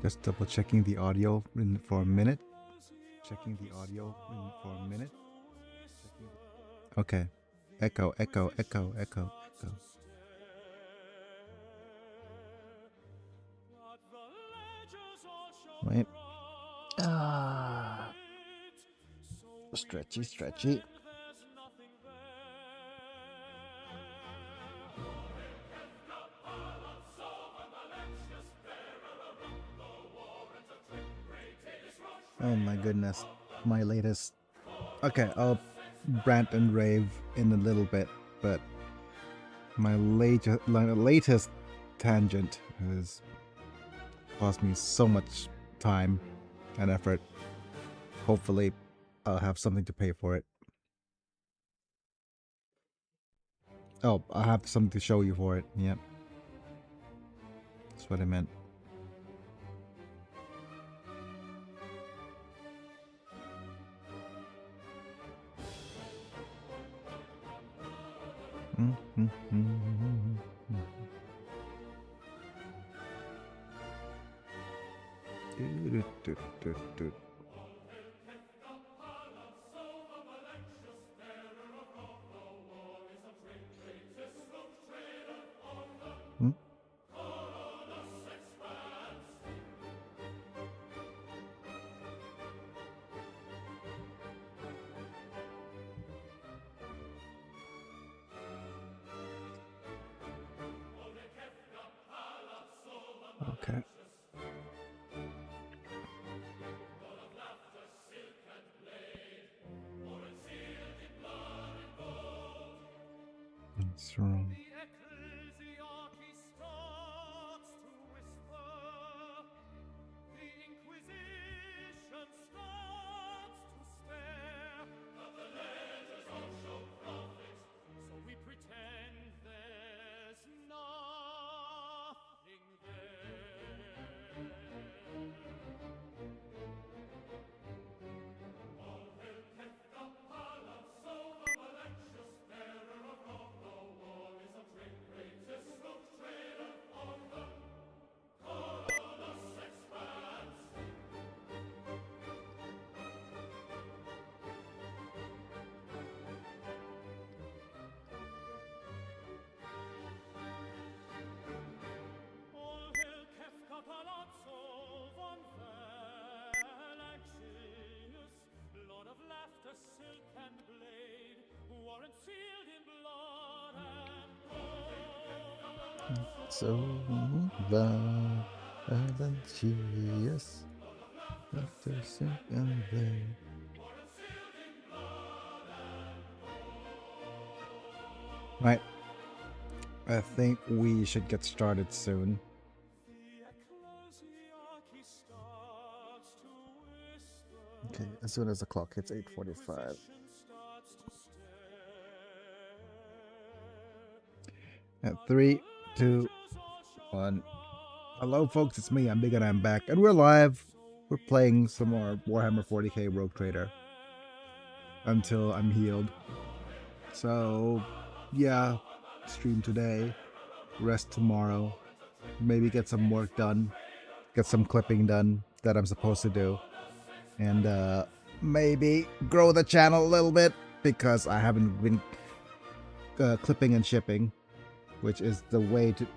Just double checking the audio for a minute. Checking the audio for a minute. Okay. Echo, echo, echo, echo, echo. Right. Stretchy, stretchy. Oh my goodness. My latest... Okay, I'll rant and rave in a little bit, but my latest tangent has cost me so much time and effort. Hopefully, I'll have something to pay for it. Oh, I have something to show you for it. Yep. That's what I meant. Okay. What's wrong? So valentious, after sick and blade. Right. I think we should get started soon. Okay, as soon as the clock hits 8:45. At 3, 2, 1. Hello folks, it's me, I'm Big and I'm back, and we're live. We're playing some more Warhammer 40k Rogue Trader until I'm healed. So yeah, stream today, rest tomorrow, maybe get some work done, get some clipping done that I'm supposed to do, and maybe grow the channel a little bit because I haven't been clipping and shipping, which is the way to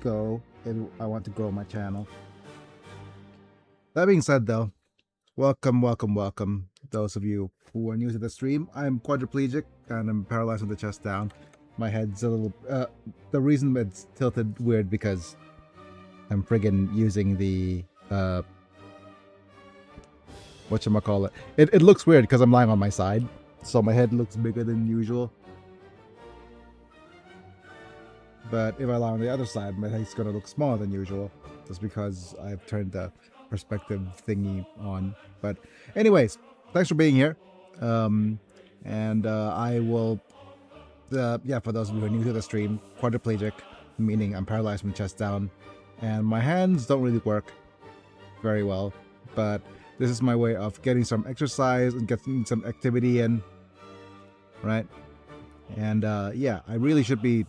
go if I want to grow my channel. That being said though, welcome those of you who are new to the stream. I'm quadriplegic and I'm paralyzed with the chest down. My head's a little the reason it's tilted weird because I'm friggin' using the whatchamacallit. It looks weird because I'm lying on my side, so my head looks bigger than usual. But if I lie on the other side, my head's gonna look smaller than usual, just because I've turned the perspective thingy on. But anyways, thanks for being here. I will yeah, for those of you who are new to the stream, quadriplegic, meaning I'm paralyzed from the chest down, and my hands don't really work very well, but this is my way of getting some exercise and getting some activity in, right? And yeah, I really should be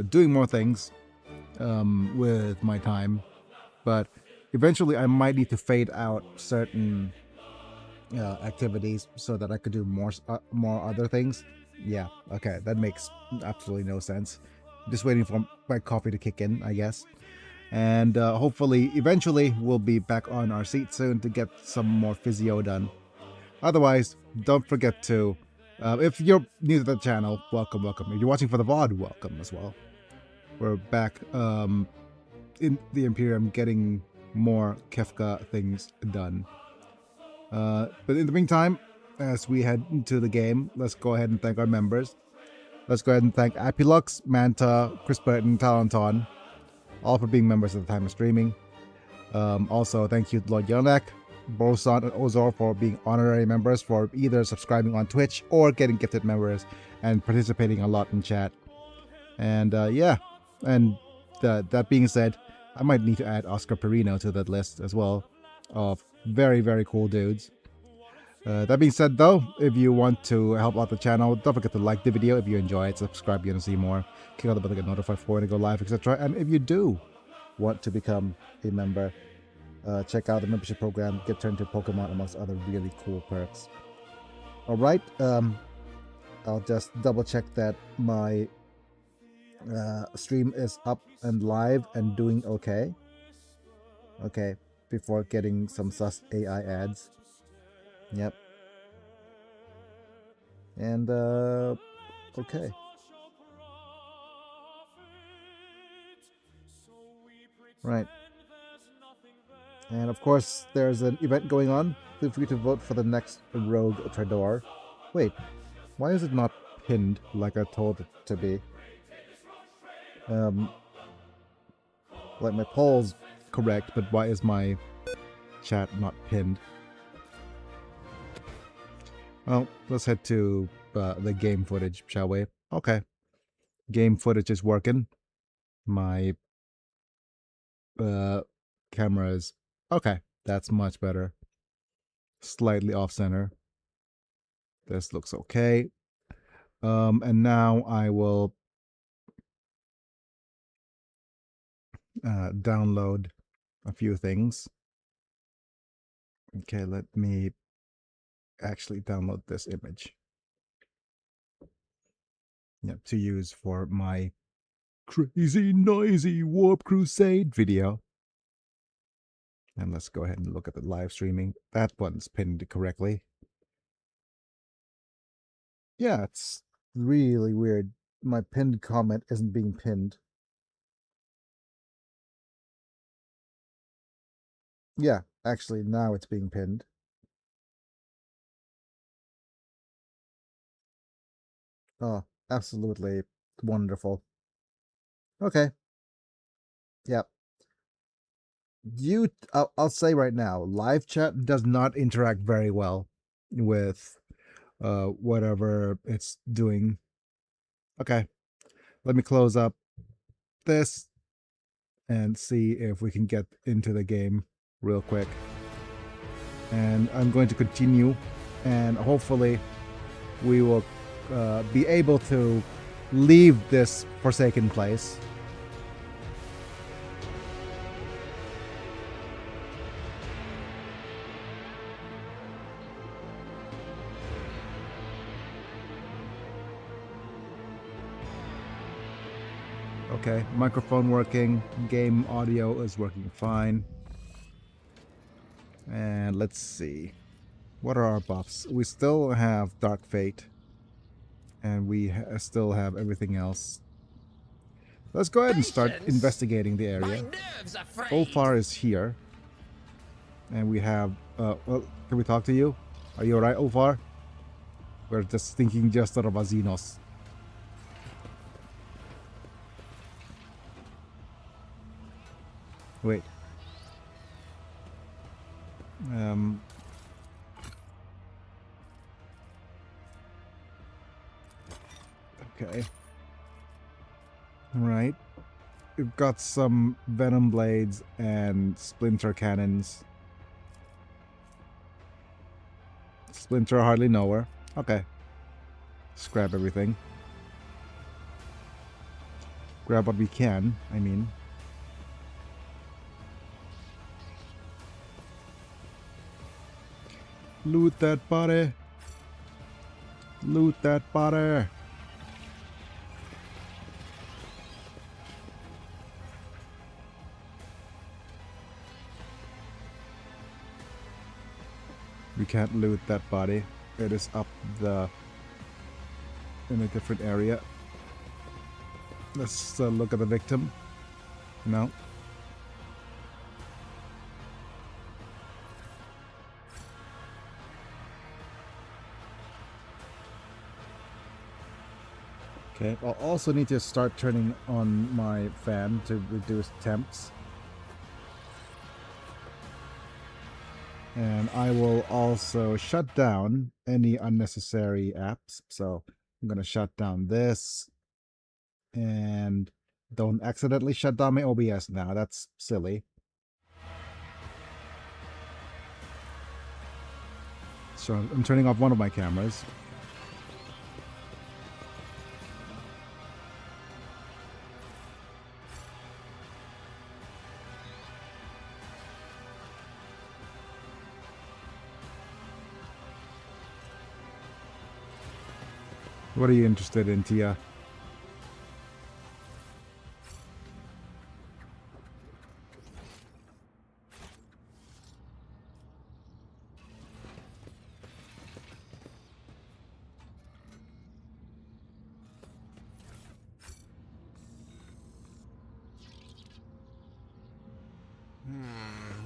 doing more things with my time, but eventually I might need to fade out certain activities so that I could do more other things. Yeah, okay, that makes absolutely no sense. Just waiting for my coffee to kick in, I guess. And hopefully, eventually, we'll be back on our seat soon to get some more physio done. Otherwise, don't forget to, if you're new to the channel, welcome, welcome. If you're watching for the VOD, welcome as well. We're back in the Imperium getting more Kefka things done. But in the meantime, as we head into the game, let's go ahead and thank our members. Let's go ahead and thank Apilux, Manta, Chris Burton, Talenton, all for being members at the time of streaming. Also, thank you to Lord Yonak, Borosan, and Ozor for being honorary members for either subscribing on Twitch or getting gifted members and participating a lot in chat. And yeah, and that being said, I might need to add Oscar Perino to that list as well of very, very cool dudes. That being said, though, if you want to help out the channel, don't forget to like the video if you enjoy it, subscribe if you want to see more, click on the bell to get notified for when I go live, etc. And if you do want to become a member, check out the membership program, get turned to Pokemon, amongst other really cool perks. Alright, I'll just double check that my stream is up and live and doing okay. Okay, before getting some sus AI ads. Yep. And, okay. Right. And of course, there's an event going on. Feel free to vote for the next Rogue Trador. Wait, why is it not pinned like I told it to be? Like my poll's correct, but why is my chat not pinned? Well, let's head to the game footage, shall we? Okay. Game footage is working. My camera is... Okay, that's much better. Slightly off-center. This looks okay. And now I will download a few things. Okay, let me actually download this image. Yep, to use for my crazy noisy Warp Crusade video. And let's go ahead and look at the live streaming. That one's pinned correctly. Yeah, it's really weird. My pinned comment isn't being pinned. Yeah, actually now it's being pinned. Oh, absolutely wonderful. Okay. Yep. I'll say right now, live chat does not interact very well with whatever it's doing. Okay, let me close up this and see if we can get into the game real quick. And I'm going to continue, and hopefully we will be able to leave this forsaken place. Okay, microphone working, game audio is working fine. And let's see. What are our buffs? We still have Dark Fate. And we still have everything else. Let's go ahead and start investigating the area. Ulfar is here. And we have... well, can we talk to you? Are you alright, Ulfar? We're just thinking just of Azinos. Wait. Okay. Right. We've got some venom blades and splinter cannons. Splinter hardly know her. Okay. Just grab everything. Grab what we can, I mean. Loot that body. Loot that body. We can't loot that body. It is up in a different area. Let's look at the victim. No. Okay, I'll also need to start turning on my fan to reduce temps. And I will also shut down any unnecessary apps. So I'm going to shut down this. And don't accidentally shut down my OBS now. That's silly. So I'm turning off one of my cameras. What are you interested in, Tia?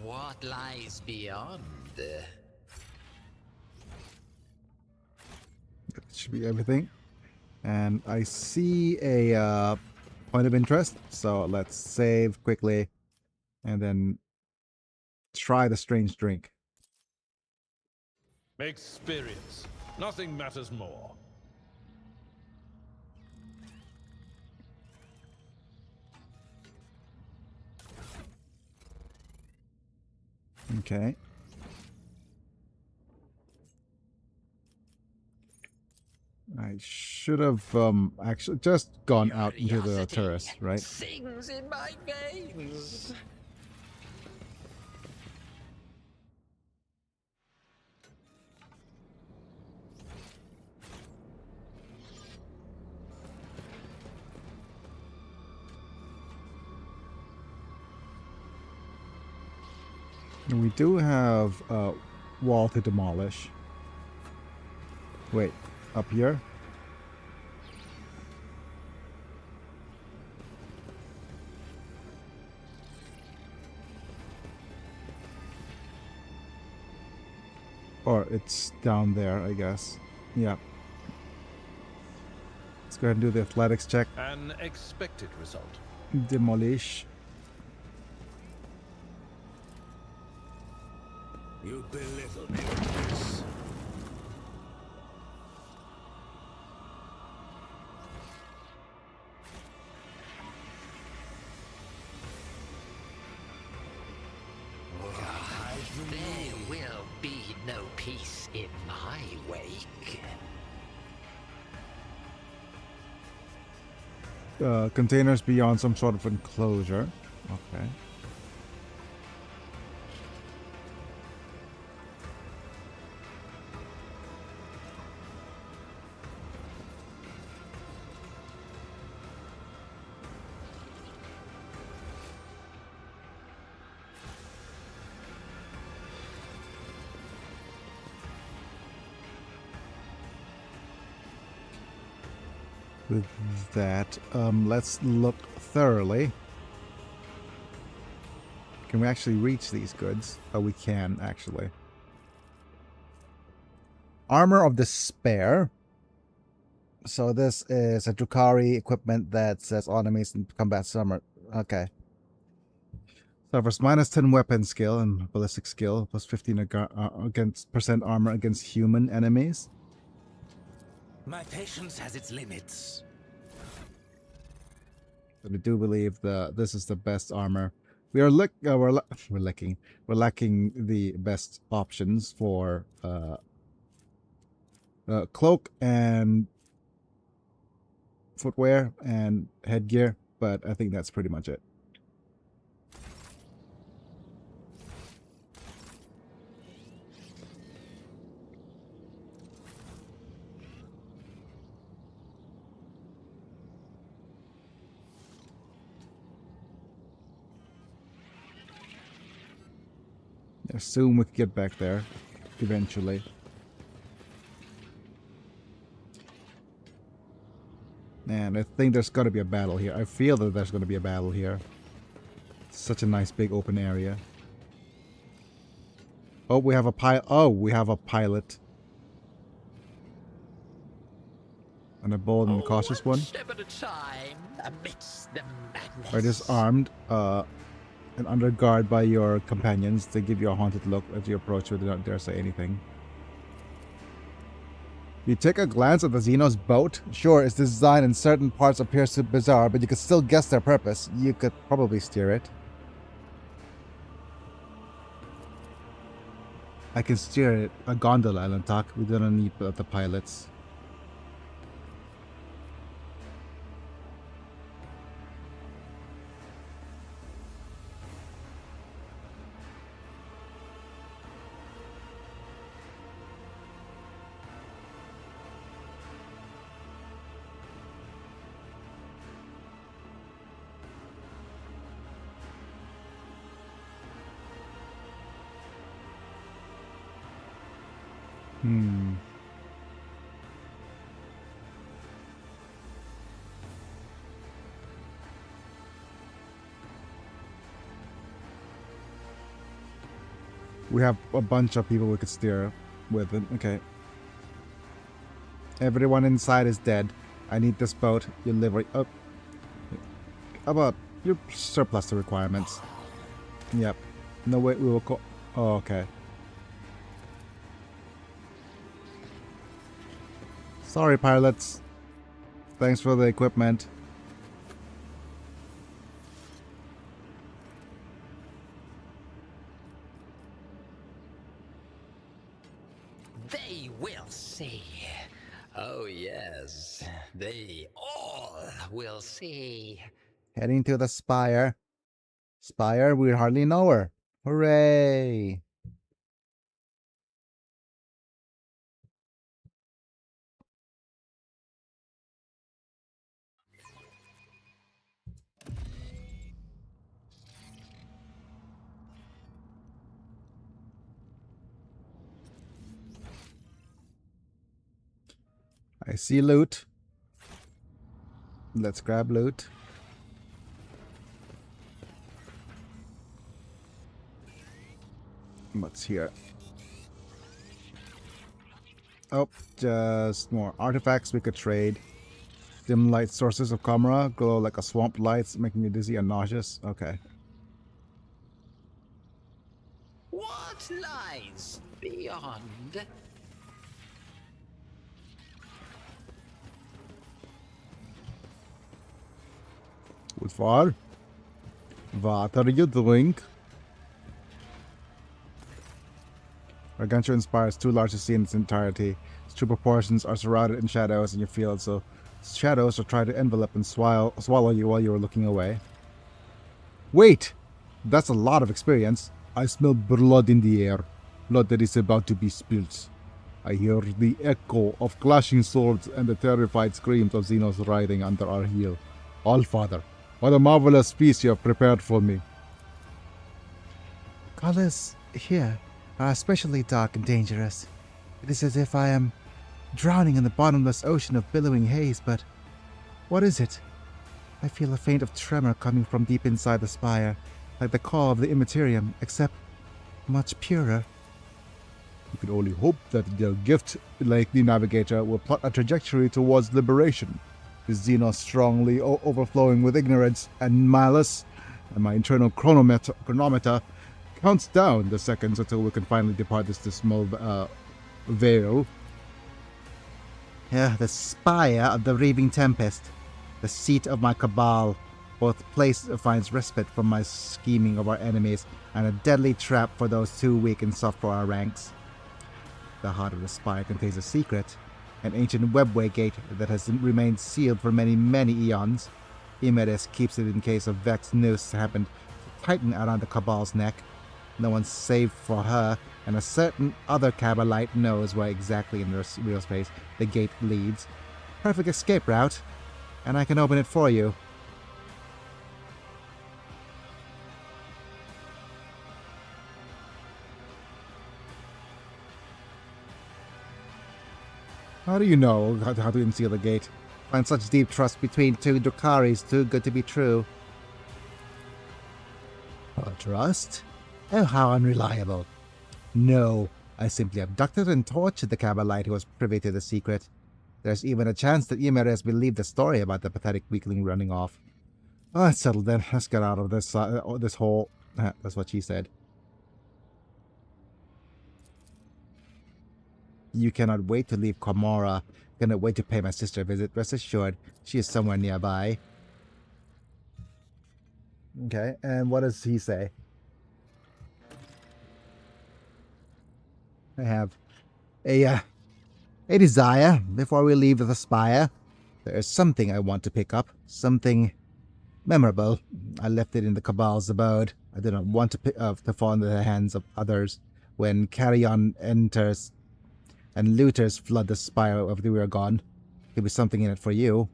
What lies beyond? That should be everything. And I see a point of interest, so let's save quickly and then try the strange drink. Experience. Nothing matters more. Okay. I should have actually just gone out into the terrace, right? Sings in my veins. And we do have a wall to demolish. Wait, up here? Or it's down there, I guess. Yeah. Let's go ahead and do the athletics check. An expected result. Demolish. You belittle me with this. There will be no peace in my wake. Containers beyond some sort of enclosure. Okay. With that, let's look thoroughly. Can we actually reach these goods? Oh, we can, actually. Armor of Despair. So this is a Drukhari equipment that says enemies in combat summer. Okay. Suffers minus 10 weapon skill and ballistic skill, plus 15 against percent armor against human enemies. My patience has its limits. But I do believe this is the best armor. We're lacking the best options for cloak and footwear and headgear, but I think that's pretty much it. I assume we could get back there eventually. And I think there's got to be a battle here. I feel that there's going to be a battle here. It's such a nice big open area. Oh, we have a pilot. Oh, we have a pilot. And a bold and cautious one. Step at a time amidst the madness. Are disarmed and under guard by your companions. They give you a haunted look as you approach, but they don't dare say anything. You take a glance at the Xenos boat. Sure, its design in certain parts appears bizarre, but you could still guess their purpose. You could probably steer it. I can steer it. A gondola, Alantak. We don't need the pilots. We have a bunch of people we could steer with it. Okay. Everyone inside is dead. I need this boat. You live right up. How about you surplus the requirements? Yep. No way we will call. Oh, okay. Sorry, pilots. Thanks for the equipment. They will see. Oh, yes. They all will see. Heading to the Spire. Spire, we hardly know her. Hooray! I see loot. Let's grab loot. What's here? Oh, just more artifacts we could trade. Dim light sources of camera glow like a swamp lights, making you dizzy and nauseous. Okay. What lies beyond? Good far. What are you doing? Gargantua inspires too large to see in its entirety. Its true proportions are surrounded in shadows and you feel it, so shadows will try to envelop and swallow you while you are looking away. Wait! That's a lot of experience. I smell blood in the air. Blood that is about to be spilled. I hear the echo of clashing swords and the terrified screams of Xenos writhing under our heel. Allfather, what a marvelous feast you have prepared for me. Colors here are especially dark and dangerous. It is as if I am drowning in the bottomless ocean of billowing haze, but what is it? I feel a feint of tremor coming from deep inside the spire, like the call of the Imperium, except much purer. You can only hope that the gift, like the Navigator, will plot a trajectory towards liberation. The Xenos strongly overflowing with ignorance and malice, and my internal chronometer counts down the seconds until we can finally depart this dismal veil. The spire of the raving tempest, the seat of my cabal. Both place finds respite from my scheming of our enemies, and a deadly trap for those too weak and soft for our ranks. The heart of the spire contains a secret, an ancient webway gate that has remained sealed for many, many eons. Imedes keeps it in case a Vex noose happened to tighten around the Cabal's neck. No one's safe for her, and a certain other Cabalite knows where exactly in the real space the gate leads. Perfect escape route, and I can open it for you. How do you know how to unseal the gate? Find such deep trust between two Drukaris too good to be true. Trust? Oh, how unreliable. No, I simply abducted and tortured the Cabalite who was privy to the secret. There's even a chance that Imedes believed the story about the pathetic weakling running off. Oh, it's settled then. Let's get out of this hole. That's what she said. You cannot wait to leave Komora. Cannot wait to pay my sister a visit. Rest assured, she is somewhere nearby. Okay, and what does he say? I have a desire before we leave the spire. There is something I want to pick up. Something memorable. I left it in the Cabal's abode. I do not want to fall into the hands of others. When Carrion enters and looters flood the spire after we are gone, there'll be something in it for you.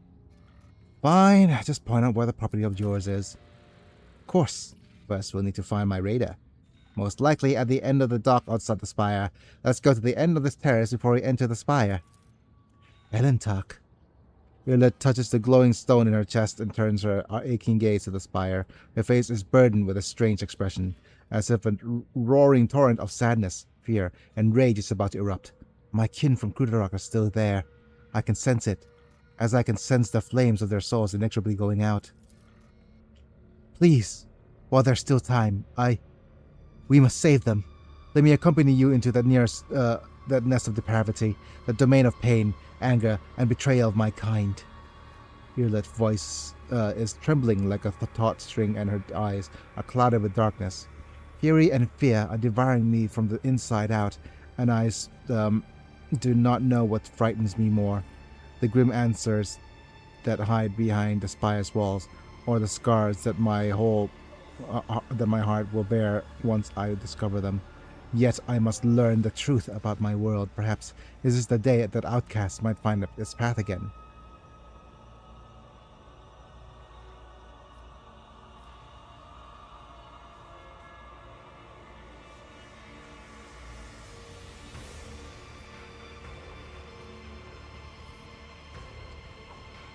Fine, just point out where the property of yours is. Of course, first we'll need to find my raider. Most likely at the end of the dock outside the spire. Let's go to the end of this terrace before we enter the spire. Elentak. Irlet touches the glowing stone in her chest and turns her aching gaze to the spire. Her face is burdened with a strange expression, as if a roaring torrent of sadness, fear, and rage is about to erupt. My kin from Krudarok are still there. I can sense it, as I can sense the flames of their souls inexorably going out. Please, while there's still time, we must save them. Let me accompany you into that nest of depravity, the domain of pain, anger, and betrayal of my kind. Irlet's voice is trembling like a taut string, and her eyes are clouded with darkness. Fury and fear are devouring me from the inside out, and I do not know what frightens me more: the grim answers that hide behind the spire's walls, or the scars that my heart will bear once I discover them. Yet I must learn the truth about my world. Perhaps this is the day that outcasts might find its path again.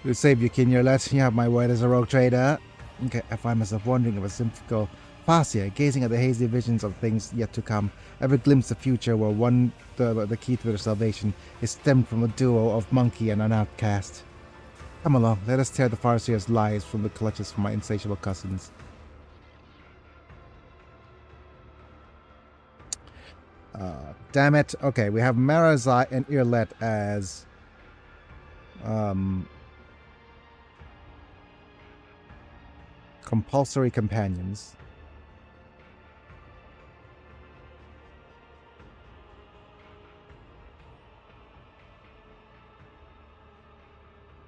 You saved your kin, Irlet. You have my word as a rogue trader. Okay, I find myself wondering if a simple Fascia, gazing at the hazy visions of things yet to come, every glimpse of future where the key to their salvation is stemmed from a duo of monkey and an outcast. Come along, let us tear the Farseer's lies from the clutches of my insatiable cousins. Damn it. Okay, we have Marazai and Irlet as compulsory companions.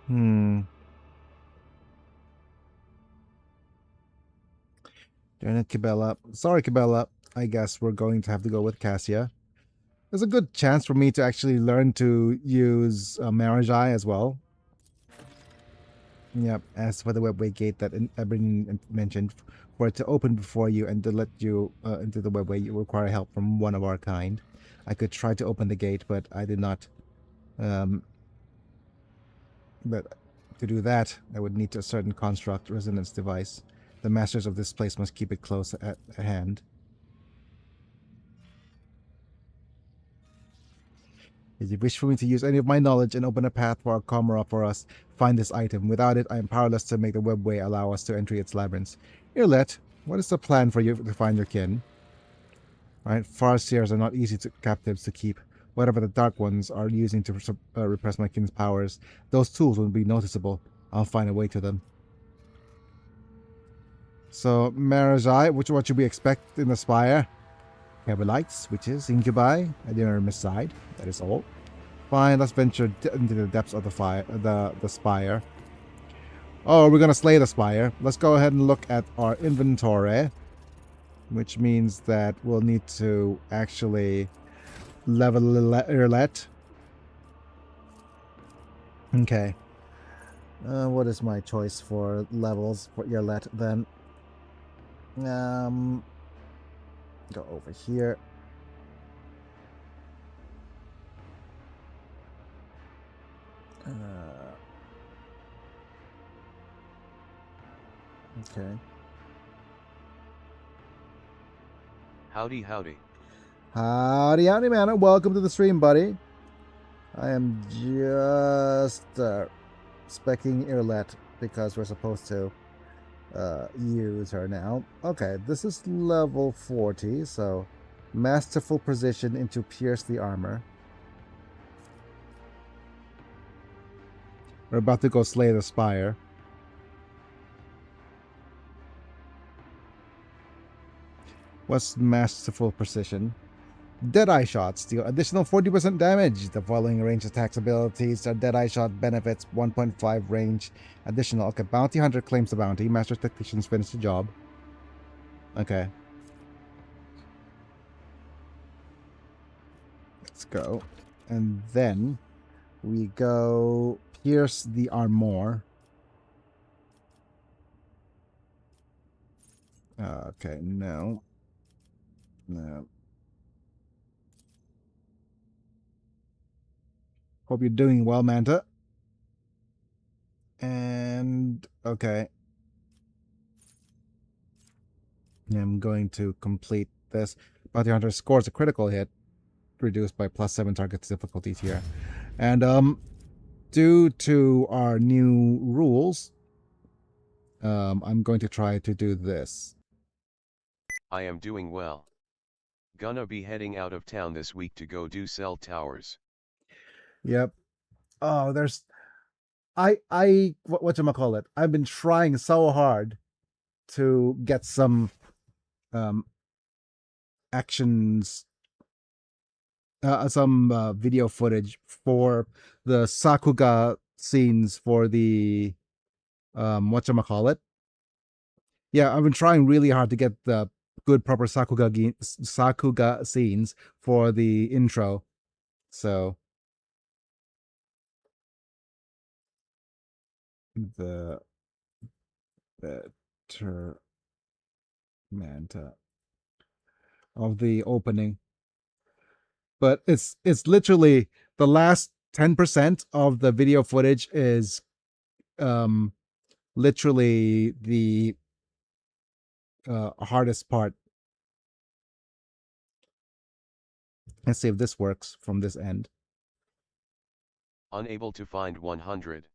Darn it, Cabela. Sorry, Cabela. I guess we're going to have to go with Cassia. There's a good chance for me to actually learn to use Marajai as well. Yep, as for the webway gate that Ebrin mentioned, for it to open before you and to let you into the webway, you require help from one of our kind. I could try to open the gate, but I did not. But to do that, I would need a certain construct resonance device. The masters of this place must keep it close at hand. If you wish for me to use any of my knowledge and open a path for our Komora for us, find this item. Without it, I am powerless to make the webway allow us to enter its labyrinths. Irlet, what is the plan for you to find your kin? Right, Farseers are not easy captives to keep. Whatever the Dark Ones are using to repress my kin's powers, those tools will be noticeable. I'll find a way to them. So, Marajai, what should we expect in the spire? Heavy lights, switches, incubi, a dinner side. That is all. Fine, let's venture into the depths of the spire. Oh, we're gonna slay the spire. Let's go ahead and look at our inventory, which means that we'll need to actually level Irlet. Okay. What is my choice for levels for Irlet then? Go over here. Okay. Howdy, howdy. Howdy, howdy, man. Welcome to the stream, buddy. I am just specking Irlet because we're supposed to use her now. Okay, this is level 40, so masterful precision into pierce the armor. We're about to go slay the spire. What's masterful precision? Deadeye shots deal additional 40% damage. The following range attacks abilities are Deadeye shot benefits 1.5 range additional. Okay, bounty hunter claims the bounty. Master technicians finish the job. Okay. Let's go. And then we go pierce the armor. Okay, no. No. Hope you're doing well, Manta. And okay. I'm going to complete this. Bounty Hunter scores a critical hit, reduced by +7 target's difficulty tier. And due to our new rules, I'm going to try to do this. I am doing well. Gonna be heading out of town this week to go do cell towers. Yep. Oh, there's whatchamacallit? I've been trying so hard to get some actions, some video footage for the Sakuga scenes for the whatchamacallit? Yeah, I've been trying really hard to get the good proper Sakuga scenes for the intro. So the better Manta of the opening. But it's literally the last 10% of the video footage is literally the hardest part. Let's see if this works from this end. Unable to find 100.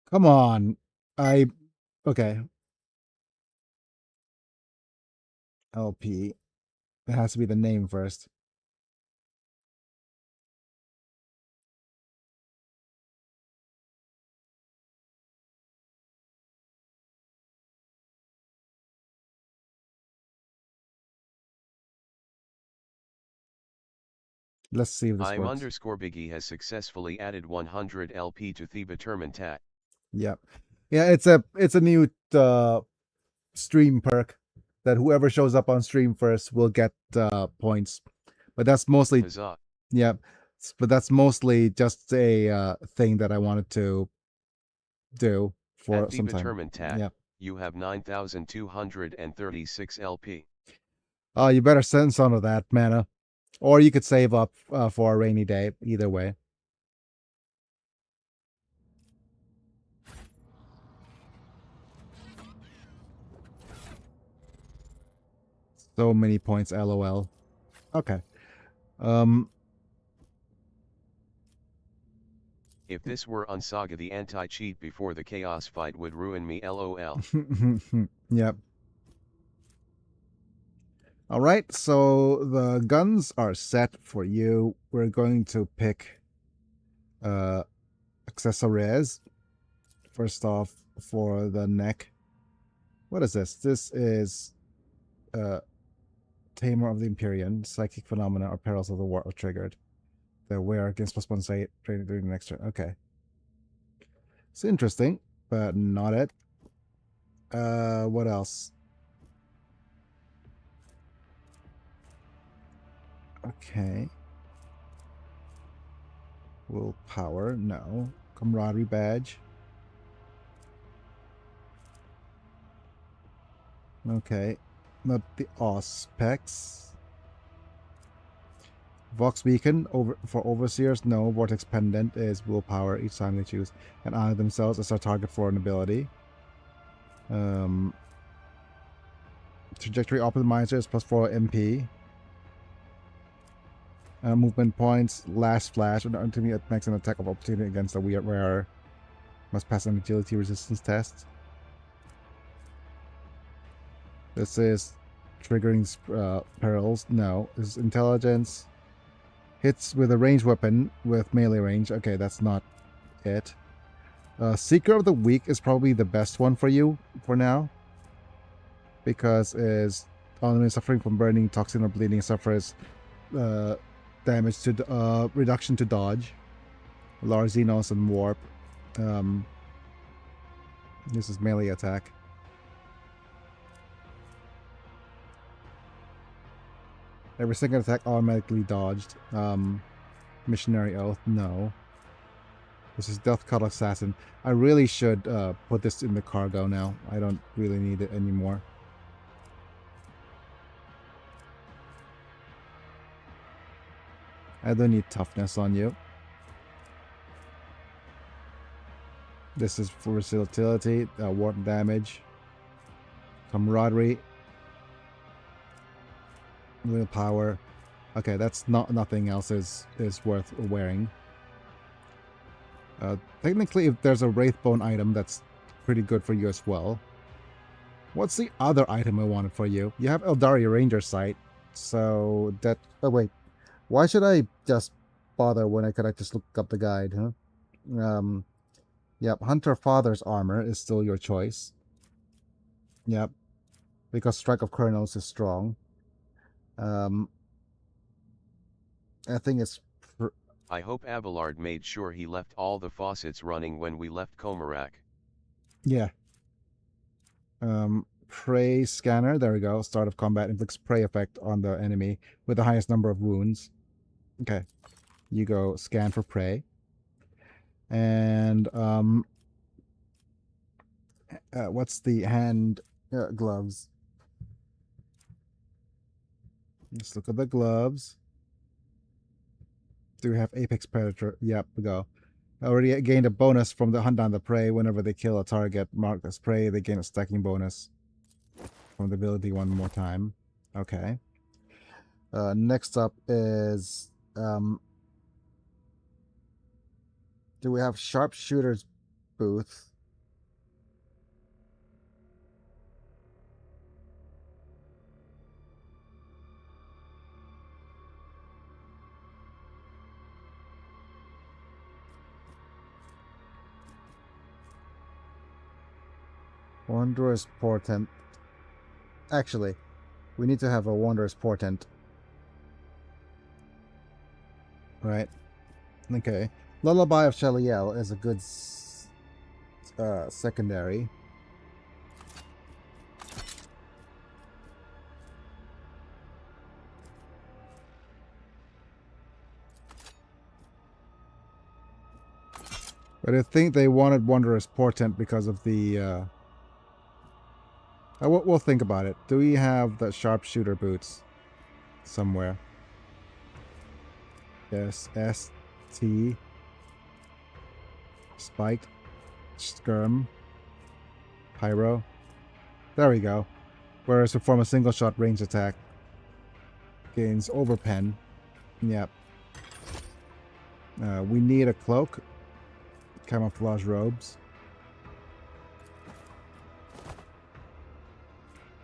Come on. Okay. LP. It has to be the name first. Let's see if this I'm works. _Biggie has successfully added 100 LP to the Determined Tag. Yep. Yeah, it's a new stream perk that whoever shows up on stream first will get points. But that's mostly Huzzah. yeah, but that's mostly just a thing that I wanted to do for At the some time. Determined Tag, Yeah. you have 9,236 LP. Oh, you better send some of that mana, or you could save up for a rainy day. Either way. So many points, LOL. Okay. If this were Unsaga, the anti-cheat before the chaos fight would ruin me, LOL. Yep. All right, so the guns are set for you. We're going to pick accessories. First off, for the neck. What is this? This is Tamer of the Imperium. Psychic phenomena or perils of the war are triggered. The wearer against +1 say training during the next turn. Okay. It's interesting, but not it. What else? Okay. Willpower, no. Camaraderie badge. Okay. Not the specs. Vox Beacon for Overseers, no. Vortex Pendant is willpower each time they choose and honor themselves as a target for an ability. Trajectory Optimizer is +4 MP. Movement points, last flash, when the enemy makes an attack of opportunity against a wearer. Must pass an agility resistance test. This is triggering perils. No. This is intelligence. Hits with a ranged weapon with melee range. Okay, that's not it. Seeker of the Weak is probably the best one for you for now. Because is enemy suffering from burning, toxin, or bleeding suffers damage to reduction to dodge. Large Xenos and Warp. This is melee attack. Every single attack automatically dodged. Missionary Oath, no. This is Death Cut Assassin. I really should put this in the cargo now. I don't really need it anymore. I don't need toughness on you. This is for versatility, warp damage, camaraderie, willpower. Okay, that's nothing else is worth wearing. Technically, if there's a Wraithbone item, that's pretty good for you as well. What's the other item I wanted for you? You have Eldaria Ranger Sight, so that... Oh, wait. Why should I just bother when I could just look up the guide, huh? Yep, Hunter Father's armor is still your choice. Yep, because Strike of Colonels is strong. I think it's... I hope Abelard made sure he left all the faucets running when we left Komarak. Yeah. Prey Scanner, there we go. Start of combat inflicts prey effect on the enemy with the highest number of wounds. Okay. You go scan for prey. And what's the hand gloves? Let's look at the gloves. Do we have Apex Predator? Yep, we go. Already gained a bonus from the hunt down the prey. Whenever they kill a target marked as prey, they gain a stacking bonus from the ability one more time. Okay. Next up is... do we have Sharpshooter's booth? Wanderer's Portent. Actually, we need to have a Wanderer's Portent. Right. Okay. Lullaby of Sheliel is a good secondary. But I think they wanted Wanderer's Portent because of the... we'll think about it. Do we have the Sharpshooter boots somewhere? Yes, S-T... Spiked, Skirm, Pyro. There we go. Whereas perform a single shot range attack. Gains overpen. Yep. We need a cloak. Camouflage robes.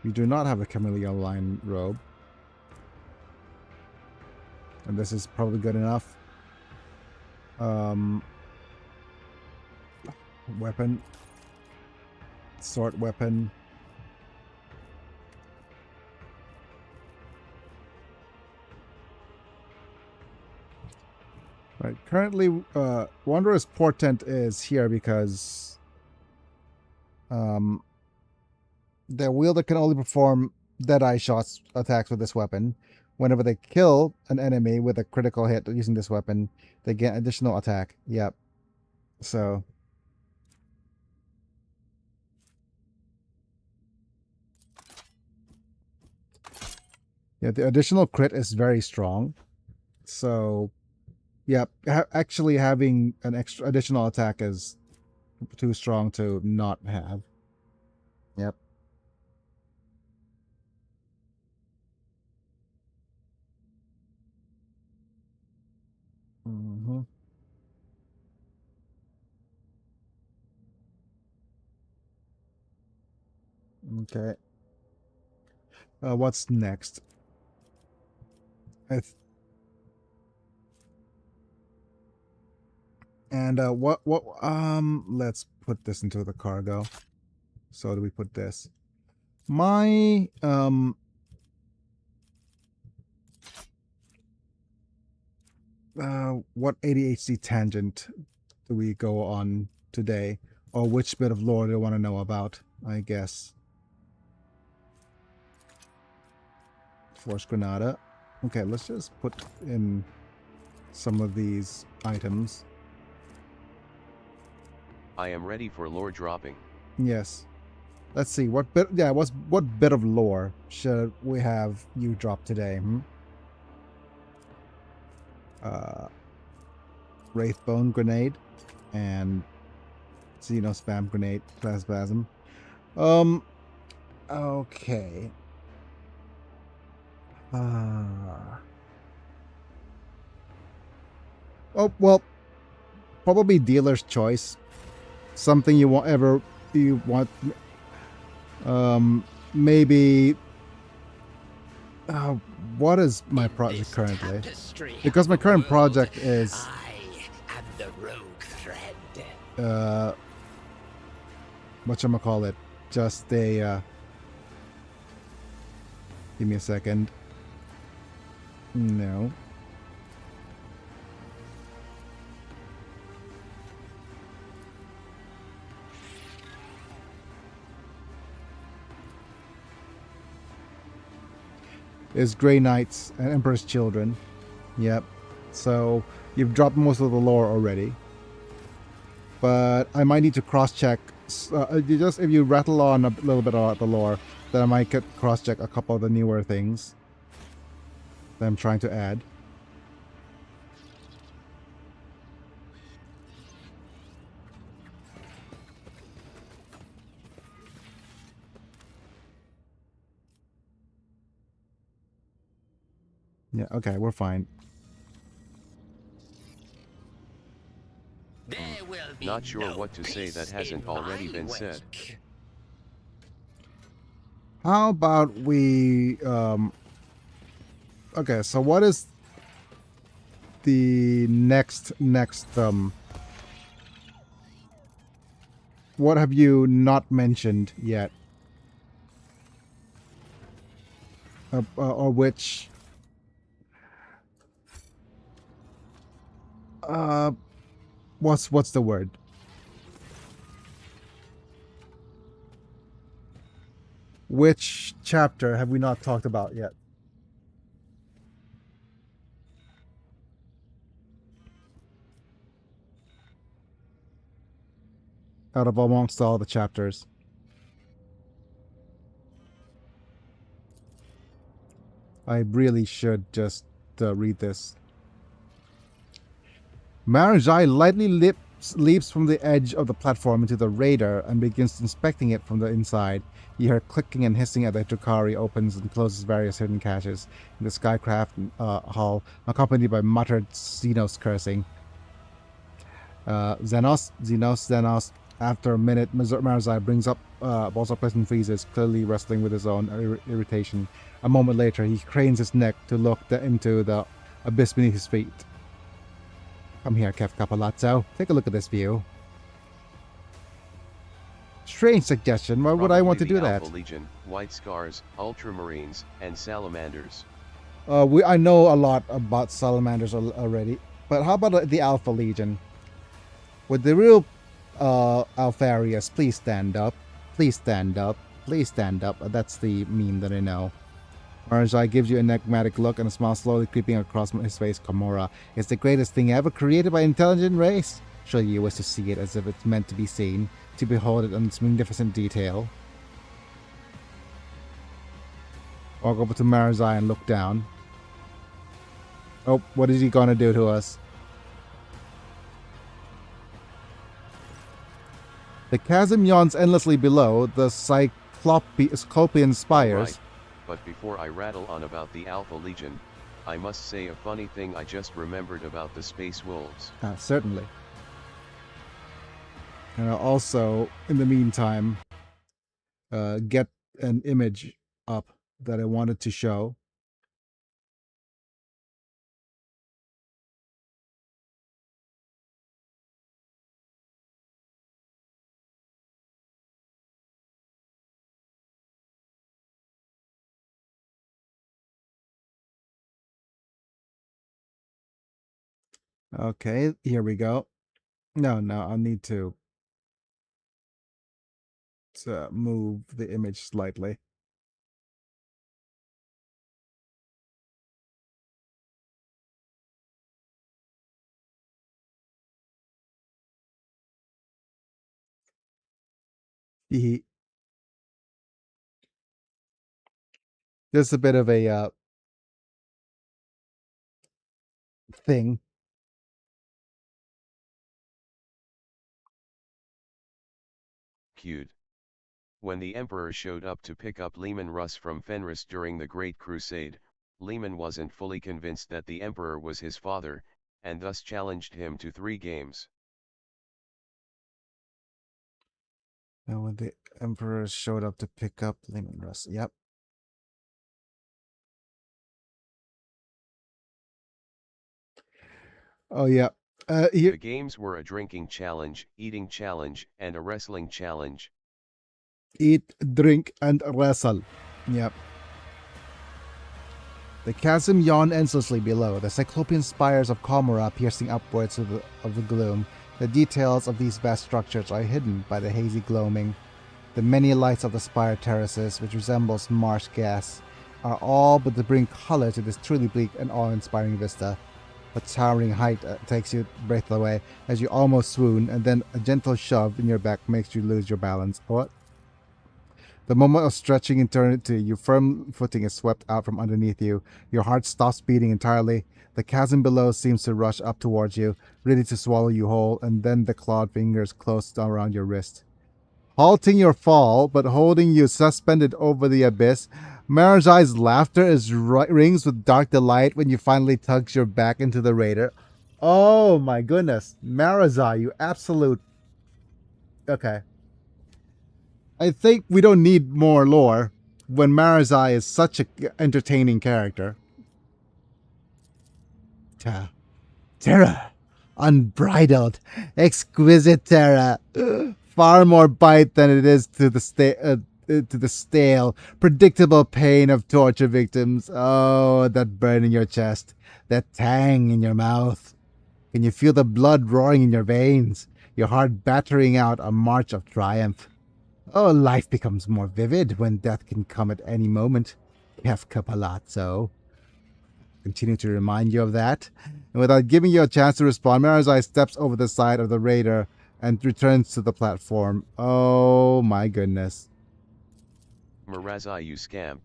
We do not have a chameleon line robe. And this is probably good enough. Weapon. Sword weapon. Right. Currently, Wanderer's Portent is here because their wielder can only perform Deadeye shots attacks with this weapon. Whenever they kill an enemy with a critical hit using this weapon, they get additional attack. Yep. So. Yeah, the additional crit is very strong. So, yeah, actually having an extra additional attack is too strong to not have. Yep. Mm-hmm. Okay. What's next? And let's put this into the cargo. So do we put this? My what ADHD tangent do we go on today? Or which bit of lore do you want to know about, I guess? Force Granada. Okay, let's just put in some of these items. I am ready for lore dropping. Yes. Let's see, what bit what bit of lore should we have you drop today? Wraithbone Grenade and Xenospam Grenade Plasmasm. Okay. Oh, well, probably dealer's choice. Something you want maybe what is my project currently? Because my current project is I am the rogue thread. whatchamacallit, just a give me a second. No. Is Grey Knights and Emperor's Children. Yep. So you've dropped most of the lore already. But I might need to cross-check. If you rattle on a little bit about the lore, then I might cross-check a couple of the newer things that I'm trying to add. Yeah, okay, we're fine. There will be Not sure no what to say that peace hasn't in already my been said. wake. How about we okay, so what is the next what have you not mentioned yet? Or which what's the word? Which chapter have we not talked about yet? Out of amongst all the chapters. I really should just read this. Marajai lightly leaps from the edge of the platform into the radar and begins inspecting it from the inside. You hear clicking and hissing as the Drakari opens and closes various hidden caches in the Skycraft hull, accompanied by muttered Xenos cursing. Xenos. After a minute, Marajai brings up balls of pleasant freezes, clearly wrestling with his own irritation. A moment later, he cranes his neck to look into the abyss beneath his feet. Come here, Kefka Palazzo. Take a look at this view. Strange suggestion. Why would I want to do that? Alpha Legion, White Scars, Ultramarines, and Salamanders. I know a lot about salamanders already. But how about the Alpha Legion? Would the real Alpharius please stand up? Please stand up. Please stand up. That's the meme that I know. Marajai gives you an enigmatic look and a smile slowly creeping across his face. Komora is the greatest thing ever created by an intelligent race. Surely you wish to see it as if it's meant to be seen, to behold it in its magnificent detail. Walk over to Marajai and look down. Oh, what is he gonna do to us? The chasm yawns endlessly below the Cyclopean spires. Right. But before I rattle on about the Alpha Legion, I must say a funny thing I just remembered about the Space Wolves. Certainly. And I'll also, in the meantime, get an image up that I wanted to show. Okay, here we go. No, I'll need to move the image slightly. Just a bit of a thing. Cute. When the Emperor showed up to pick up Leman Russ from Fenris during the Great Crusade, Leman wasn't fully convinced that the Emperor was his father, and thus challenged him to 3 games. Now when the Emperor showed up to pick up Lehman Russ. Yep. Oh, yeah. The games were a drinking challenge, eating challenge, and a wrestling challenge. Eat, drink, and wrestle. Yep. The chasm yawned endlessly below, the cyclopean spires of Komora piercing upwards of the gloom. The details of these vast structures are hidden by the hazy gloaming. The many lights of the spire terraces, which resembles marsh gas, are all but to bring color to this truly bleak and awe-inspiring vista. A towering height takes your breath away as you almost swoon, and then a gentle shove in your back makes you lose your balance. What? The moment of stretching eternity, your firm footing is swept out from underneath you. Your heart stops beating entirely. The chasm below seems to rush up towards you, ready to swallow you whole, and then the clawed fingers close down around your wrist. Halting your fall, but holding you suspended over the abyss, Marajai's laughter rings with dark delight when you finally tugs your back into the raider. Oh my goodness. Marajai, you absolute... Okay. I think we don't need more lore when Marajai is such an entertaining character. Terror. Unbridled. Exquisite terror. Far more bite than it is to the stale, predictable pain of torture victims. Oh, that burn in your chest. That tang in your mouth. Can you feel the blood roaring in your veins? Your heart battering out a march of triumph. Oh, life becomes more vivid when death can come at any moment. Kefka Palazzo. Continue to remind you of that. And without giving you a chance to respond, Marajai steps over the side of the raider and returns to the platform. Oh my goodness. Marajai, you scamp.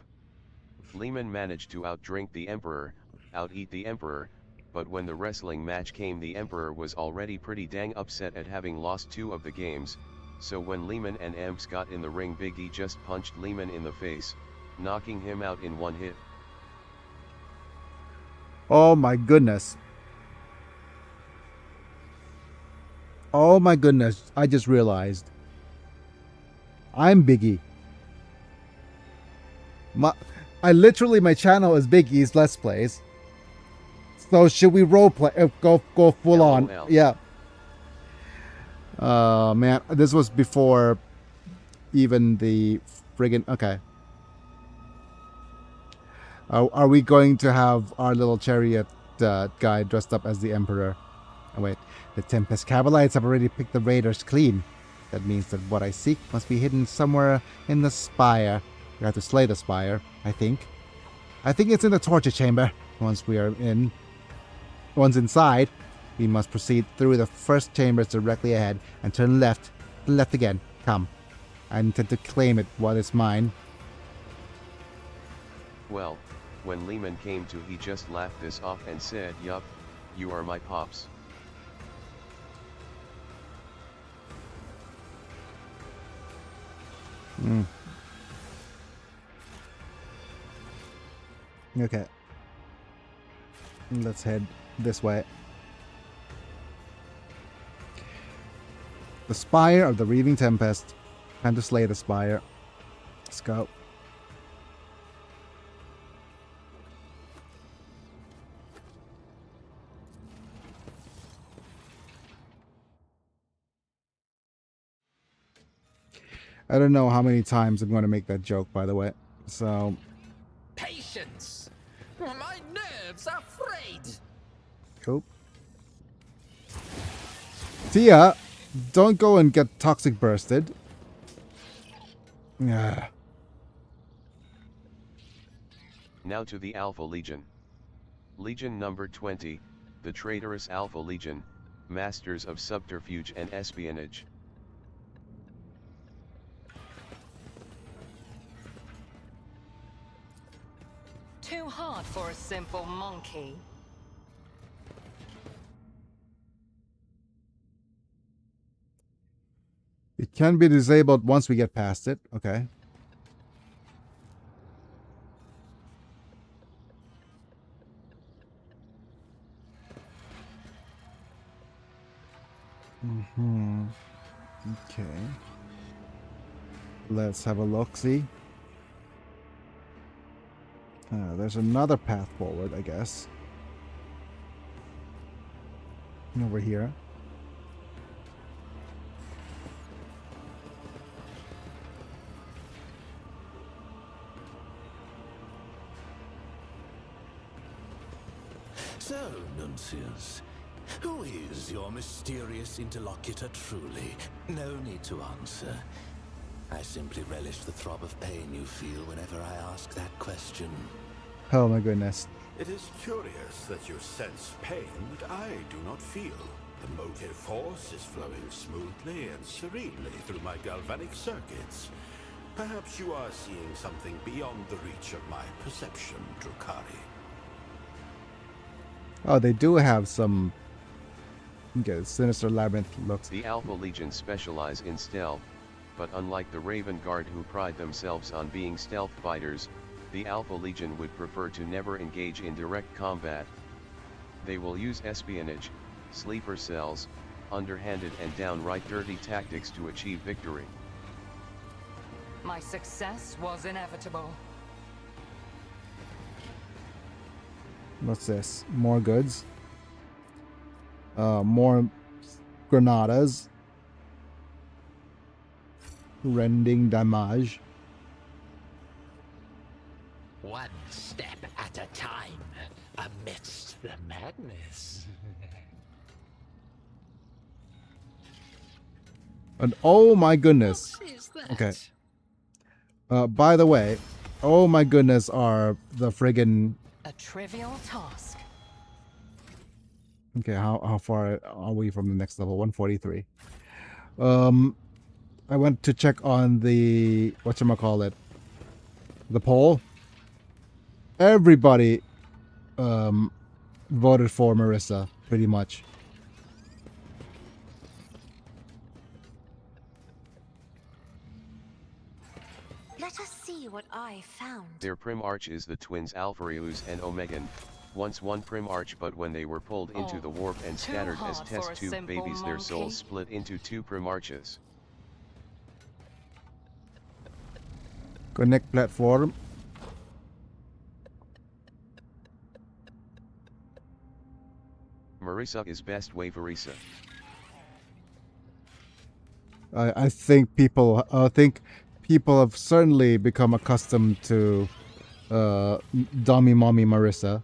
Leman managed to outdrink the Emperor, outeat the Emperor, but when the wrestling match came, the Emperor was already pretty dang upset at having lost 2 of the games. So when Leman and Emps got in the ring, Big E just punched Leman in the face, knocking him out in 1 hit. Oh my goodness. Oh my goodness. I just realized. I'm Biggie. My channel is Big E's Let's Plays. So should we roleplay? Go full on. LOL. Yeah. Man, this was before even the friggin'... Okay. Are we going to have our little chariot guy dressed up as the Emperor. Oh wait, the Tempest Cavalites have already picked the raiders clean. That means that what I seek must be hidden somewhere in the spire. We have to slay the spire, I think. I think it's in the torture chamber. Once inside, we must proceed through the first chambers directly ahead and turn left, left again. Come. I intend to claim it while it's mine. Well, when Lehman came to, he just laughed this off and said, "Yup, you are my pops." Okay. Let's head this way. The Spire of the Reaving Tempest. Time to slay the Spire. Let's go. I don't know how many times I'm going to make that joke, by the way. So, Patience! My nerves are frayed! cool. Tia, don't go and get toxic bursted. Yeah. Now to the Alpha Legion. Legion number 20, the traitorous Alpha Legion, masters of subterfuge and espionage. Too hard for a simple monkey. It can be disabled once we get past it. Okay. Okay. Let's have a look-see. There's another path forward, I guess. Over here. So, Nuncius, who is your mysterious interlocutor truly? No need to answer. I simply relish the throb of pain you feel whenever I ask that question. Oh my goodness. It is curious that you sense pain that I do not feel. The motive force is flowing smoothly and serenely through my galvanic circuits. Perhaps you are seeing something beyond the reach of my perception, Drukhari. Oh, they do have some sinister labyrinth looks. The Alpha Legion specialize in stealth, but unlike the Raven Guard who pride themselves on being stealth fighters, the Alpha Legion would prefer to never engage in direct combat. They will use espionage, sleeper cells, underhanded and downright dirty tactics to achieve victory. My success was inevitable. What's this? More goods. More granadas. Rending damage. One step at a time, amidst the madness. And oh my goodness. What is that? Okay. By the way, oh my goodness are the friggin'... A trivial task. Okay, how far are we from the next level? 143. I went to check on the... whatchamacallit? The poll. Everybody voted for Marissa, pretty much. Let us see what I found. Their Primarch is the twins Alpharius and Omegan, once one Primarch, but when they were pulled into the warp and too scattered as hard for test a tube simple babies, their monkey. souls split into two Primarches. Connect platform. Marissa is best way Varisa. I think people have certainly become accustomed to dummy mommy Marissa.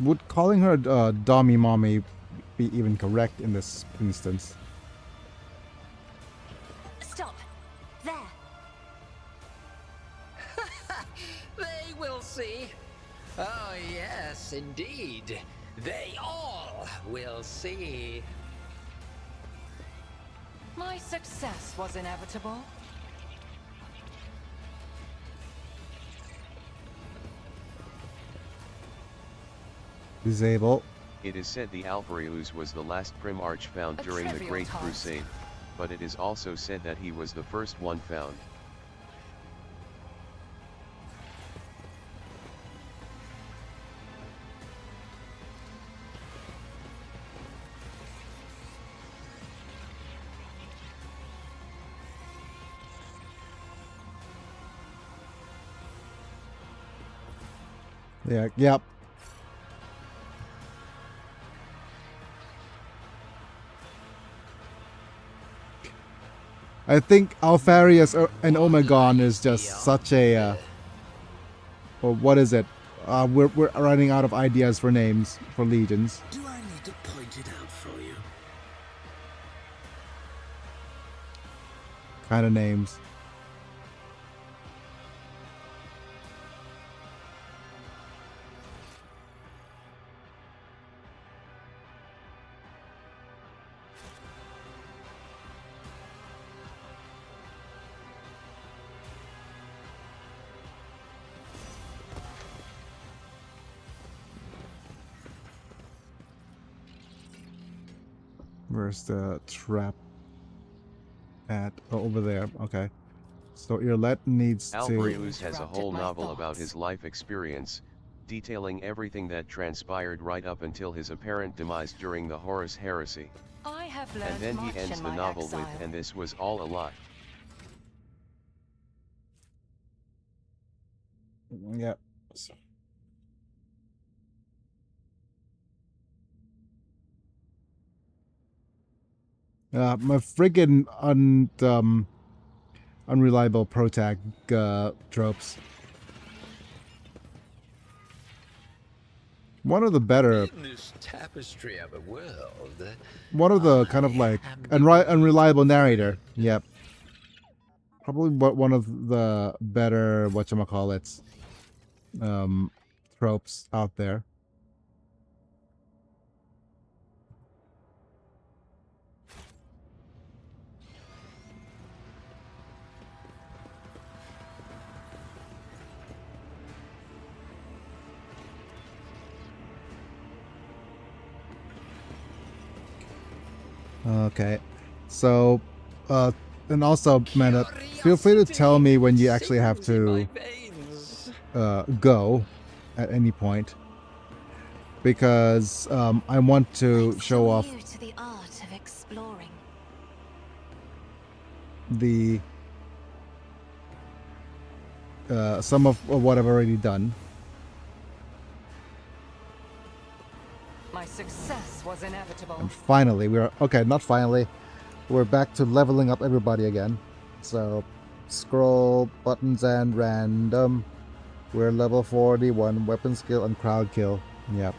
Would calling her Dommy Mommy be even correct in this instance? Stop. There. They will see. Oh, yes, indeed. They all will see. My success was inevitable. Disable. It is said the Alpharius was the last Primarch found A during the trivial Great task. Crusade, but it is also said that he was the first one found. Yeah, yep. I think Alpharius and Omegon is just such a or what is it? We're running out of ideas for names for legions. Do I need to point it out for you? Kind of names. Where's the trap at? Oh, over there. Okay. So Irlet needs to... Alpharius has a Interrupted whole my novel about thoughts. his life experience, detailing everything that transpired right up until his apparent demise during the Horus Heresy. I have learned And then much he ends in the my novel exile. with, and this was all a lie. Yep. My friggin' unreliable protag tropes. One of the better, In this tapestry of a world, one of the kind of like unreliable narrator. Yep. Probably one of the better whatchamacallits tropes out there. Okay, so, and also, Amanda, feel free to tell me when you actually have to go at any point, because I want to show off New to the art of exploring. the some of what I've already done. My success was inevitable. And finally, not finally, we're back to leveling up everybody again. So, scroll, buttons, and random. We're level 41, weapon skill and crowd kill. Yep.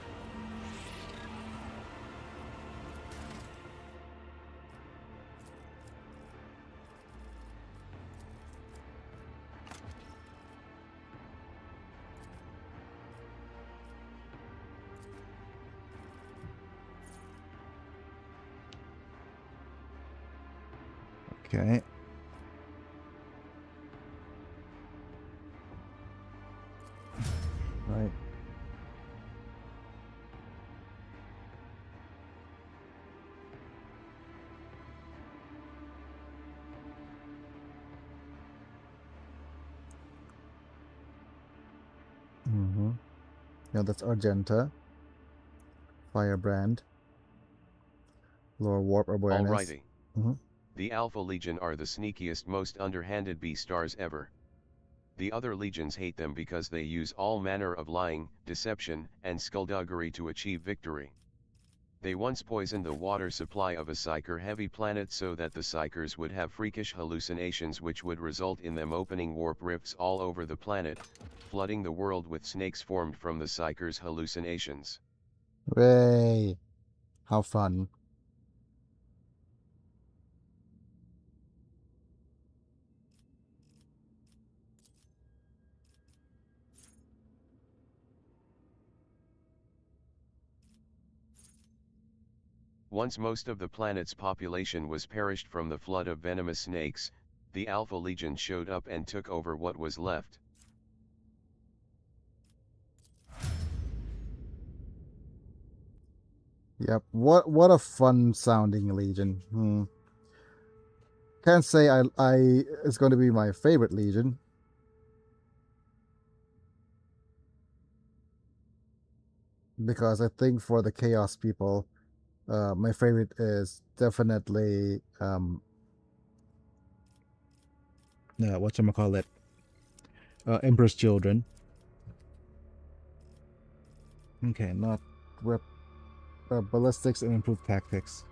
Okay. Right. Yeah, that's Argenta. Firebrand. Lore Warp Awareness. Alrighty. The Alpha Legion are the sneakiest, most underhanded beastars ever. The other legions hate them because they use all manner of lying, deception, and skullduggery to achieve victory. They once poisoned the water supply of a Psyker-heavy planet so that the Psykers would have freakish hallucinations which would result in them opening warp rifts all over the planet, flooding the world with snakes formed from the Psykers' hallucinations. Hooray! How fun. Once most of the planet's population was perished from the flood of venomous snakes, the Alpha Legion showed up and took over what was left. Yep. What a fun sounding Legion. Can't say I it's going to be my favorite Legion. Because I think for the Chaos people, my favorite is definitely whatchamacallit, Emperor's Children. Okay, not ballistics and improved tactics.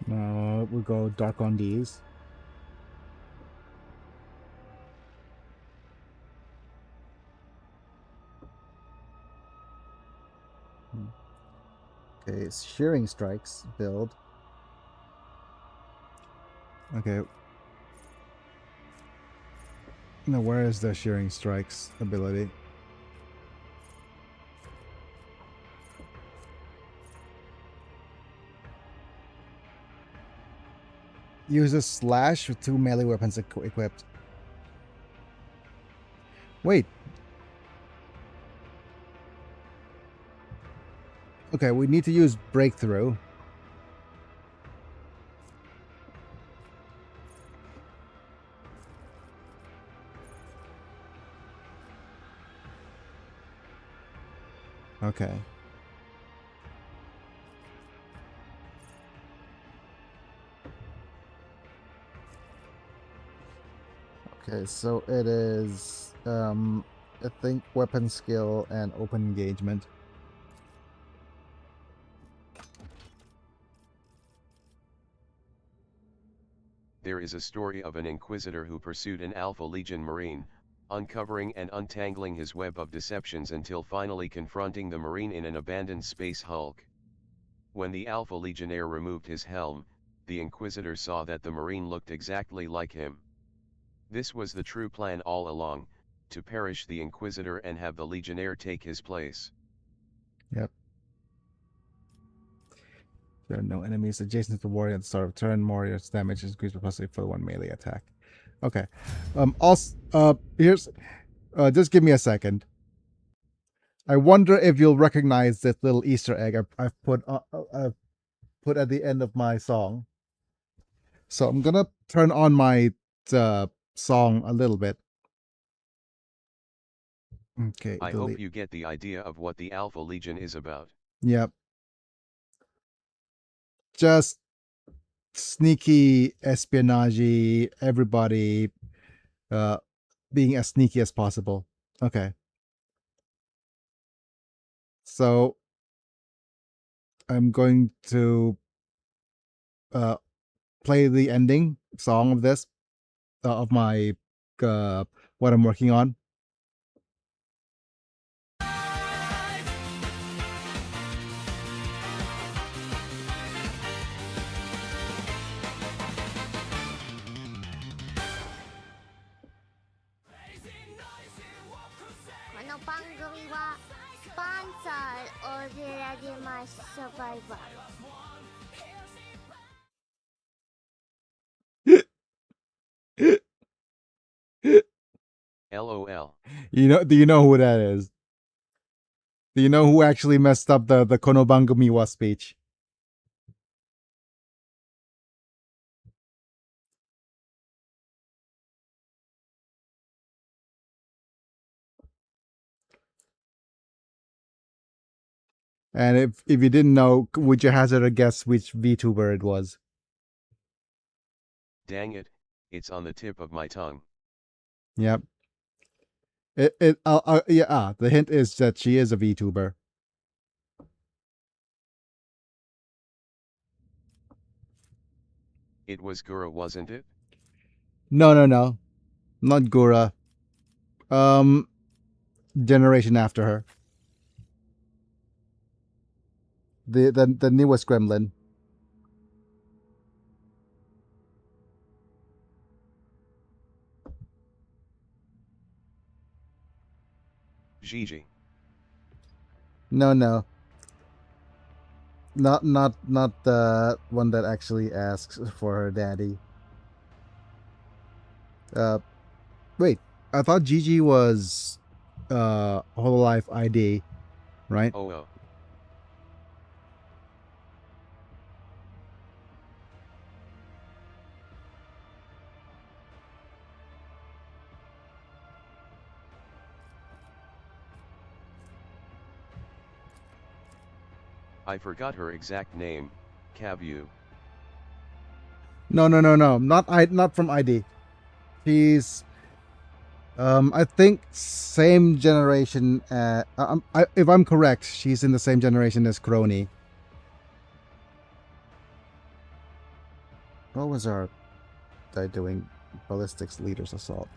Now we'll go dark on these. Okay, shearing strikes build. Okay. Now where is the shearing strikes ability? Uses slash with 2 melee weapons equipped. Wait. Okay, we need to use breakthrough. Okay. Okay, so it is I think weapon skill and open engagement. There is a story of an Inquisitor who pursued an Alpha Legion Marine, uncovering and untangling his web of deceptions until finally confronting the Marine in an abandoned space hulk. When the Alpha Legionnaire removed his helm, the Inquisitor saw that the Marine looked exactly like him. This was the true plan all along, to perish the Inquisitor and have the Legionnaire take his place. Yep. There are no enemies adjacent to the warrior at the start of turn. Warrior's damage is increased plus for 1 melee attack. Okay. Also, here's just give me a second. I wonder if you'll recognize this little Easter egg I've put at the end of my song. So I'm gonna turn on my song a little bit. Okay. I hope you get the idea of what the Alpha Legion is about. Yep. Just sneaky espionage, everybody being as sneaky as possible. Okay. So I'm going to play the ending song of this of my what I'm working on. LOL. Do you know who that is? Do you know who actually messed up the Konobangamiwa speech? And if you didn't know, would you hazard a guess which VTuber it was? Dang it, It's on the tip of my tongue. Yep. The hint is that she is a VTuber. It was Gura, wasn't it? No. Not Gura. Generation after her. The newest gremlin. Gigi. No. Not the one that actually asks for her daddy. Wait. I thought Gigi was Hololive ID, right? Oh. I forgot her exact name, Cabu. No. Not from ID. She's I think same generation. If I'm correct, she's in the same generation as Crony. What was our guy doing? Ballistics Leaders Assault.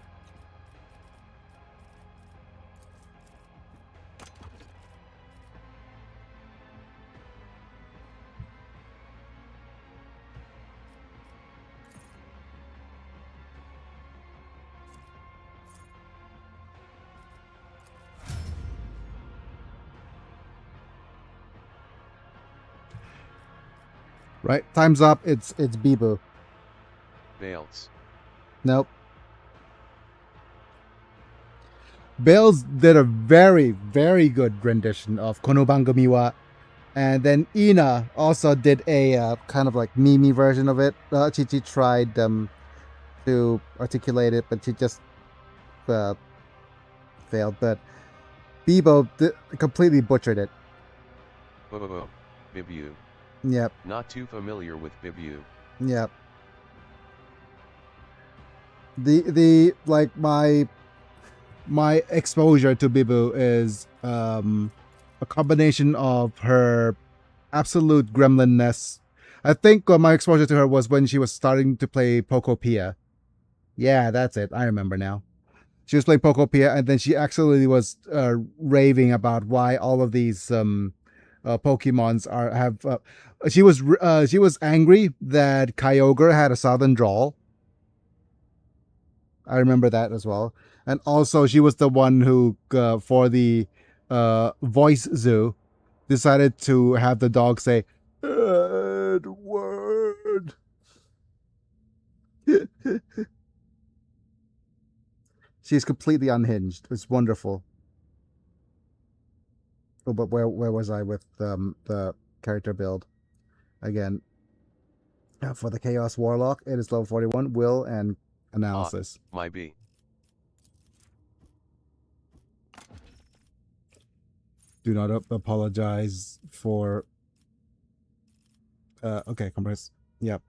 Right, time's up. It's Bibu. Bales. Nope. Bales did a very, very good rendition of Konobangamiwa. And then Ina also did a kind of like Mimi version of it. She tried to articulate it, but she just failed. But Bibo completely butchered it. Bibu. Yep. Not too familiar with Bibu. Yep. The like my exposure to Bibu is a combination of her absolute gremlinness. I think my exposure to her was when she was starting to play Pokopia. Yeah, that's it. I remember now. She was playing Pokopia, and then she actually was raving about why all of these Pokemons have. She was angry that Kyogre had a southern drawl. I remember that as well. And also, she was the one who, for the voice zoo, decided to have the dog say, Edward. She's completely unhinged. It's wonderful. Oh, but where was I with the character build? Again, for the Chaos Warlock, it is level 41, will and analysis. My B. Do not apologize for... okay, compress. Yep.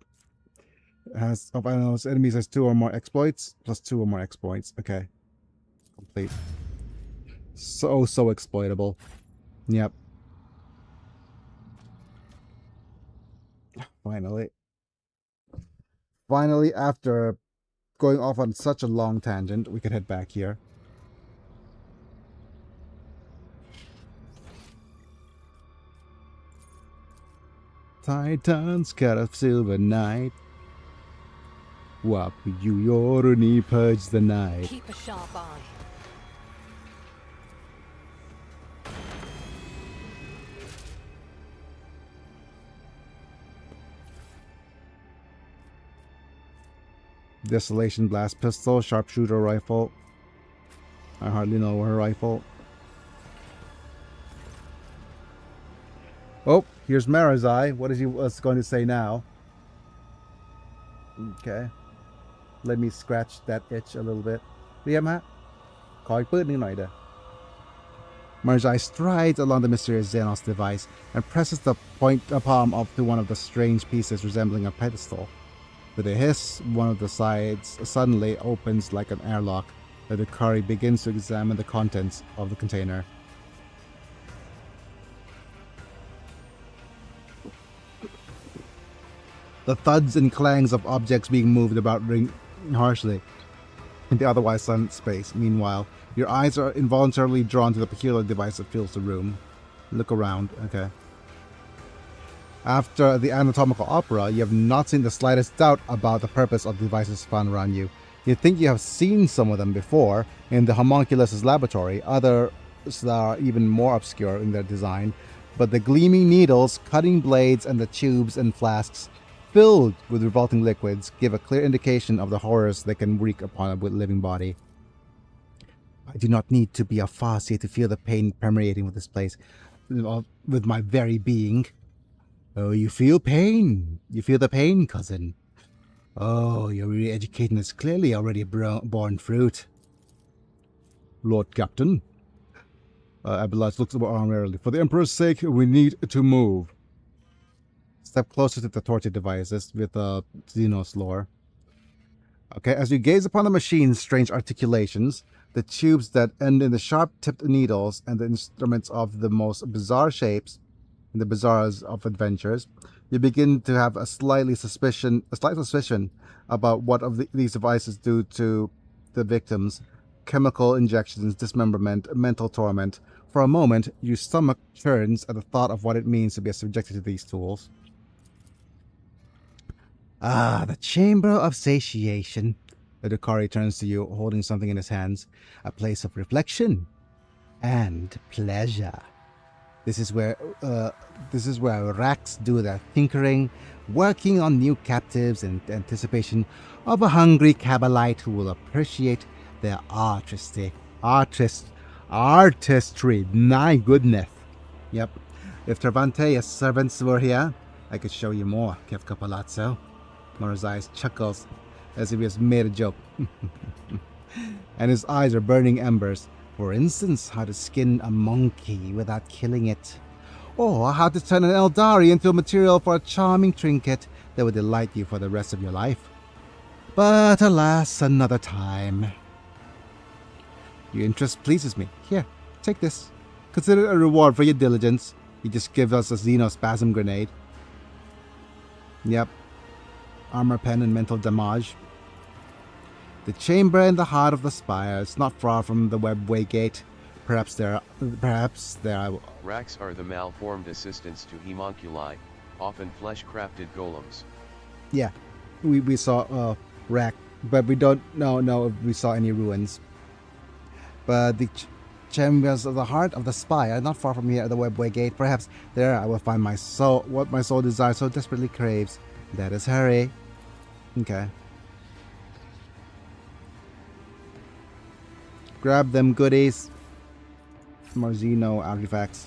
Has of analysis enemies has 2 or more exploits, plus 2 or more exploits. Okay. Complete. So exploitable. Yep. Finally, after going off on such a long tangent, we can head back here. Titans, cut of silver night. Wapu Yoruni purge the night. Keep a sharp eye. Desolation blast pistol, sharpshooter rifle. I hardly know her rifle. Oh, here's Marazai. What is he going to say now? Okay. Let me scratch that itch a little bit. Liam ha? Khoi pớtนึงหน่อยเด้อ. Marazai strides along the mysterious Xenos device and presses the palm up to one of the strange pieces resembling a pedestal. With a hiss, one of the sides suddenly opens like an airlock. The Dakari begins to examine the contents of the container. The thuds and clangs of objects being moved about ring harshly in the otherwise silent space. Meanwhile, your eyes are involuntarily drawn to the peculiar device that fills the room. Look around. Okay. After the anatomical opera, you have not seen the slightest doubt about the purpose of the devices found around you. You think you have seen some of them before in the homunculus' laboratory. Others are even more obscure in their design. But the gleaming needles, cutting blades, and the tubes and flasks filled with revolting liquids give a clear indication of the horrors they can wreak upon a living body. I do not need to be a Farseer to feel the pain permeating with this place, with my very being. Oh, you feel pain. You feel the pain, cousin. Oh, your re-education is clearly already borne fruit. Lord Captain. Abelard looks around warily. For the Emperor's sake, we need to move. Step closer to the torture devices with Xenos lore. Okay, as you gaze upon the machine's strange articulations, the tubes that end in the sharp-tipped needles, and the instruments of the most bizarre shapes, in the bazaars of adventures, you begin to have a slight suspicion about what these devices do to the victims. Chemical injections, dismemberment, mental torment. For a moment, your stomach churns at the thought of what it means to be subjected to these tools. Ah, the chamber of satiation. The Dakari turns to you, holding something in his hands. A place of reflection and pleasure. This is where racks do their tinkering, working on new captives in anticipation of a hungry Kabbalite who will appreciate their artistry. My goodness. Yep. If Travante's servants were here, I could show you more, Kefka Palazzo. Morazai's chuckles as if he has made a joke. And his eyes are burning embers. For instance, how to skin a monkey without killing it. Or how to turn an Eldari into a material for a charming trinket that would delight you for the rest of your life. But alas, another time. Your interest pleases me. Here, take this. Consider it a reward for your diligence. You just give us a xenospasm grenade. Yep. Armor pen and mental damage. The chamber in the heart of the spire is not far from the webway gate. Perhaps there are... Racks are the malformed assistants to homunculi, often flesh-crafted golems. Yeah, we saw rack, but we don't know if we saw any ruins. But the chambers of the heart of the spire, not far from here at the webway gate. Perhaps there I will find what my soul desires so desperately craves. Let us hurry. Okay. Grab them goodies. Marzino artifacts.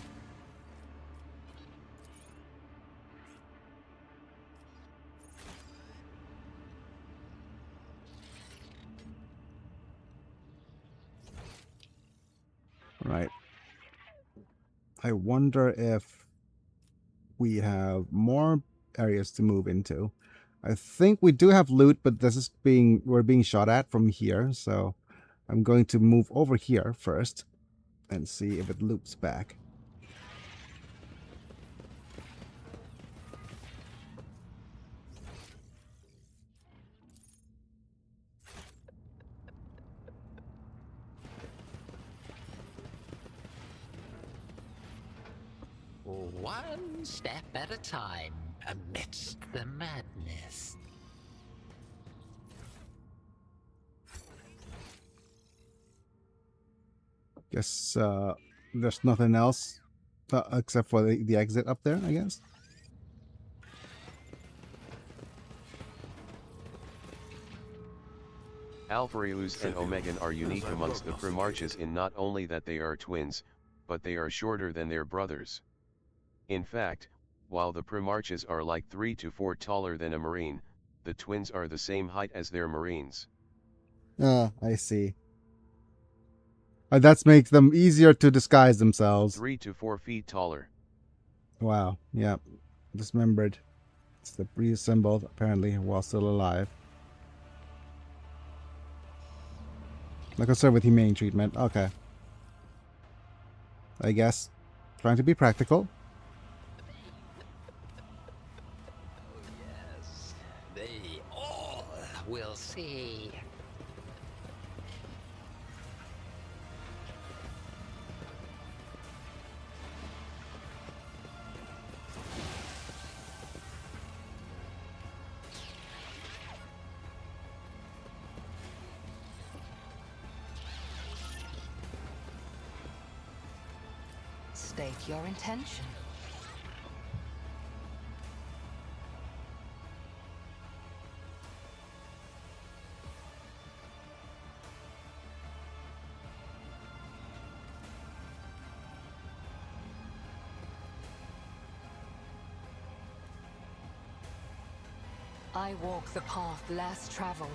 Right. I wonder if we have more areas to move into. I think we do have loot, but we're being shot at from here, so I'm going to move over here first and see if it loops back. One step at a time amidst the madness. Guess there's nothing else except for the exit up there, I guess. Alpharius and Omegan are unique amongst the Primarchs in not only that they are twins, but they are shorter than their brothers. In fact, while the Primarchs are like 3 to 4 taller than a Marine, the twins are the same height as their Marines. I see. That makes them easier to disguise themselves. 3 to 4 feet taller. Wow, yeah. Dismembered. It's the reassembled, apparently, while still alive. Not concerned with humane treatment. Okay. I guess. Trying to be practical. Yes, they all will see. State your intention. I walk the path less traveled.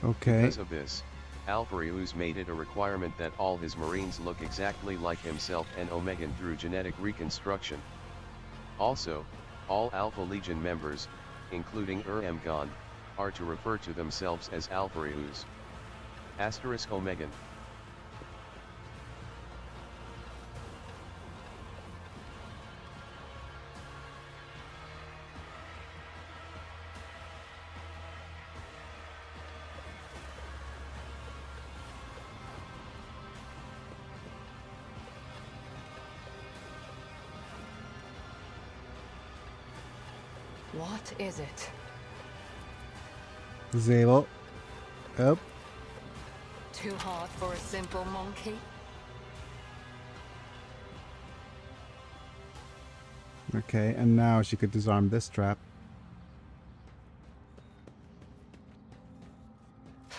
Okay. Because of this, Alpharius made it a requirement that all his Marines look exactly like himself and Omegan through genetic reconstruction. Also, all Alpha Legion members, including Emgon, are to refer to themselves as Alpharius. Asterisk Omegan. What is it? Disable. Up. Too hard for a simple monkey? Okay, and now she could disarm this trap.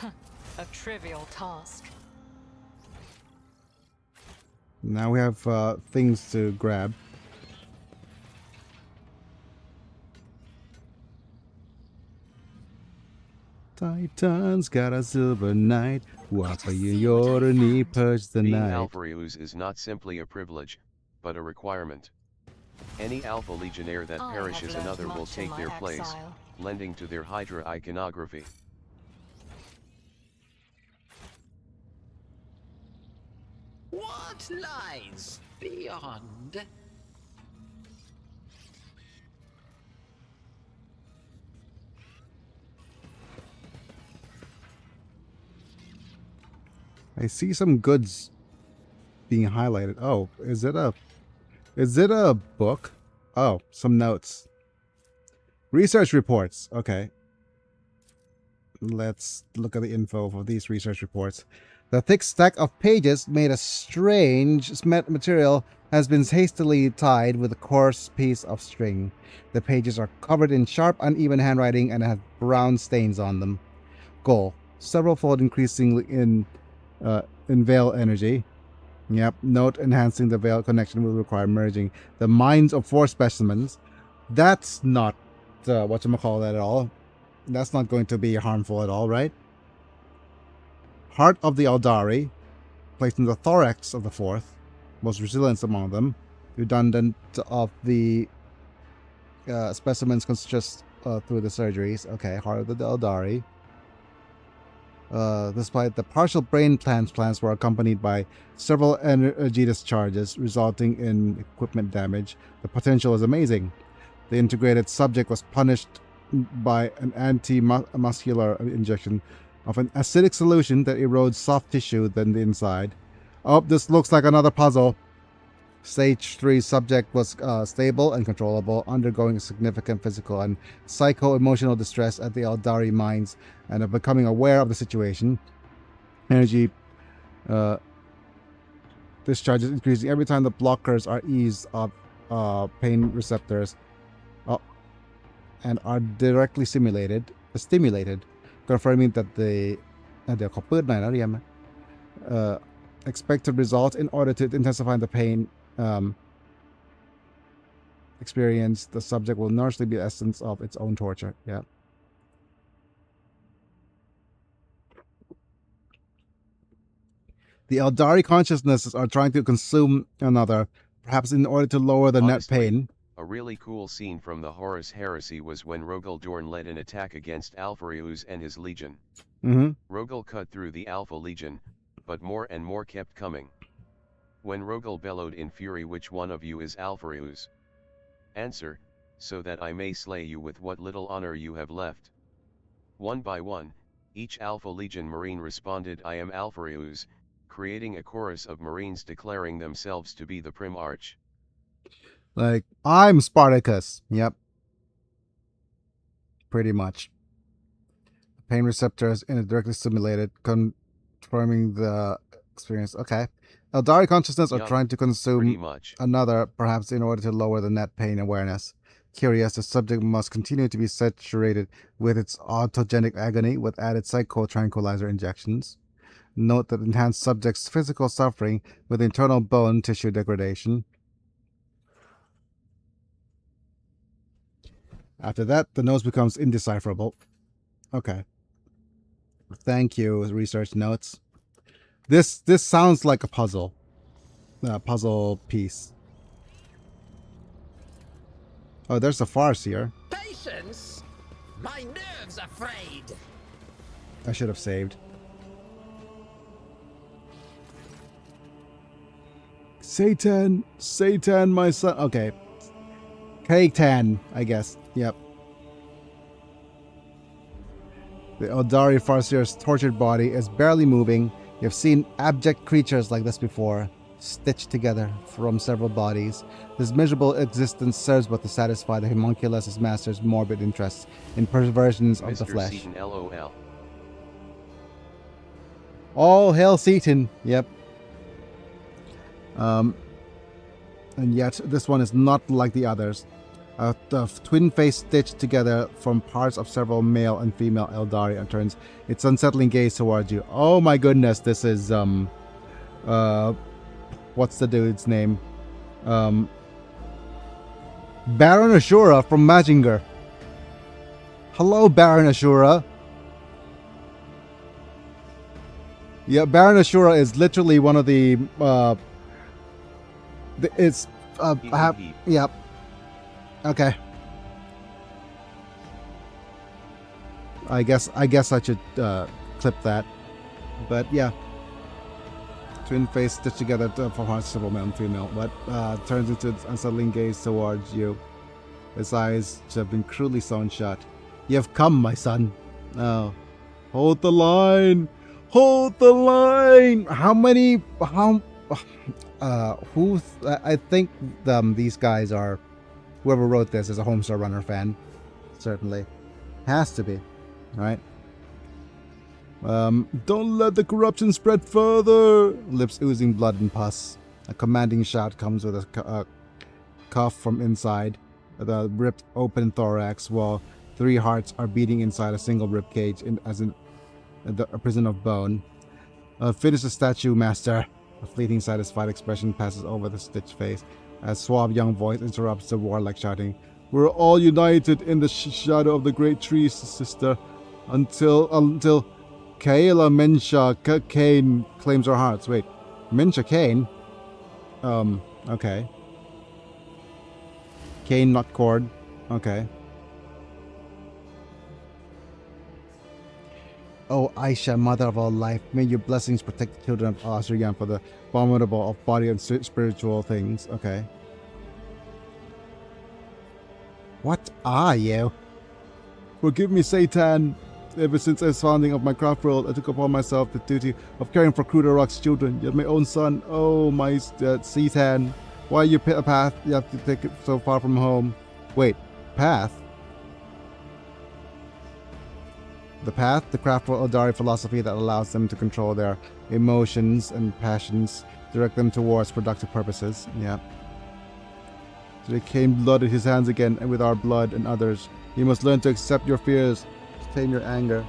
A trivial task. Now we have things to grab. Titans got a silver knight. Who offer you your knee, purge the Being night. Alpharius is not simply a privilege, but a requirement. Any Alpha Legionnaire that I perishes have learned another will much in take my their place, exile. lending to their Hydra iconography. What lies beyond? I see some goods being highlighted. Oh, is it a book? Oh, some notes. Research reports. Okay. Let's look at the info for these research reports. The thick stack of pages made of strange material has been hastily tied with a coarse piece of string. The pages are covered in sharp, uneven handwriting and have brown stains on them. Goal: several-fold increasing in veil energy. Yep. Note: enhancing the veil connection will require merging the minds of 4 specimens. That's not whatchamacallit at all. That's not going to be harmful at all, right? Heart of the Eldari, placed in the thorax of the 4th. Most resilient among them. Redundant of the specimens just through the surgeries. Okay, Heart of the Eldari. Despite the partial brain transplants were accompanied by several energy discharges, resulting in equipment damage. The potential is amazing. The integrated subject was punished by an anti-muscular injection of an acidic solution that erodes soft tissue than the inside. Oh, this looks like another puzzle. Stage 3 subject was stable and controllable, undergoing significant physical and psycho-emotional distress at the Eldari mines and becoming aware of the situation. Energy discharge is increasing every time the blockers are eased of pain receptors and are directly stimulated, confirming that the expected result in order to intensify the pain experience. The subject will nourish the essence of its own torture. Yeah. The Eldari consciousnesses are trying to consume another, perhaps in order to lower the net Honestly, pain. A really cool scene from the Horus Heresy was when Rogel Dorn led an attack against Alpharius and his legion. Rogel cut through the Alpha Legion, but more and more kept coming. When Rogel bellowed in fury, "Which one of you is Alpharius?" Answer, "So that I may slay you with what little honor you have left." One by one, each Alpha Legion Marine responded, "I am Alpharius," creating a chorus of Marines declaring themselves to be the Prim Arch. Like, I'm Spartacus. Yep. Pretty much. Pain receptors indirectly stimulated, confirming the experience. Okay. Eldari consciousness are Yup, trying to Pretty consume much. another, perhaps in order to lower the net pain awareness. Curious, the subject must continue to be saturated with its autogenic agony with added psycho-tranquilizer injections. Note that enhanced subject's physical suffering with internal bone tissue degradation. After that, the nose becomes indecipherable. Okay. Thank you, research notes. This sounds like a puzzle. Puzzle piece. Oh, there's a farce here. Patience? My nerves are frayed. I should have saved. Satan, Satan, my son. Okay. K-Tan, I guess. Yep. The Eldari Farseer's tortured body is barely moving. You've seen abject creatures like this before, stitched together from several bodies. This miserable existence serves but to satisfy the homunculus' master's morbid interests in perversions of the Mr. flesh. Seaton LOL. All hail Satan. Yep. And yet this one is not like the others. The twin face stitched together from parts of several male and female Eldari and turns its unsettling gaze towards you. Oh my goodness, this is what's the dude's name? Baron Ashura from Mazinger. Hello, Baron Ashura. Yeah, Baron Ashura is literally one of the it's yep. Okay. I guess I should clip that. But yeah. Twin face stitched together for hearts, several male and female, but turns into its unsettling gaze towards you. Its eyes have been crudely sewn shut. You have come, my son. Oh. Hold the line! Hold the line! I think these guys are, whoever wrote this is a Homestar Runner fan. Certainly. Has to be. Alright. Don't let the corruption spread further! Lips oozing blood and pus. A commanding shout comes with a cough from inside the ripped open thorax, while 3 hearts are beating inside a single rib cage as in a prison of bone. Finish the statue, master. A fleeting satisfied expression passes over the stitched face as suave young voice interrupts the warlike shouting. We're all united in the shadow of the great trees, sister, until Kaela Mensha Kane claims our hearts. Wait, Mensha Kane? Okay. Kane, not Cord. Okay. Oh, Aisha, mother of all life, may your blessings protect the children of Asriyan for the abominable of body and spiritual things. Okay. What are you? Forgive me, Satan. Ever since the founding of my craft world, I took upon myself the duty of caring for Krudarok's children, yet my own son. Oh, my Satan. Why you pick a path you have to take it so far from home? Wait, path? The path, the craft world Eldari philosophy that allows them to control their emotions and passions, direct them towards productive purposes. Yeah. So Cain blooded his hands again, and with our blood and others. You must learn to accept your fears, to tame your anger.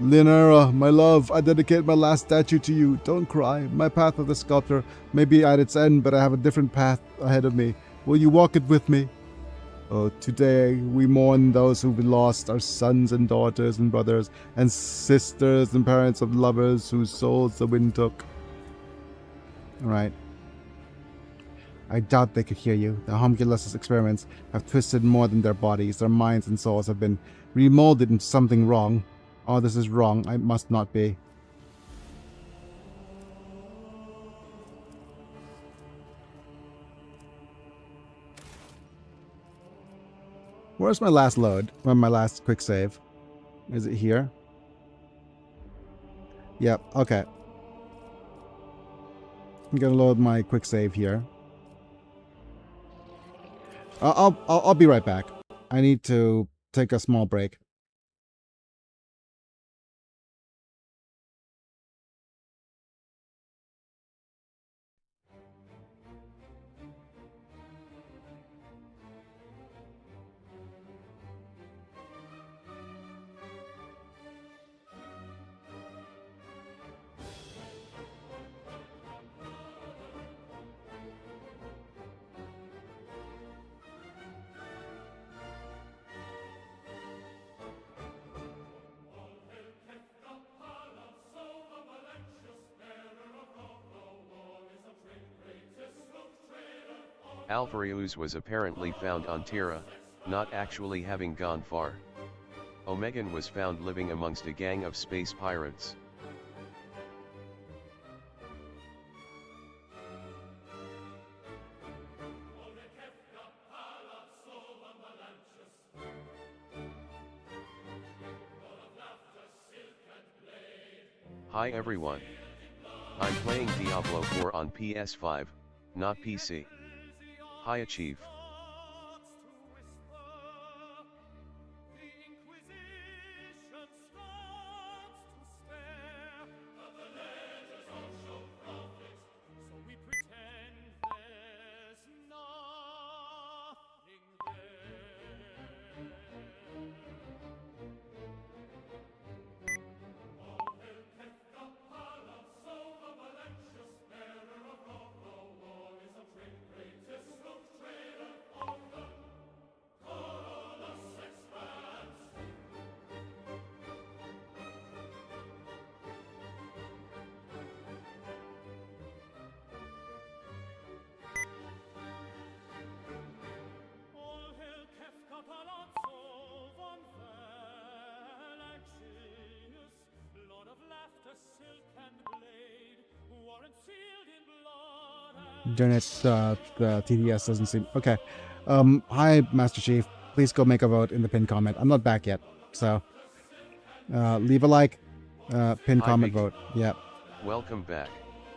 Linera, my love, I dedicate my last statue to you. Don't cry. My path of the sculptor may be at its end, but I have a different path ahead of me. Will you walk it with me? Oh, today we mourn those who've lost our sons and daughters and brothers and sisters and parents of lovers whose souls the wind took. Alright. I doubt they could hear you. The homunculus experiments have twisted more than their bodies. Their minds and souls have been remolded into something wrong. Oh, this is wrong. It must not be. Where's my last load? Or my last quick save? Is it here? Yep, okay. I'm gonna load my quick save here. I'll be right back. I need to take a small break. Alpharius was apparently found on Terra, not actually having gone far. Omegan was found living amongst a gang of space pirates. Hi everyone. I'm playing Diablo 4 on PS5, not PC. Hi Achieve. Darn it, the TDS doesn't seem... Okay. Hi, Master Chief. Please go make a vote in the pin comment. I'm not back yet, so... leave a like, pin Hi, comment, Vic. vote. Yeah. Welcome back.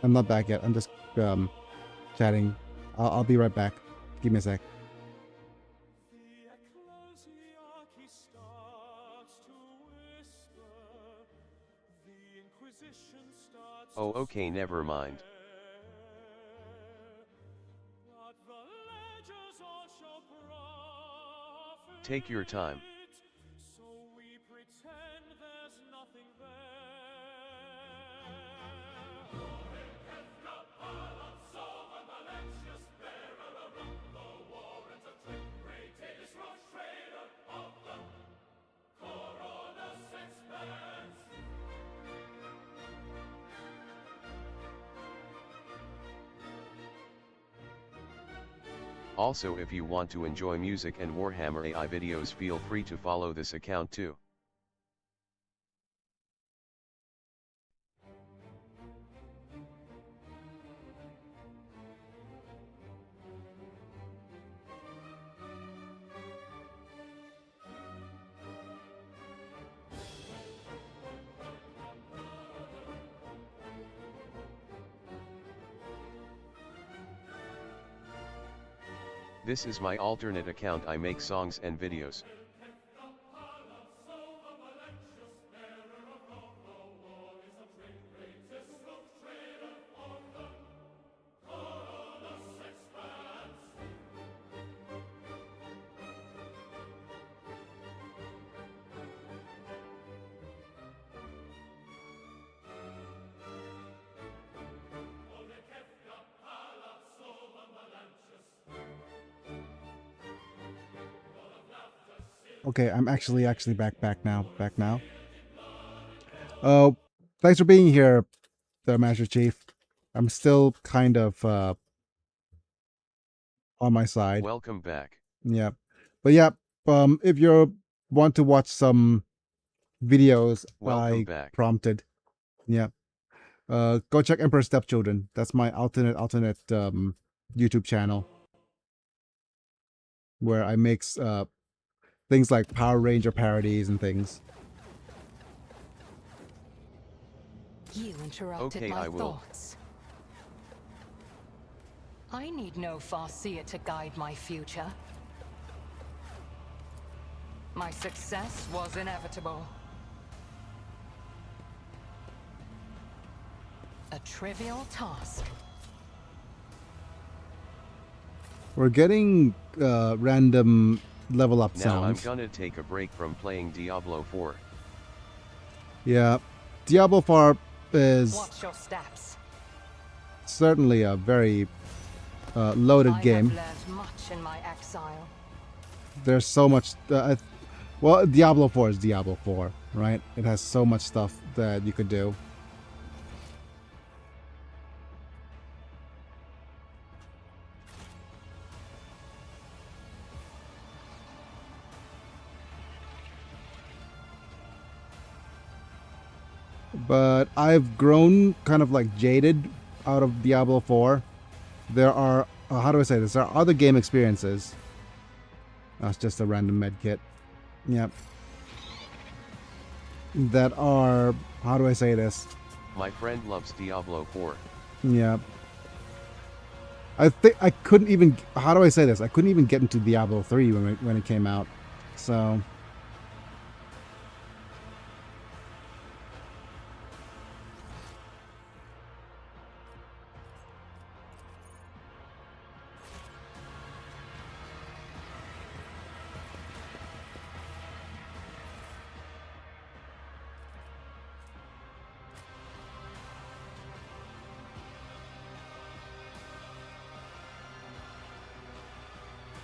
I'm not back yet. I'm just, chatting. I'll be right back. Give me a sec. Oh okay, never mind. Take your time. Also, if you want to enjoy music and Warhammer AI videos, feel free to follow this account too. This is my alternate account. I make songs and videos. Okay, I'm actually back now. Thanks for being here, the Master Chief. I'm still kind of on my side. Welcome back. Yeah, but yeah, if you want to watch some videos Welcome I back. prompted, yeah, go check Emperor Stepchildren. That's my alternate YouTube channel where I mix things like Power Ranger parodies and things. You interrupted Okay, my I will. thoughts. I need no farseer to guide my future. My success was inevitable. A trivial task. We're getting random level up Now I'm sounds. gonna take a break from playing Diablo 4. Yeah, Diablo 4 is Watch your steps. certainly a very loaded game. I have learned much in my exile. There's so much. Well, Diablo 4 is Diablo 4, right? It has so much stuff that you could do. But I've grown kind of like jaded out of Diablo 4. There are, how do I say this? There are other game experiences. That's just a random med kit. Yep. That are, how do I say this? My friend loves Diablo 4. Yeah. I think I couldn't even, how do I say this? I couldn't even get into Diablo 3 when it came out. So.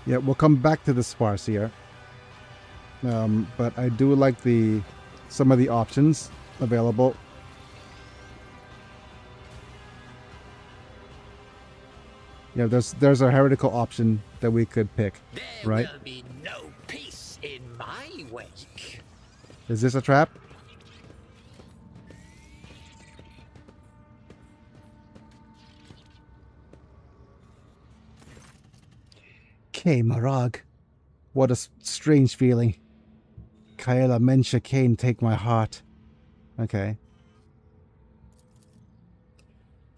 Yeah, we'll come back to the sparse here. But I do like some of the options available. Yeah, there's a heretical option that we could pick, right? There will be no peace in my wake. Is this a trap? K. Marag. What a strange feeling. Kaela Mensha Kane, take my heart. Okay.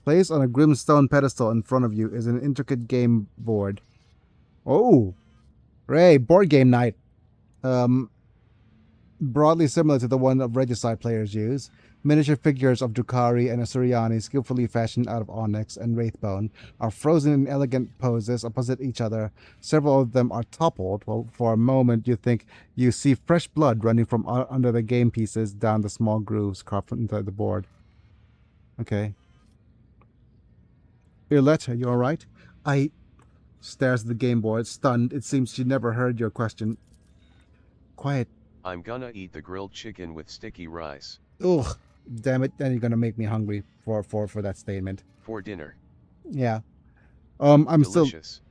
Placed on a grimstone pedestal in front of you is an intricate game board. Oh! Ray, board game night. Broadly similar to the one of Regicide players use. Miniature figures of Drukhari and Asuriani, skillfully fashioned out of onyx and wraithbone, are frozen in elegant poses opposite each other. Several of them are toppled. Well, for a moment you think you see fresh blood running from under the game pieces down the small grooves carved into the board. Okay. Violetta, you alright? I... Stares at the game board, stunned. It seems she never heard your question. Quiet. I'm gonna eat the grilled chicken with sticky rice. Ugh. Damn it, then you're gonna make me hungry for that statement. For dinner. Yeah. I'm Delicious.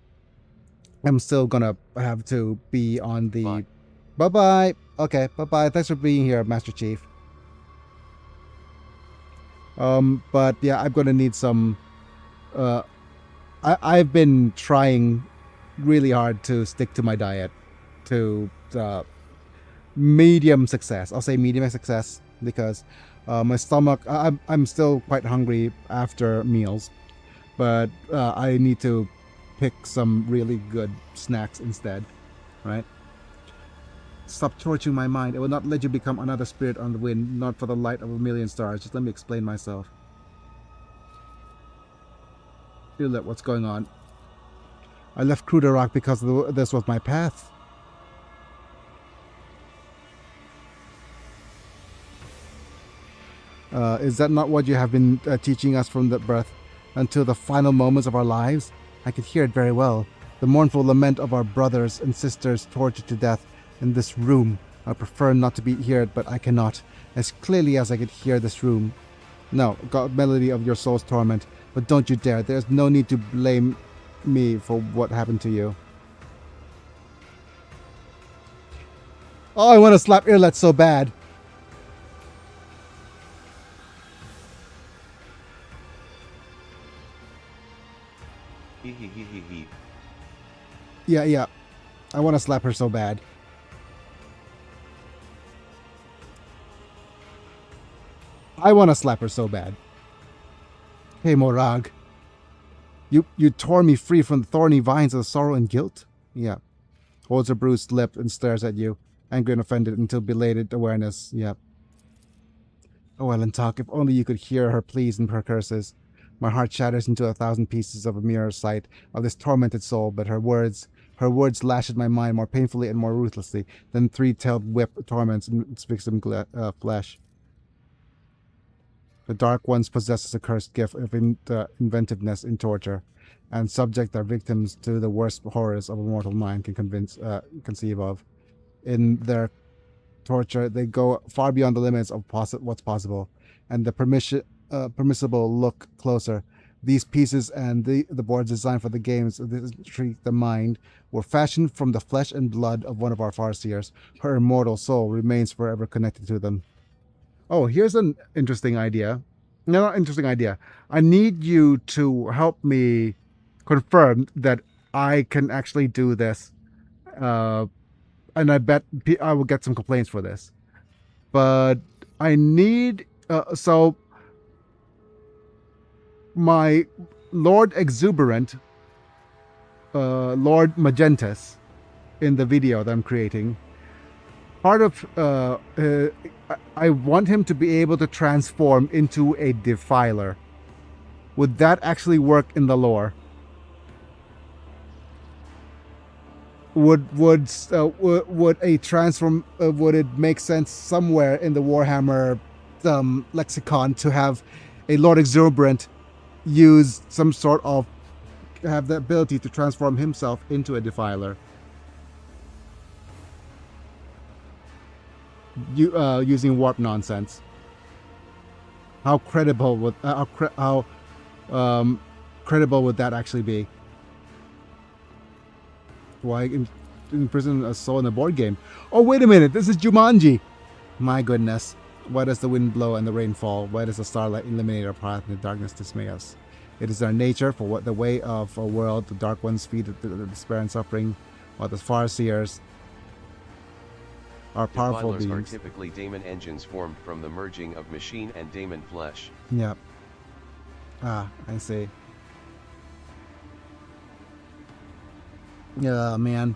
still gonna have to be on the... Bye. Bye-bye. Okay, bye-bye. Thanks for being here, Master Chief. But yeah, I'm gonna need some... I've been trying really hard to stick to my diet. To medium success. I'll say medium success because my stomach... I'm still quite hungry after meals. But I need to pick some really good snacks instead. Right? Stop torturing my mind. I will not let you become another spirit on the wind, not for the light of a million stars. Just let me explain myself. Look, what's going on? I left Krudarok because this was my path. Is that not what you have been teaching us from the birth until the final moments of our lives? I could hear it very well. The mournful lament of our brothers and sisters tortured to death in this room. I prefer not to be here, but I cannot. As clearly as I could hear this room. No, God, melody of your soul's torment. But don't you dare. There's no need to blame me for what happened to you. Oh, I want to slap Earlet so bad. Hee hee hee hee hee. Yeah. I want to slap her so bad. I want to slap her so bad. Hey, Morag. You tore me free from the thorny vines of sorrow and guilt? Yeah. Holds her bruised lip and stares at you, angry and offended until belated awareness. Yeah. Oh, Ellentalk, if only you could hear her pleas and her curses. My heart shatters into 1,000 pieces of a mirror sight of this tormented soul, but her words lash at my mind more painfully and more ruthlessly than three-tailed whip torments its victim flesh. The Dark Ones possess a cursed gift of inventiveness in torture, and subject their victims to the worst horrors of a mortal mind can conceive of. In their torture, they go far beyond the limits of what's possible, and the permissible look closer. These pieces and the boards designed for the games that intrigue the mind were fashioned from the flesh and blood of one of our Farseers. Her immortal soul remains forever connected to them. Oh, here's an interesting idea. No, not interesting idea. I need you to help me confirm that I can actually do this. And I bet I will get some complaints for this. But I need... so... my Lord Exuberant, Lord Magentus, in the video that I'm creating, part of I want him to be able to transform into a defiler. Would that actually work in the lore? Would a transform would it make sense somewhere in the Warhammer lexicon to have a Lord Exuberant use some sort of have the ability to transform himself into a defiler? Using warp nonsense. How credible would credible would that actually be? Why imprison a soul in a board game? Oh, wait a minute! This is Jumanji. My goodness! Why does the wind blow and the rain fall? Why does the starlight illuminate our path and the darkness dismay us? It is our nature, for what the way of a world the dark ones feed the despair and suffering, while the Farseers are powerful Defilers are beings. typically daemon engines formed from the merging of machine and daemon flesh. Yep. Ah, I see. Yeah, man.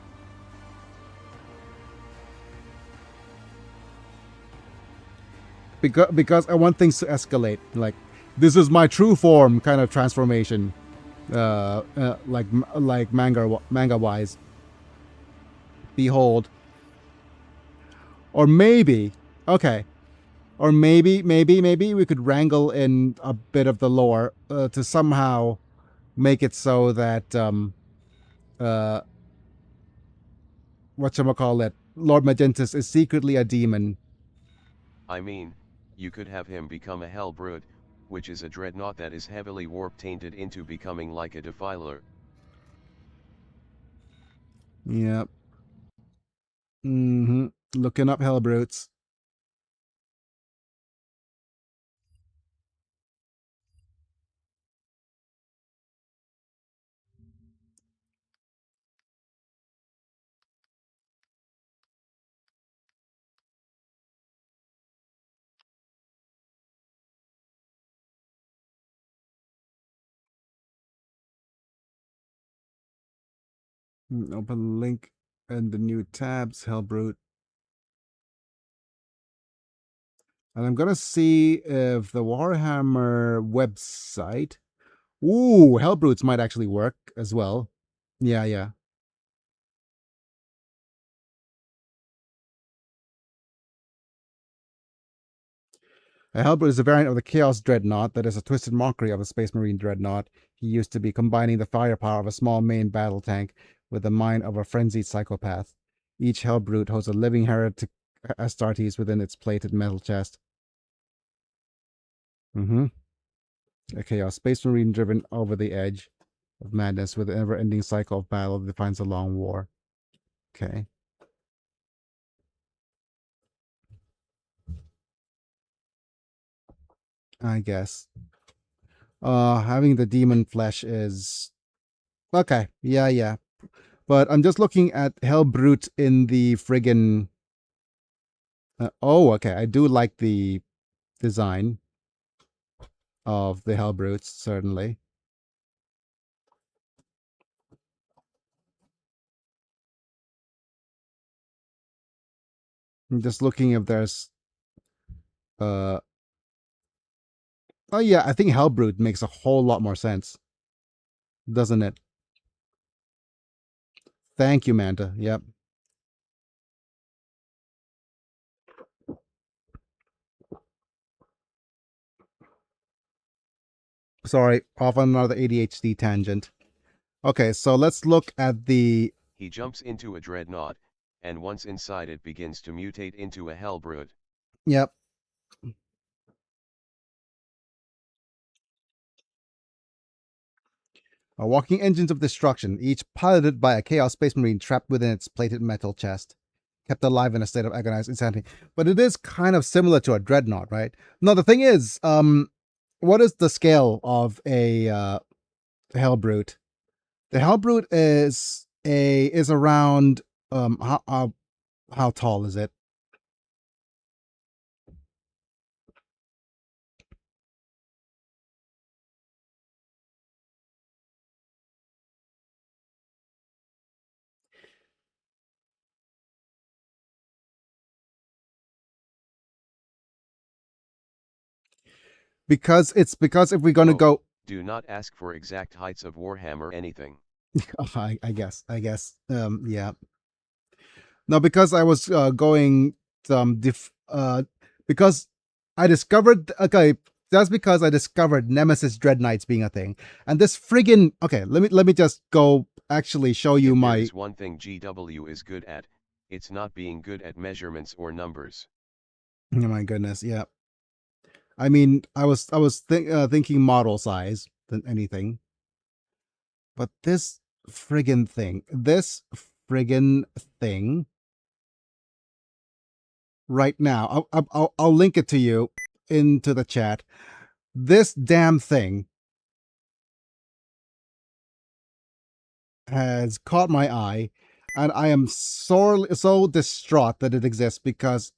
Because I want things to escalate. Like, this is my true form kind of transformation. Like manga wise. Behold. Or maybe, okay. Or maybe we could wrangle in a bit of the lore to somehow make it so that whatchamacallit, Lord Magentus is secretly a demon. I mean, you could have him become a hell brood, which is a dreadnought that is heavily warp tainted into becoming like a defiler. Yep. Looking up hell brutes. Open link and the new tabs, Hellbrute. And I'm gonna see if the Warhammer website. Ooh, Hellbrutes might actually work as well. Yeah. A Hellbrute is a variant of the Chaos Dreadnought that is a twisted mockery of a Space Marine Dreadnought. He used to be combining the firepower of a small main battle tank with the mind of a frenzied psychopath. Each Hellbrute hosts a living heretic Astartes within its plated metal chest. A Chaos Space Marine driven over the edge of madness with an never-ending cycle of battle that defines a long war. Okay. I guess. Having the demon flesh is... Okay, yeah. But I'm just looking at Hellbrute in the friggin... okay, I do like the design of the Hellbrutes, certainly. I'm just looking if there's... oh yeah, I think Hellbrute makes a whole lot more sense. Doesn't it? Thank you, Manta. Yep. Sorry, off on another ADHD tangent. Okay, so let's look at the... He jumps into a dreadnought, and once inside it begins to mutate into a Hellbrute. Yep. Walking engines of destruction, each piloted by a Chaos Space Marine trapped within its plated metal chest, kept alive in a state of agonized insanity. But it is kind of similar to a dreadnought, right? No, the thing is, what is the scale of a Hellbrute? The Hellbrute is around how tall is it? Because if we're going to go... Do not ask for exact heights of Warhammer anything. I guess. Yeah. No, because I was going because I discovered... Okay, that's because I discovered Nemesis Dread Knights being a thing. And this friggin... Okay, let me just go actually show you if my... There is one thing GW is good at, it's not being good at measurements or numbers. Oh my goodness, yeah. I mean, I was thinking model size than anything. But this friggin' thing right now, I'll link it to you into the chat. This damn thing has caught my eye, and I am so distraught that it exists, because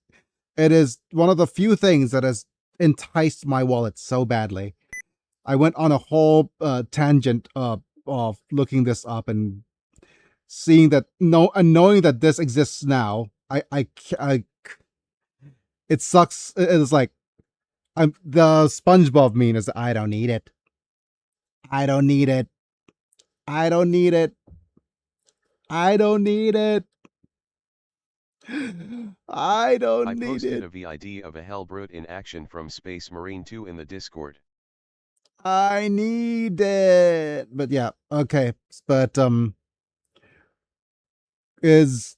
it is one of the few things that has enticed my wallet so badly. I went on a whole tangent of looking this up and seeing that knowing that this exists now. It sucks. It's like the SpongeBob meme is, I don't need it. I don't need it. I don't need it. I don't need it. I don't need it. I posted a VID of a Hellbrute in action from Space Marine 2 in the Discord. I need it. But yeah, okay. But is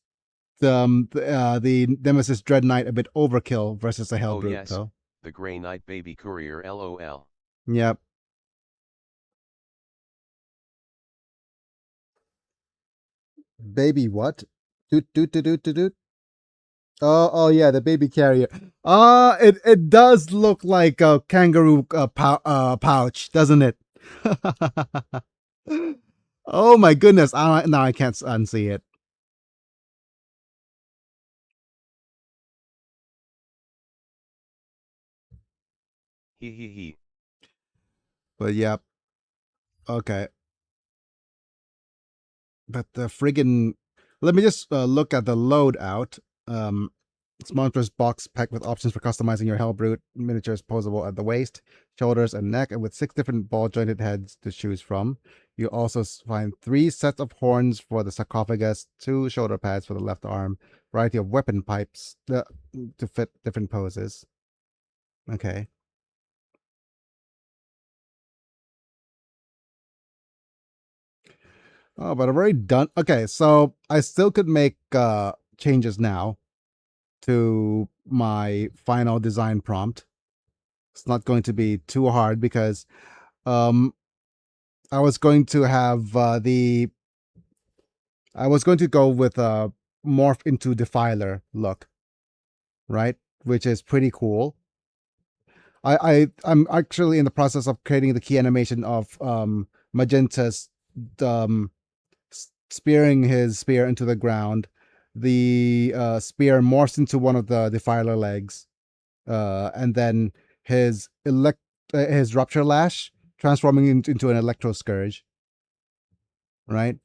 the Nemesis Dread Knight a bit overkill versus a Hellbrute, yes, though? The Grey Knight Baby Courier LOL. Yep. Baby what? Doot. Oh yeah, the baby carrier. It does look like a kangaroo pouch, doesn't it? Oh my goodness! Now I can't unsee it. He. But yeah. Okay. But the friggin... Let me just look at the loadout. It's monstrous box packed with options for customizing your Hellbrute. Miniatures posable at the waist, shoulders, and neck, and with 6 different ball-jointed heads to choose from. You also find 3 sets of horns for the sarcophagus, 2 shoulder pads for the left arm, variety of weapon pipes to fit different poses. Okay. Oh, but I've already done... Okay, so I still could make changes now to my final design prompt. It's not going to be too hard because I was going to have I was going to go with a morph into defiler look, right? Which is pretty cool. I'm actually in the process of creating the key animation of Magenta's um, spearing his spear into the ground. The spear morphs into one of the defiler legs, and then his rupture lash transforming into an electro scourge, right?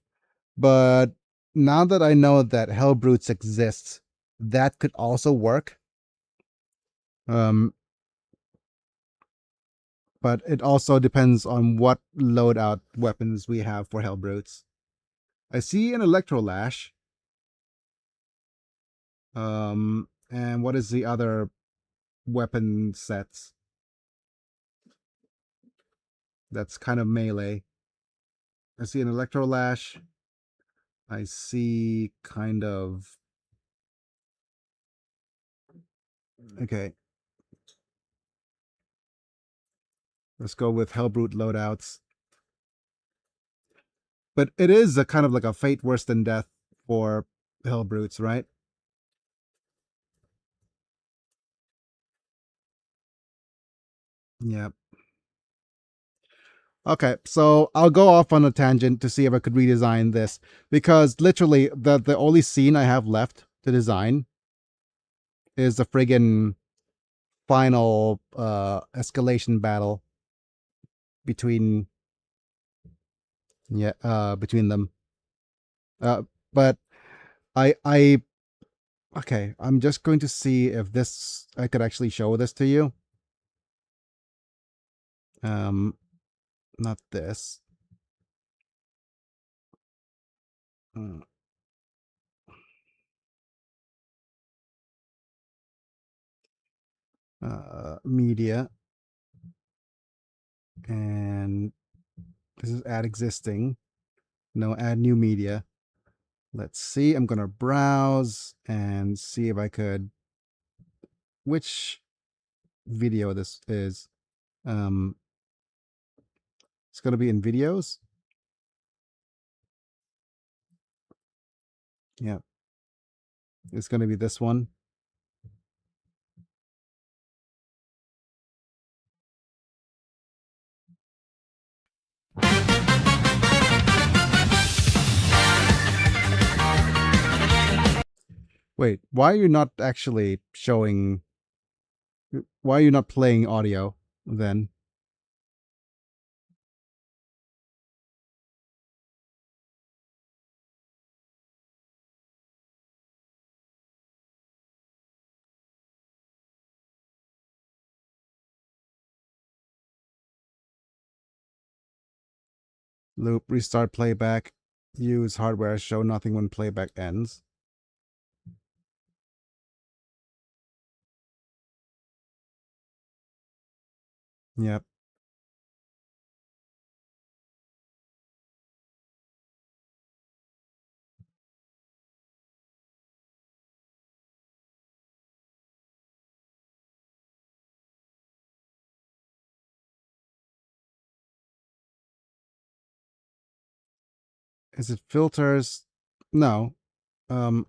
But now that I know that Hell Brutes exists, that could also work. But it also depends on what loadout weapons we have for Hell Brutes. I see an Electro Lash. And what is the other weapon sets? That's kind of melee. I see an Electro Lash. I see kind of... Okay. Let's go with Hellbrute loadouts. But it is a kind of like a fate worse than death for Hellbrutes, right? Yep. Okay, so I'll go off on a tangent to see if I could redesign this, because literally the only scene I have left to design is the friggin' final escalation battle between between them. But I okay, I'm just going to see if this I could actually show this to you. Not this. Uh, Media, and this is add existing. No, add new media. Let's see. I'm gonna browse and see if I could. Which video this is? It's gonna be in videos. Yeah, it's gonna be this one. Wait, why are you not actually showing? Why are you not playing audio then? Loop, restart playback, use hardware, show nothing when playback ends. Yep. Is it filters? No. Can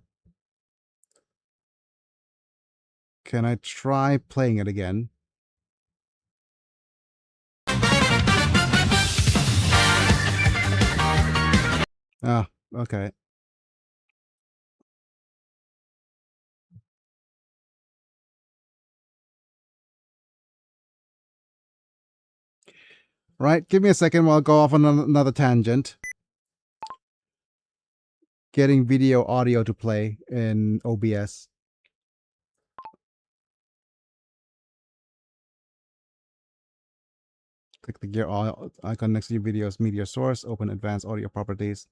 I try playing it again? Ah, okay. Right, give me a second while I go off on another tangent. Getting video audio to play in OBS. Click the gear icon next to your video's media source. Open advanced audio properties.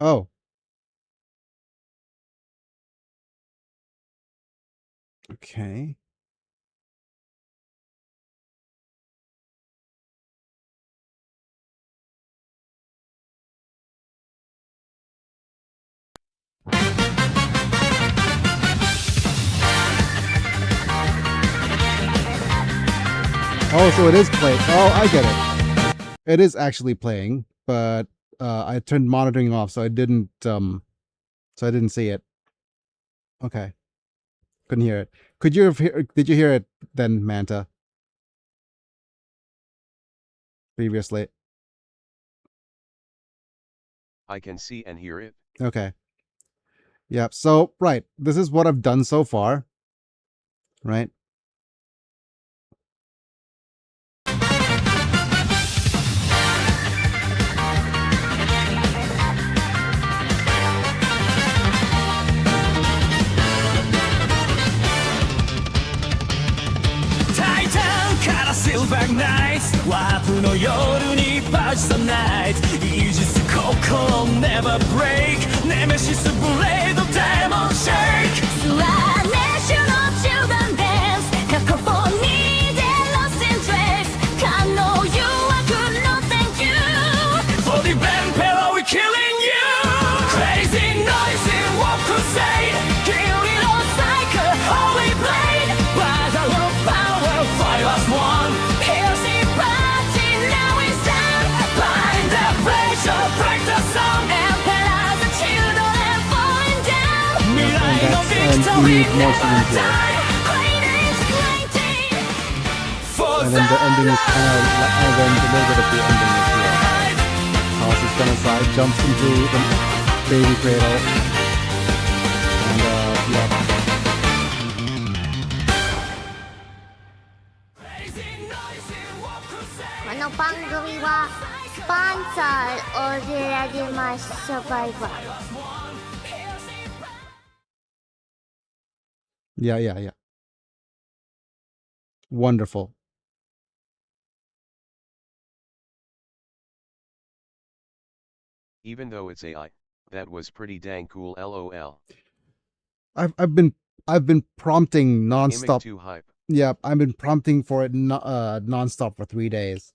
Oh. Okay. Oh, so it is playing. Oh, I get it. It is actually playing, but I turned monitoring off, so I didn't see it. Okay. Couldn't hear it. Did you hear it then, Manta? Previously. I can see and hear it. Okay. Yeah. So, right. This is what I've done so far. Right? Silver nights ワープの夜にバージさナイトイージス心 never break ネメシスブレードデモンシェイクスワーネッシュの中断デンスカコフォニーで lost in trace 可能誘惑 no thank you for the vampire we killing you crazy noise in what crusade killing all cycle holy blade battle of power fight us one here's the party now it's done bind the place so break the song emperors the children falling down mirai no victory never die queen is waiting for And then the ending is kind of, and then the little bit of the ending is here. House is gonna side, jumps into the baby cradle. And, yeah. crazy noise in what crusade この番組はスポンサーオーデラディマスサバイバー Yeah. Wonderful. Even though it's AI, that was pretty dang cool lol. I've been prompting Image nonstop. too hype. Yeah, I've been prompting for it nonstop for 3 days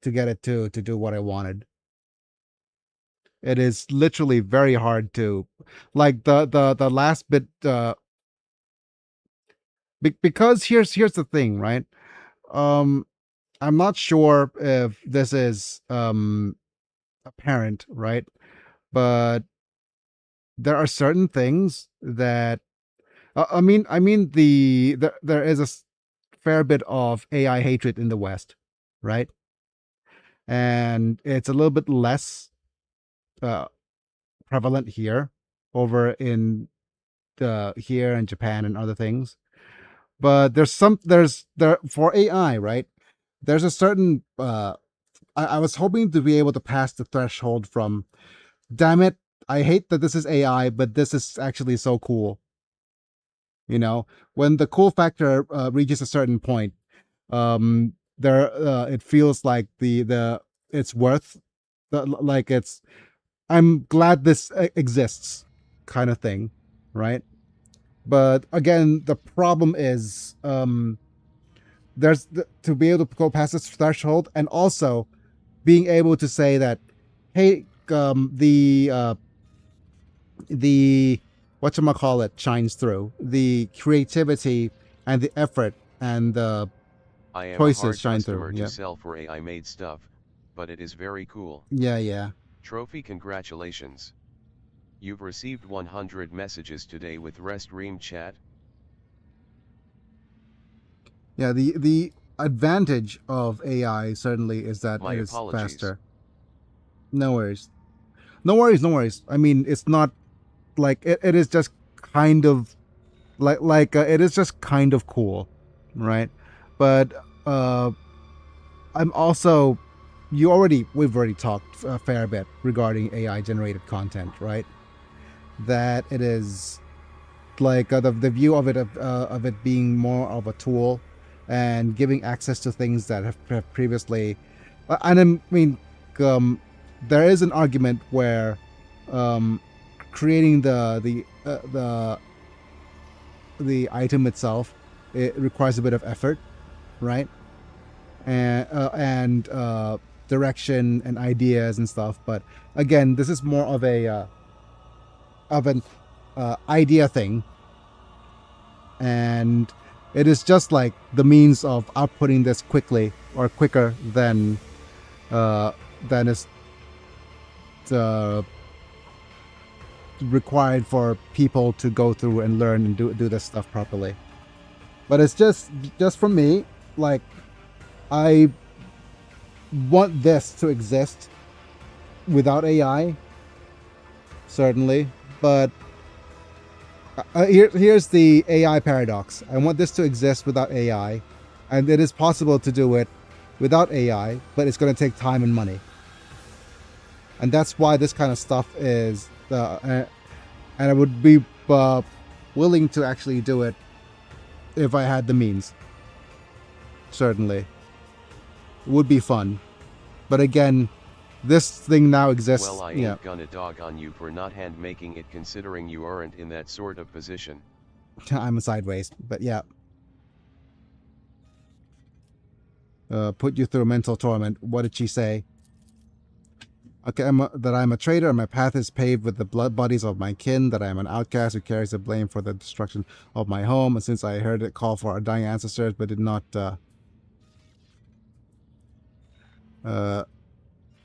to get it to do what I wanted. It is literally very hard to, like the last bit. Because here's the thing, right? I'm not sure if this is apparent, right? But there are certain things that I mean there is a fair bit of AI hatred in the West, right? And it's a little bit less prevalent here, over in here in Japan and other things. But there's for AI, right? There's a certain I was hoping to be able to pass the threshold from, damn it, I hate that this is AI, but this is actually so cool. You know, when the cool factor reaches a certain point, it feels like it's worth like it's, I'm glad this exists kind of thing, right? But again, the problem is there's to be able to go past this threshold, and also being able to say that, hey, the whatchamacallit shines through, the creativity and the effort and the I am a choices hard shine customer through. to Yeah. sell for AI made stuff, but it is very cool. Yeah. Trophy, congratulations. You've received 100 messages today with Restream chat. Yeah, the advantage of AI certainly is that My it is apologies. faster. No worries. I mean, it's not like it is just kind of like it is just kind of cool, right? But I'm also we've already talked a fair bit regarding AI generated content, right? That it is like the view of it being more of a tool and giving access to things that have previously, and I mean, there is an argument where creating the item itself, it requires a bit of effort, right? And direction and ideas and stuff. But again, this is more of an idea thing, and It is just like the means of outputting this quickly or quicker than is required for people to go through and learn and do this stuff properly. But it's just for me, like, I want this to exist without AI, certainly, but here's the AI paradox. I want this to exist without AI, and it is possible to do it without AI, but it's going to take time and money. And that's why this kind of stuff is, and I would be willing to actually do it if I had the means. Certainly. It would be fun. But again, this thing now exists. Well, I ain't gonna dog on you for not hand making it, considering you aren't in that sort of position. I'm sideways, but yeah. Put you through mental torment. What did she say? Okay, that I'm a traitor and my path is paved with the blood bodies of my kin, that I am an outcast who carries the blame for the destruction of my home, and since I heard it call for our dying ancestors but did not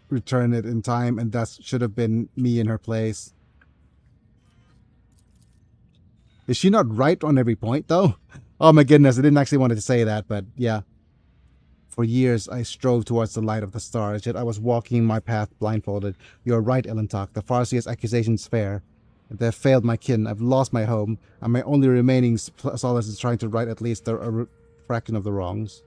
return it in time, and that should have been me in her place. Is she not right on every point, though? Oh my goodness, I didn't actually want to say that, but yeah. For years, I strove towards the light of the stars, yet I was walking my path blindfolded. You're right, Elentok. The Farseer's accusations fair. They have failed my kin. I've lost my home, and my only remaining solace is trying to right at least a fraction of the wrongs.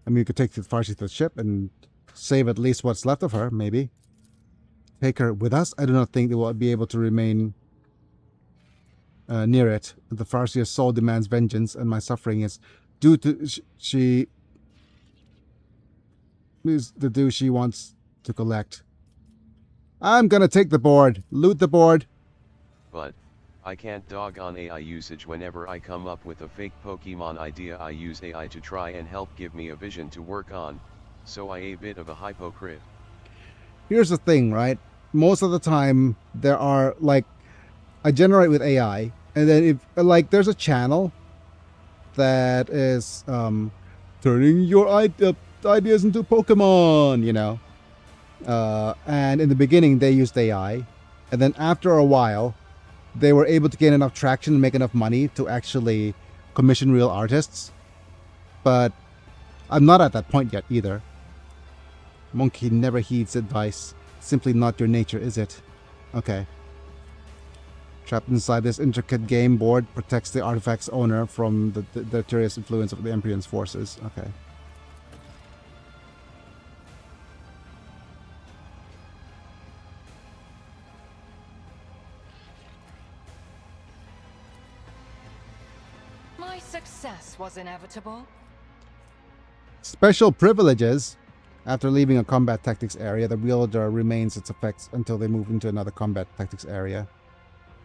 I mean, you could take the Farseer to the ship and save at least what's left of her, maybe. Take her with us? I do not think they will be able to remain near it. The Farseer's soul demands vengeance, and my suffering is due to she is the due she wants to collect. I'm gonna take the board. Loot the board. But I can't dog on AI usage. Whenever I come up with a fake Pokemon idea, I use AI to try and help give me a vision to work on, so I a bit of a hypocrite. Here's the thing, right? Most of the time, there are, like, I generate with AI, and then if, like, there's a channel that is turning your ideas into Pokemon, you know. And in the beginning, they used AI, and then after a while, they were able to gain enough traction and make enough money to actually commission real artists. But I'm not at that point yet either. Monkey never heeds advice. Simply not your nature, is it? Okay. Trapped inside this intricate game board protects the artifact's owner from the deleterious influence of the Imperium's forces. Okay. My success was inevitable. Special privileges. After leaving a combat tactics area, the wielder remains its effects until they move into another combat tactics area.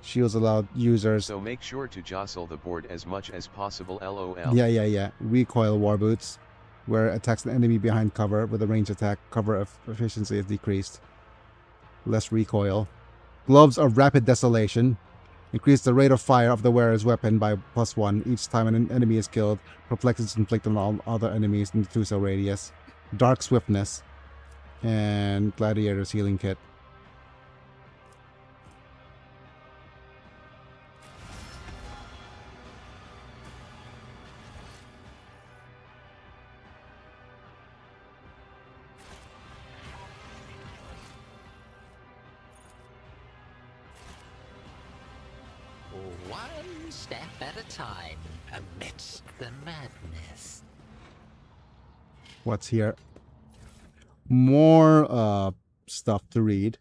Shields allow users... So make sure to jostle the board as much as possible, lol. Yeah. Recoil war boots, where attacks an enemy behind cover with a range attack. Cover efficiency is decreased. Less recoil. Gloves of rapid desolation. Increase the rate of fire of the wearer's weapon by +1 each time an enemy is killed. Perplexes inflict on all other enemies in the 2-cell radius. Dark swiftness. And gladiator's healing kit. One step at a time amidst the madness. What's here? More stuff to read.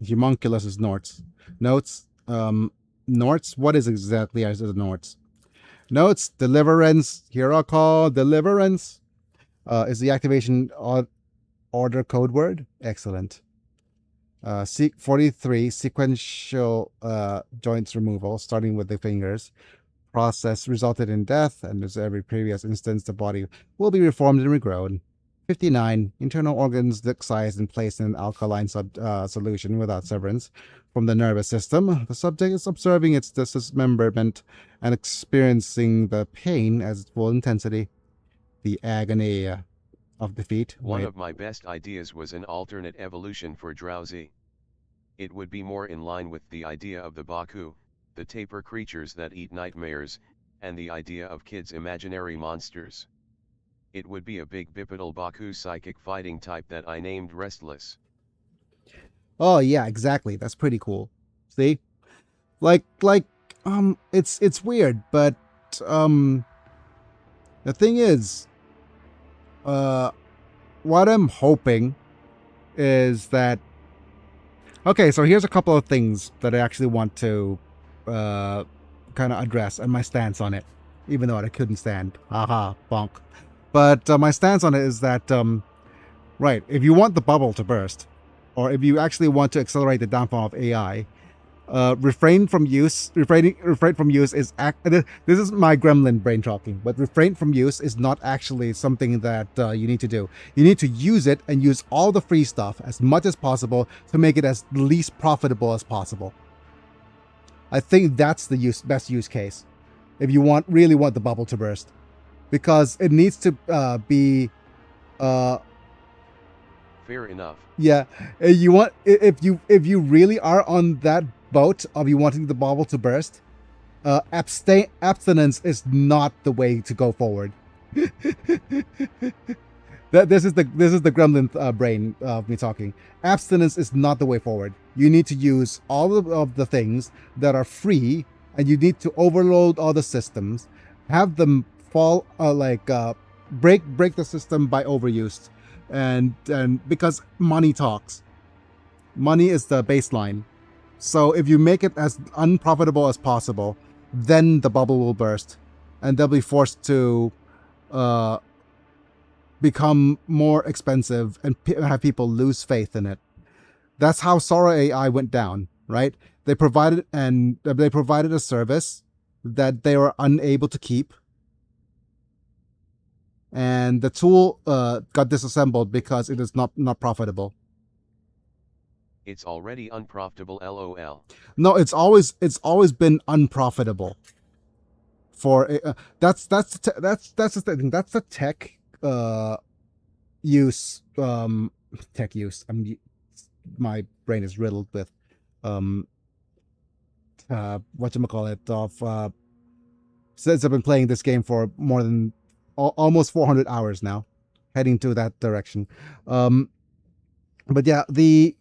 Homunculus' notes. Notes. Notes. What is exactly as the notes? Notes. Deliverance. Hero call. Deliverance. Is the activation order code word? Excellent. 43 sequential joints removal, starting with the fingers. Process resulted in death, and as every previous instance, the body will be reformed and regrown. 59. Internal organs excised and placed in an alkaline solution without severance from the nervous system. The subject is observing its dismemberment and experiencing the pain at its full intensity. The agony of defeat. One of my best ideas was an alternate evolution for drowsy. It would be more in line with the idea of the Baku, the tapir creatures that eat nightmares, and the idea of kids' imaginary monsters. It would be a big bipedal Baku psychic fighting type that I named Restless. Oh yeah, exactly. That's pretty cool. See? It's weird, but the thing is, what I'm hoping is that, okay, so here's a couple of things that I actually want to kind of address and my stance on it, even though I couldn't stand. Haha, bonk. But my stance on it is that, right, if you want the bubble to burst, or if you actually want to accelerate the downfall of AI, refrain from use is this is my gremlin brain talking, but refrain from use is not actually something that you need to do. You need to use it and use all the free stuff as much as possible to make it as least profitable as possible. I think that's the best use case if you really want the bubble to burst, because it needs to be fair enough. Yeah, you want, if you really are on that boat of you wanting the bubble to burst, abstinence is not the way to go forward. This is the gremlin brain of me talking. Abstinence is not the way forward. You need to use all of the things that are free, and you need to overload all the systems, have them fall break the system by overuse, and because money talks. Money is the baseline. So if you make it as unprofitable as possible, then the bubble will burst, and they'll be forced to become more expensive and have people lose faith in it. That's how Sora AI went down, right? They provided a service that they were unable to keep, and the tool got disassembled because it is not profitable. It's already unprofitable, lol. No, it's always been unprofitable. For that's the thing. That's the tech use. Tech use. My brain is riddled with whatchamacallit of since I've been playing this game for more than almost 400 hours now, heading to that direction. But yeah, the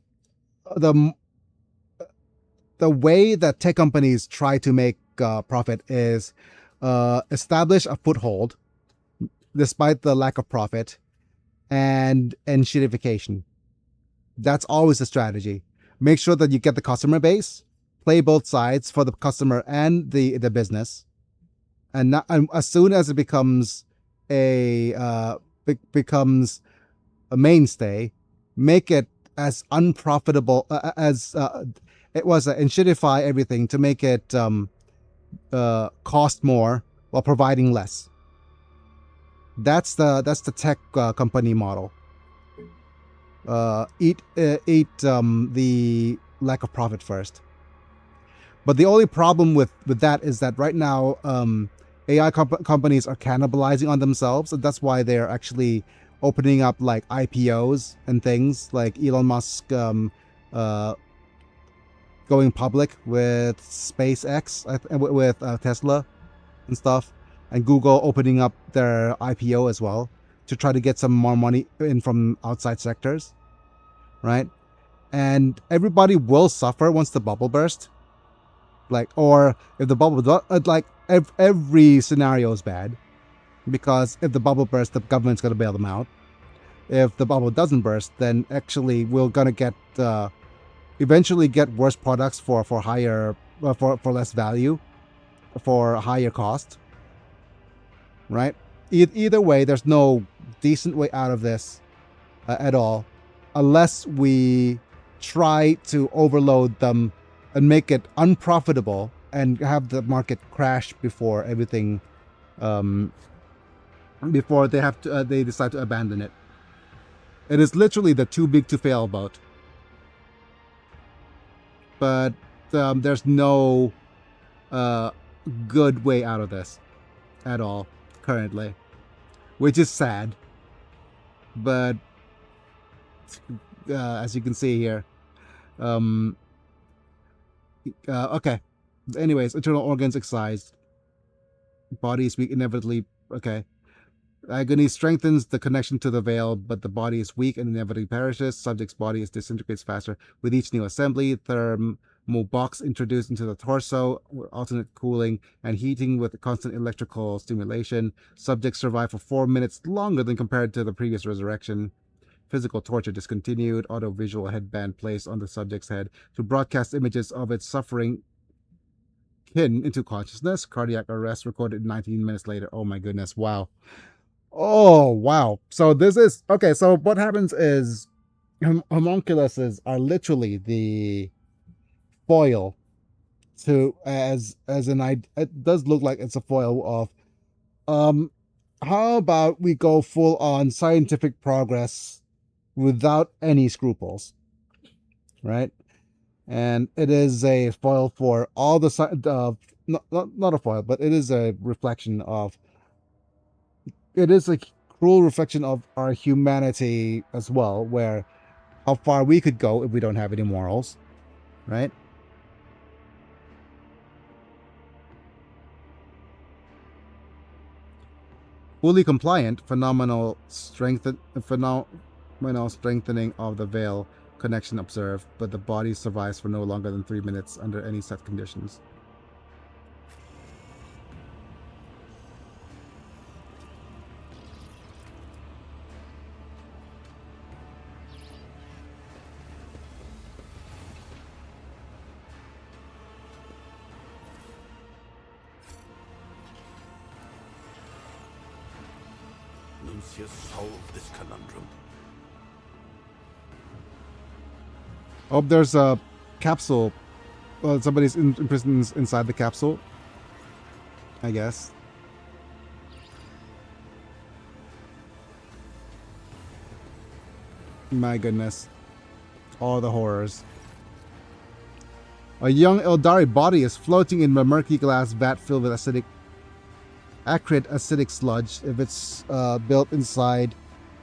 way that tech companies try to make profit is establish a foothold despite the lack of profit and shittification. That's always the strategy. Make sure that you get the customer base, play both sides for the customer and the business, and as soon as it becomes a mainstay, make it as unprofitable as it was, and shitify everything to make it cost more while providing less. That's the tech company model. Eat the lack of profit first. But the only problem with that is that right now AI companies are cannibalizing on themselves, and that's why they're actually opening up like IPOs and things, like Elon Musk going public with SpaceX, with Tesla and stuff, and Google opening up their IPO as well to try to get some more money in from outside sectors, right? And everybody will suffer once the bubble bursts. Or if the bubble every scenario is bad, because if the bubble bursts, the government's going to bail them out. If the bubble doesn't burst, then actually we're going to get eventually get worse products for higher for less value, for higher cost, right? Either way, there's no decent way out of this at all, unless we try to overload them and make it unprofitable and have the market crash before everything, before they decide to abandon it. It is literally the too big to fail boat. But there's no good way out of this at all currently, which is sad. But as you can see here, okay. Anyways, internal organs excised. Body is weak, inevitably. Okay. Agony strengthens the connection to the veil, but the body is weak and inevitably perishes. Subject's body disintegrates faster with each new assembly. Thermal box introduced into the torso, alternate cooling and heating with constant electrical stimulation. Subjects survive for 4 minutes longer than compared to the previous resurrection. Physical torture discontinued. Auto-visual headband placed on the subject's head to broadcast images of its suffering kin into consciousness. Cardiac arrest recorded 19 minutes later. Oh my goodness. Wow. Oh, wow. So this is... Okay, so what happens is homunculuses are literally the foil to... As an... It does look like it's a foil of... how about we go full on scientific progress without any scruples, right? And it is a foil for all the not a foil, but it is a reflection of, it is a cruel reflection of our humanity as well, where how far we could go if we don't have any morals, right? Fully compliant, phenomenal strengthening of the veil connection observed, but the body survives for no longer than 3 minutes under any set conditions. Lucius solved this conundrum. Oh, there's a capsule. Well, somebody's imprisoned inside the capsule, I guess. My goodness. All the horrors. A young Eldari body is floating in a murky glass vat filled with acrid acidic sludge. If it's built-in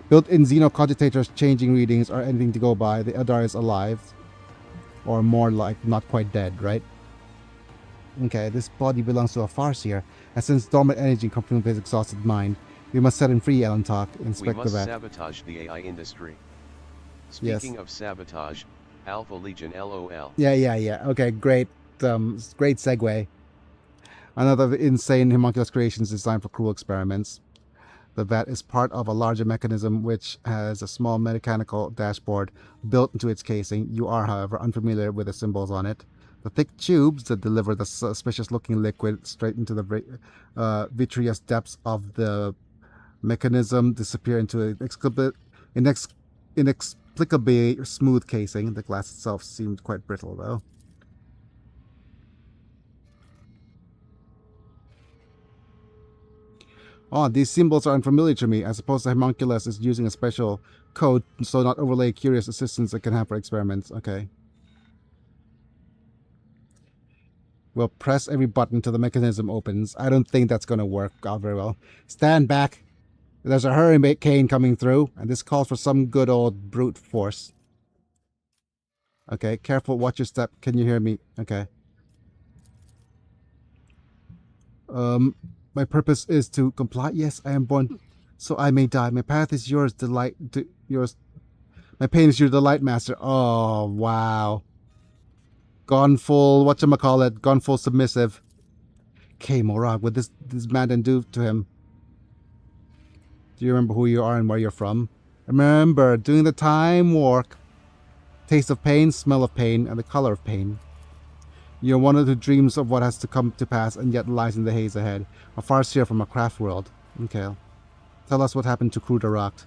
xenocogitators changing readings or anything to go by, the Eldari is alive. Or more like not quite dead, right? Okay, this body belongs to a Farseer. And since dormant energy comes from his exhausted mind, we must set him free, Elantok. Inspect we the must vat. sabotage the AI industry. Speaking of sabotage, Alpha Legion LOL. Yeah. Okay, great. Great segue. Another insane homunculus creation is designed for cruel experiments. The vat is part of a larger mechanism which has a small mechanical dashboard built into its casing. You are, however, unfamiliar with the symbols on it. The thick tubes that deliver the suspicious-looking liquid straight into the vitreous depths of the mechanism disappear into an inexplicably smooth casing. The glass itself seemed quite brittle, though. Oh, these symbols are unfamiliar to me. I suppose the homunculus is using a special code, so not overlay curious assistance it can have for experiments. Okay. We'll press every button till the mechanism opens. I don't think that's going to work out very well. Stand back. There's a hurricane coming through, and this calls for some good old brute force. Okay, careful, watch your step. Can you hear me? Okay. My purpose is to comply. Yes, I am born, so I may die. My path is yours, yours. My pain is your delight, master. Oh, wow. Gone full, whatchamacallit, gone full submissive. Okay, Morag, what this man then do to him? Do you remember who you are and where you're from? Remember, doing the time walk. Taste of pain, smell of pain, and the color of pain. You're one who dreams of what has to come to pass and yet lies in the haze ahead. A Farseer from a craft world. Okay. Tell us what happened to Krudarakt.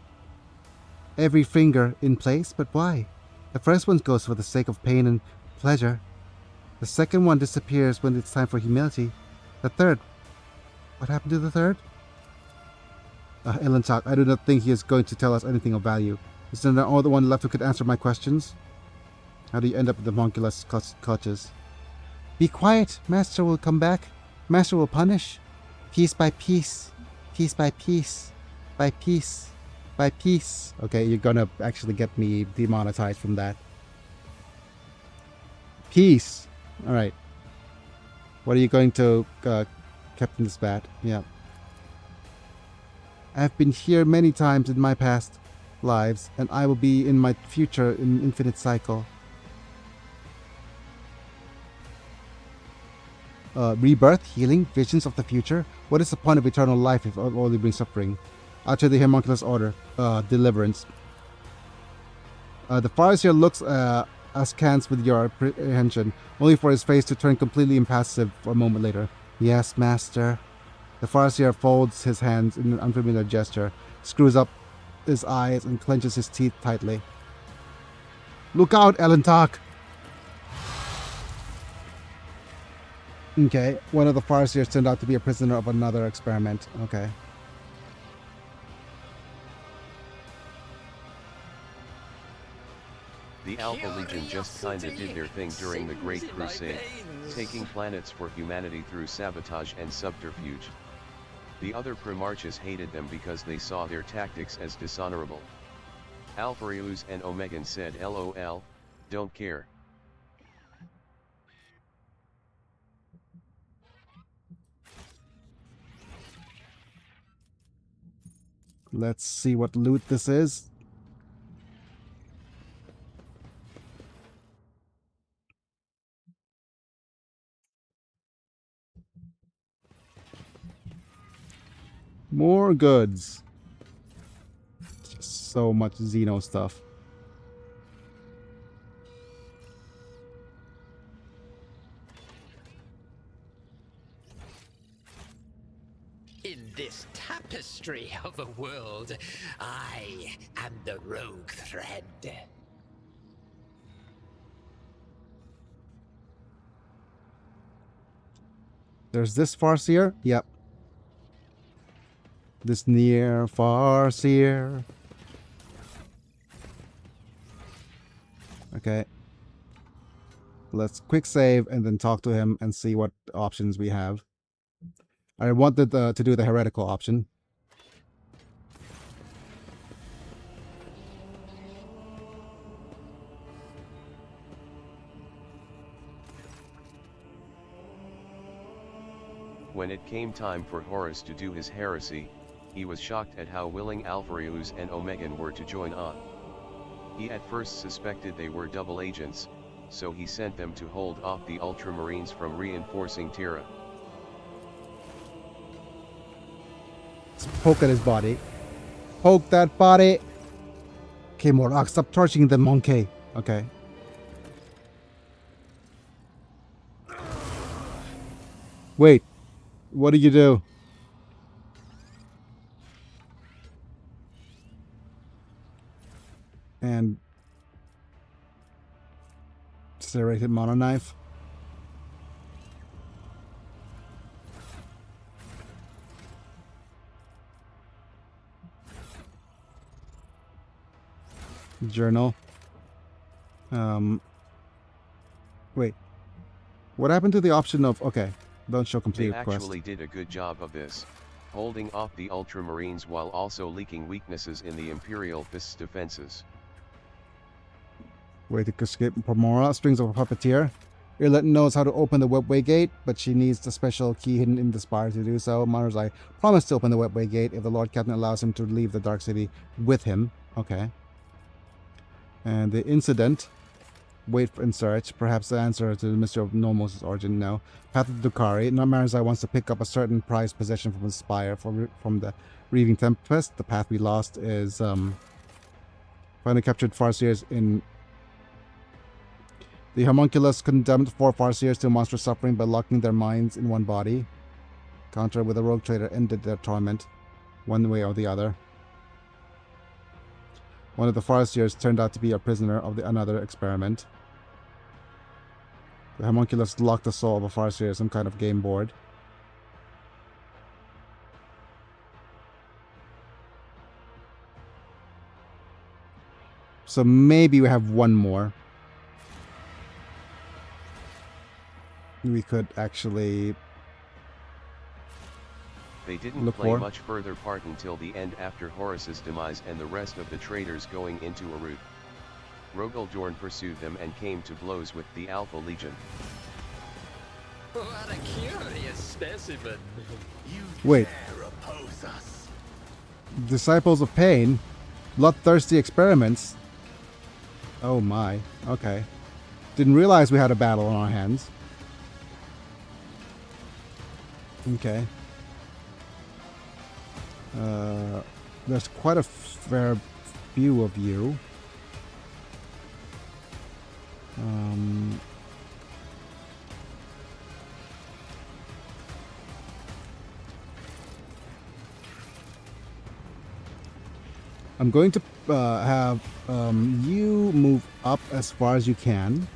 Every finger in place, but why? The first one goes for the sake of pain and pleasure. The second one disappears when it's time for humility. The third... What happened to the third? Elantok, I do not think he is going to tell us anything of value. Is there no other one left who could answer my questions? How do you end up in the homunculus clutches? Be quiet. Master will come back. Master will punish. Piece by piece. Piece by piece. By piece. By piece. Okay, you're gonna actually get me demonetized from that. Peace. Alright. What are you going to, Captain Spat? Yeah. I've been here many times in my past lives, and I will be in my future in infinite cycle. Rebirth, healing, visions of the future. What is the point of eternal life if it only brings suffering? After the homunculus order, deliverance. The Farseer looks askance with your apprehension, only for his face to turn completely impassive a moment later. Yes, master. The Farseer folds his hands in an unfamiliar gesture, screws up his eyes, and clenches his teeth tightly. Look out, Elentak! Okay, one of the Farseers turned out to be a prisoner of another experiment. Okay. The Alpha Legion just kinda did their thing during the Great Crusade, taking planets for humanity through sabotage and subterfuge. The other Primarchs hated them because they saw their tactics as dishonorable. Alphareus and Omegan said LOL, don't care. Let's see what loot this is. More goods. Just so much Xeno stuff. In this tapestry of a world, I am the rogue thread. There's this Farseer. Yep. This near Farseer. Okay. Let's quick save and then talk to him and see what options we have. I wanted to do the heretical option. When it came time for Horus to do his heresy, he was shocked at how willing Alphareus and Omegan were to join on. He at first suspected they were double agents, so he sent them to hold off the Ultramarines from reinforcing Terra. Let's poke at his body. Poke that body. Okay, Morak, stop torching the monkey. Okay. Wait. What do you do? And serrated mono knife. Journal. Wait. What happened to the option of don't show complete They request? actually did a good job of this, holding off the Ultramarines while also leaking weaknesses in the Imperial Fist's defenses. Way to escape Pomora, strings of a puppeteer. Irlet knows how to open the webway gate, but she needs the special key hidden in the spire to do so. Mars, I promise to open the webway gate if the Lord Captain allows him to leave the Dark City with him. Okay. And the incident. Wait for and search. Perhaps the answer to the mystery of Nomos' origin. No. Path of Dukari. Marizai wants to pick up a certain prized possession from the spire from the Reaving Tempest. The path we lost is find the captured Farseers in. The homunculus condemned 4 Farseers to monstrous suffering by locking their minds in one body. Counter with a rogue trader ended their torment, one way or the other. One of the Farseers turned out to be a prisoner of another experiment. The homunculus locked the soul of a Farseer in some kind of game board. So maybe we have one more. We could actually They didn't look play for. much further part until the end after Horus's demise and the rest of the traitors going into a rout. Rogaldorn pursued them and came to blows with the Alpha Legion. What a curious specimen. Wait. Disciples of Pain? Bloodthirsty experiments? Oh my. Okay. Didn't realize we had a battle on our hands. Okay. There's quite a fair few of you. I'm going to have you move up as far as you can.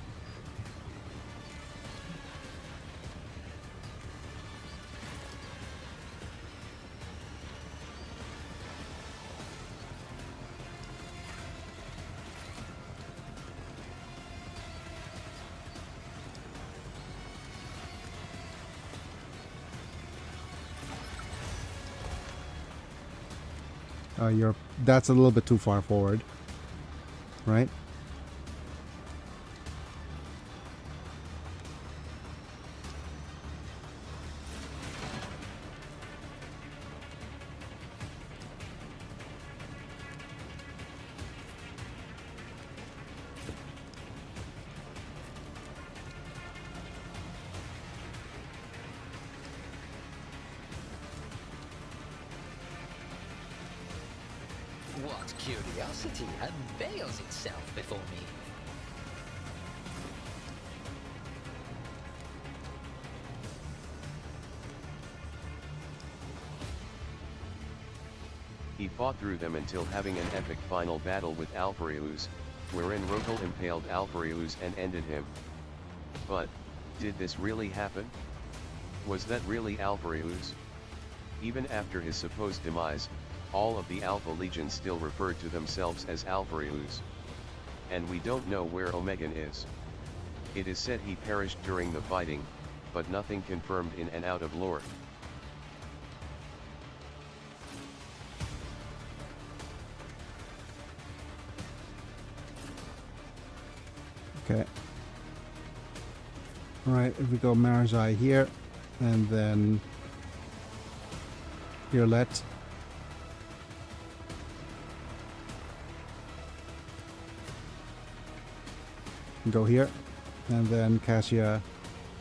That's a little bit too far forward, right? What curiosity unveils itself before me? He fought through them until having an epic final battle with Alpharius, wherein Rogal impaled Alpharius and ended him. But, did this really happen? Was that really Alpharius? Even after his supposed demise, all of the Alpha Legion still referred to themselves as Alpharius. And we don't know where Omegan is. It is said he perished during the fighting, but nothing confirmed in and out of lore. Okay. Alright, if we go Marajai here, and then Violet. Go here, and then Cassia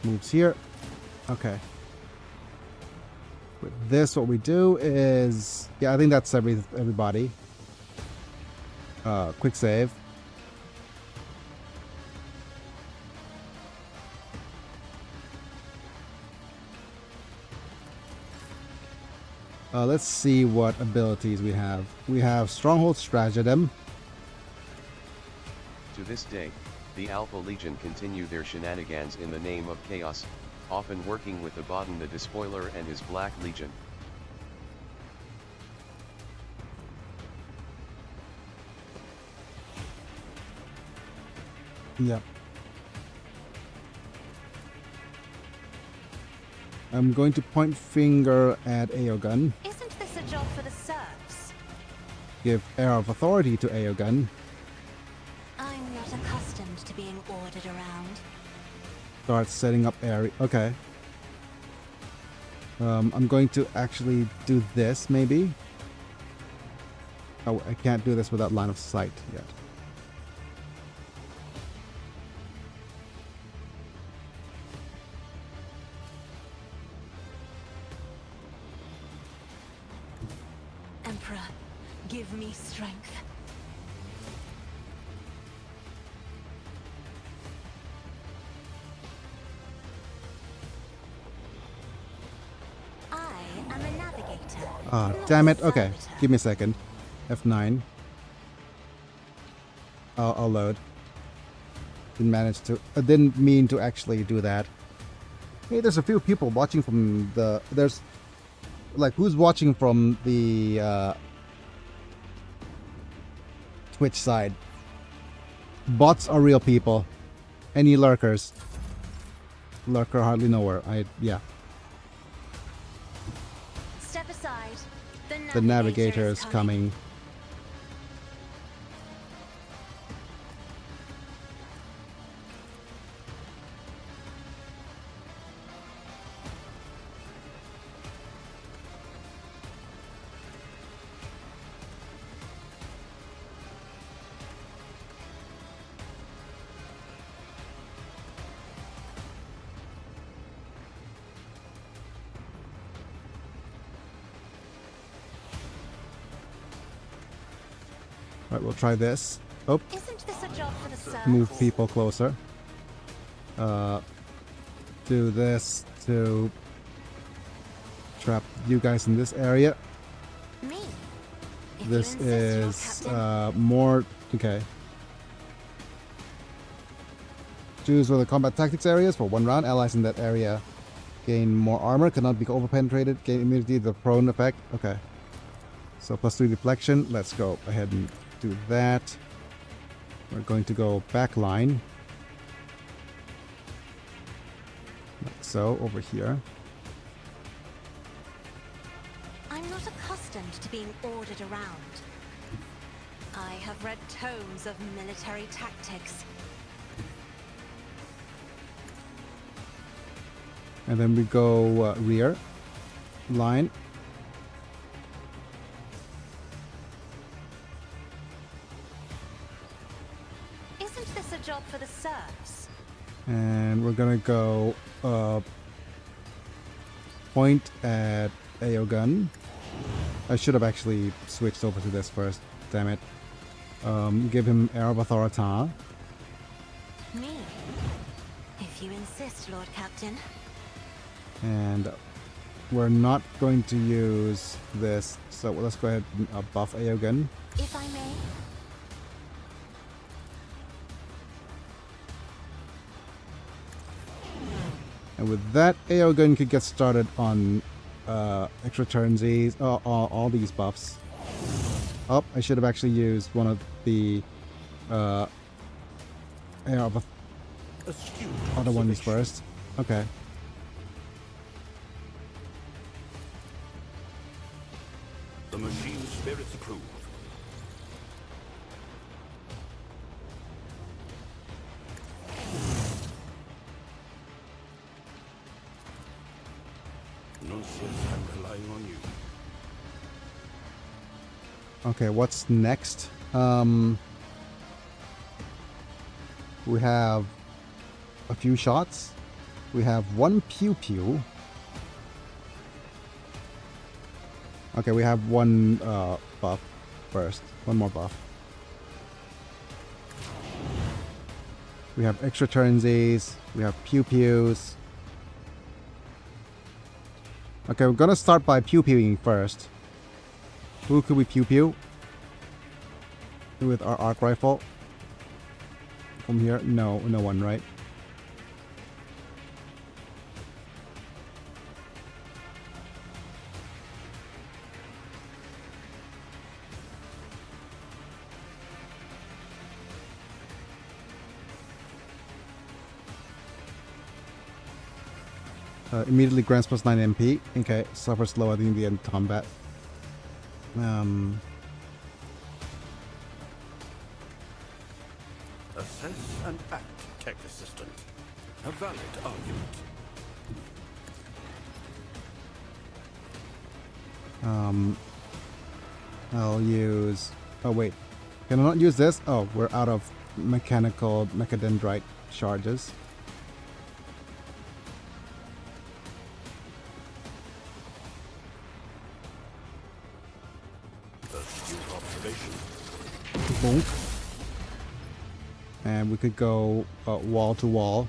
moves here. Okay. With this, what we do is, yeah, I think that's everybody. Quick save. Let's see what abilities we have. We have Stronghold Stratagem. To this day, the Alpha Legion continue their shenanigans in the name of chaos, often working with Abaddon the Despoiler and his Black Legion. Yep. I'm going to point finger at Aogun. Isn't this a job for the serfs? Give air of authority to Aogun. I'm not accustomed to being ordered around. Start setting up area. Okay. I'm going to actually do this, maybe. Oh, I can't do this without line of sight yet. Emperor, give me strength. I am a navigator. Ah, not damn a it. Okay, servitor. give me a second. F9. I'll load. Didn't manage to. I didn't mean to actually do that. Hey, there's a few people watching from the. There's. Like, who's watching from the Twitch side? Bots are real people. Any lurkers? Lurker hardly nowhere. Yeah. Step aside. The navigator is coming. Right, we'll try this. Oh, Isn't this a job for the serfs? move people closer. Do this to trap you guys in this area. Me. If This you insist, is Lord Captain. more okay. Choose one of the combat tactics areas for 1 round. Allies in that area gain more armor, cannot be overpenetrated, gain immunity to the prone effect. Okay. So +3 deflection. Let's go ahead and do that. We're going to go back line. Like so, over here. I'm not accustomed to being ordered around. I have read tomes of military tactics. And then we go rear line. Isn't this a job for the serfs? And we're gonna go point at AO gun. I should have actually switched over to this first, damn it. Give him Air of Authority. Me. If you insist, Lord Captain. And we're not going to use this, so let's go ahead and buff AO gun. If I may. And with that, AO gun could get started on extra turnsies, all these buffs. Oh, I should have actually used one of the Air of other ones first. Okay. The machine spirits approve. Nuncius, I'm relying on you. Okay, what's next? We have a few shots. We have 1 pew pew. Okay, we have 1 buff first. 1 more buff. We have extra turnsies. We have pew pews. Okay, we're gonna start by pew pewing first. Who could we pew pew? With our arc rifle. From here? No, no one, right? Immediately grants +9 MP. Okay, suffers slow at the end of combat. Assess and act, tech assistant. A valid argument. I'll use... Oh, wait. Can I not use this? Oh, we're out of mechanical mechadendrite charges. Astute observation. Bonk. And we could go wall to wall.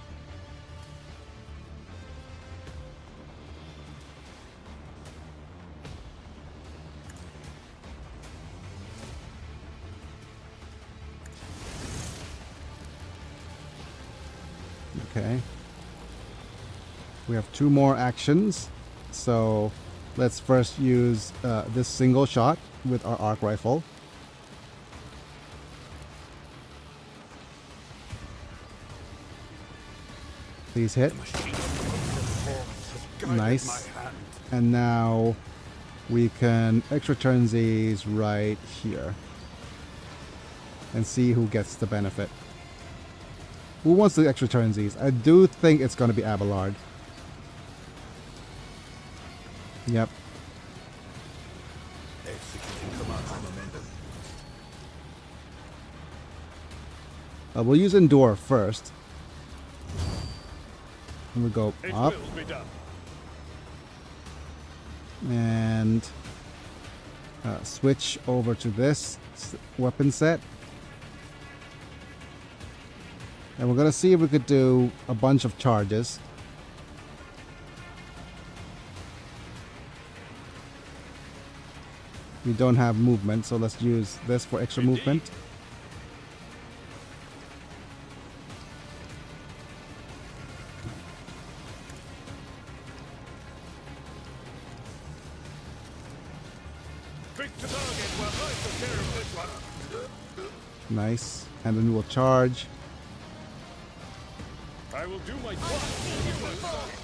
Okay. We have 2 more actions. So let's first use this single shot with our arc rifle. Please hit. Guided Nice. my hand. And now we can extra turnsies right here. And see who gets the benefit. Who wants the extra turnsies? I do think it's going to be Abelard. Yep. Executing command. We'll use Endure first. And we go It up. will be done. And switch over to this weapon set. And we're going to see if we could do a bunch of charges. We don't have movement, so let's use this for extra movement. Quick to target while I take care of this one. Nice. And then we'll charge. I will do my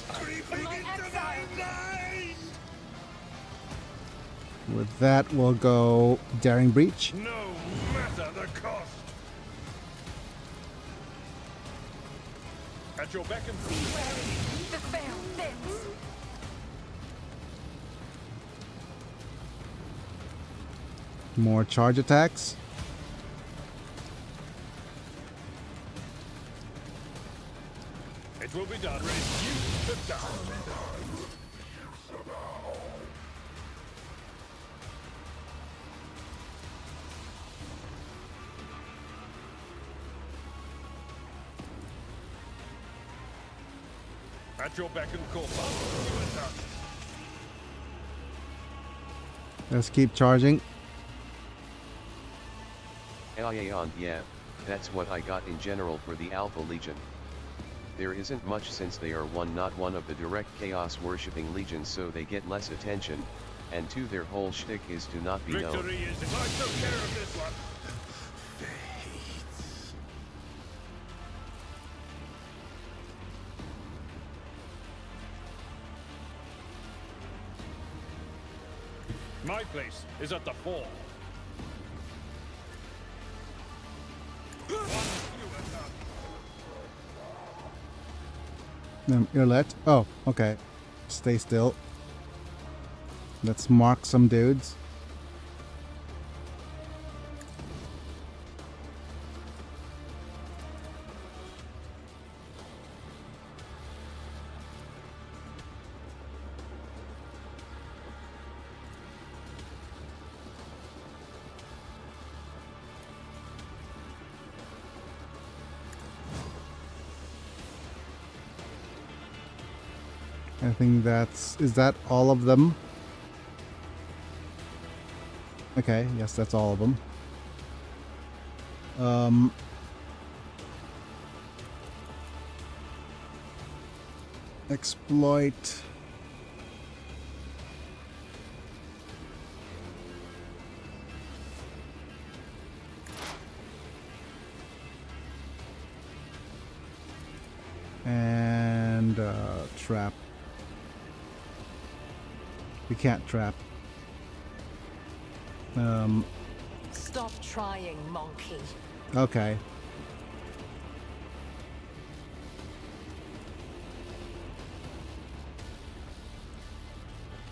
creeping into my mind. With that, we'll go Daring Breach. No matter the cost. At your beck and call. The veil thins. More charge attacks. It will be done. Reduce the down. At your beck and call. Let's keep charging. Yeah, that's what I got in general for the Alpha Legion. There isn't much since they are not one of the direct chaos worshipping legions, so they get less attention, and 2, their whole shtick is to not be known. Victory is if I took care of this one. My place is at the fore. Earlet. Oh, okay. Stay still. Let's mark some dudes. I think is that all of them? Okay, yes, that's all of them. Exploit. And trap. We can't trap. Stop trying, monkey. Okay.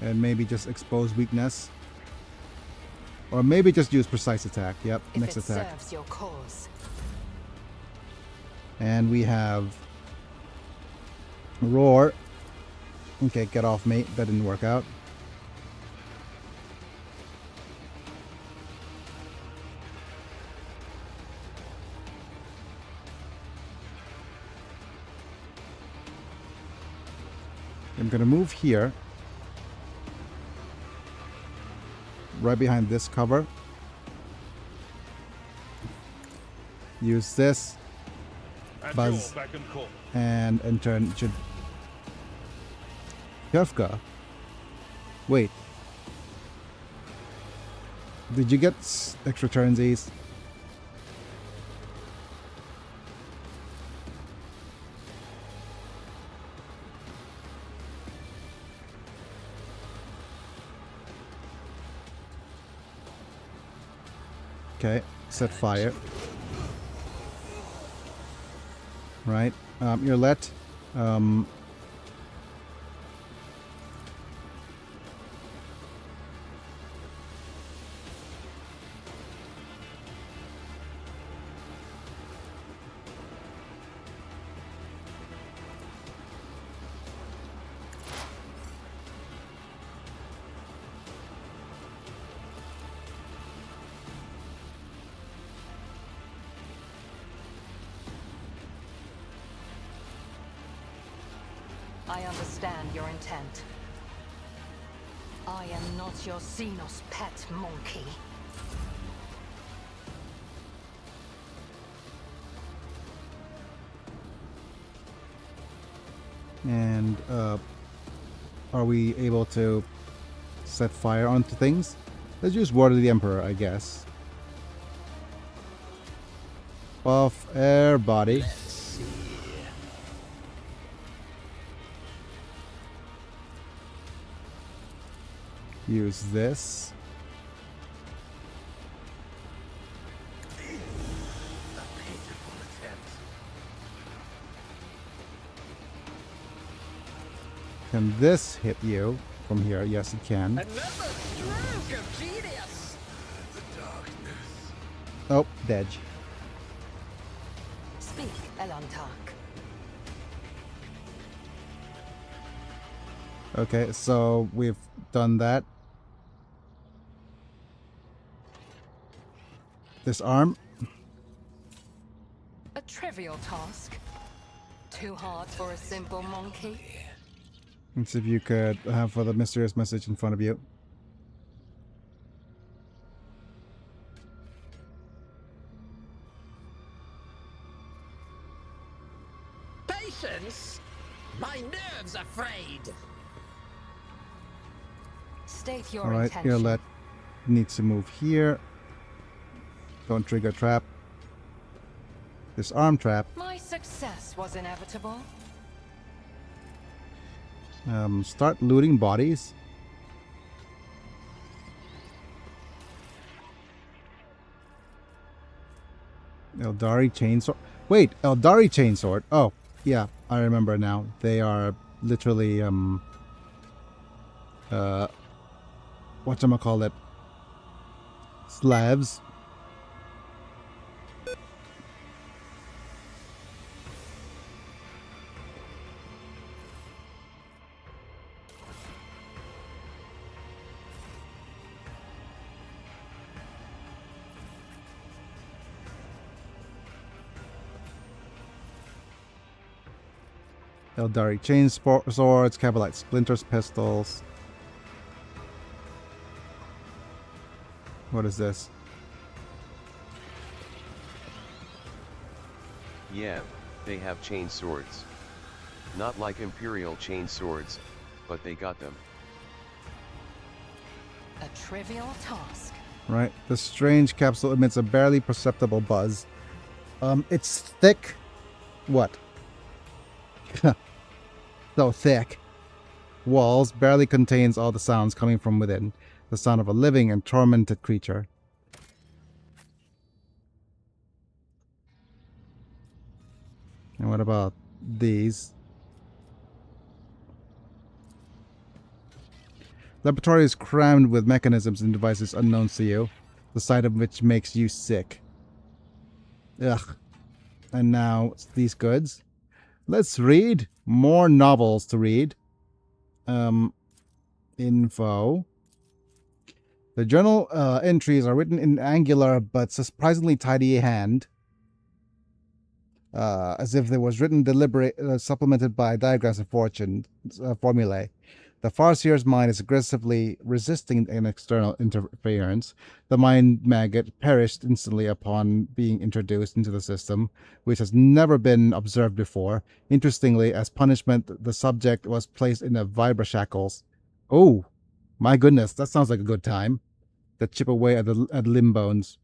And maybe just expose weakness. Or maybe just use precise attack. Yep, If next it attack. serves your cause. And we have Roar. Okay, get off me. That didn't work out. I'm gonna move here. Right behind this cover. Use this. At Buzz. your beck and call. And turn should Kefka. Wait. Did you get extra turnsies? Okay, set fire. Right, you're let. I understand your intent. I am not your Xenos pet monkey. And are we able to set fire onto things? Let's use Word of the Emperor, I guess. Buff air body. Let's see. Use this. Can this hit you from here? Yes, it can. Another stroke of genius. Oh, dead. Speak, Elantark. Okay, so we've done that. Disarm. A trivial task. Too hard for a simple monkey. Let's see if you could have the mysterious message in front of you. Patience? My nerves are frayed. State your Alright, intention. your let needs to move here. Don't trigger trap. Disarm trap. My success was inevitable. Start looting bodies. Eldari chainsword. Wait, Eldari chainsword. Oh, yeah, I remember now. They are literally whatchamacallit, slabs. Eldari chain swords, Cabalite splinters pistols. What is this? Yeah, they have chain swords. Not like Imperial chain swords, but they got them. A trivial task. Right. The strange capsule emits a barely perceptible buzz. It's thick. What? So thick. Walls barely contains all the sounds coming from within. The sound of a living and tormented creature. And what about these? Laboratory is crammed with mechanisms and devices unknown to you, the sight of which makes you sick. Ugh. And now these goods. Let's read. More novels to read. Info. The journal entries are written in angular but surprisingly tidy hand. As if it was written deliberate, supplemented by diagrams of formulae. The Farseer's mind is aggressively resisting an external interference. The mind maggot perished instantly upon being introduced into the system, which has never been observed before. Interestingly, as punishment, the subject was placed in the vibra shackles. Oh, my goodness, that sounds like a good time. That chip away at the limb bones.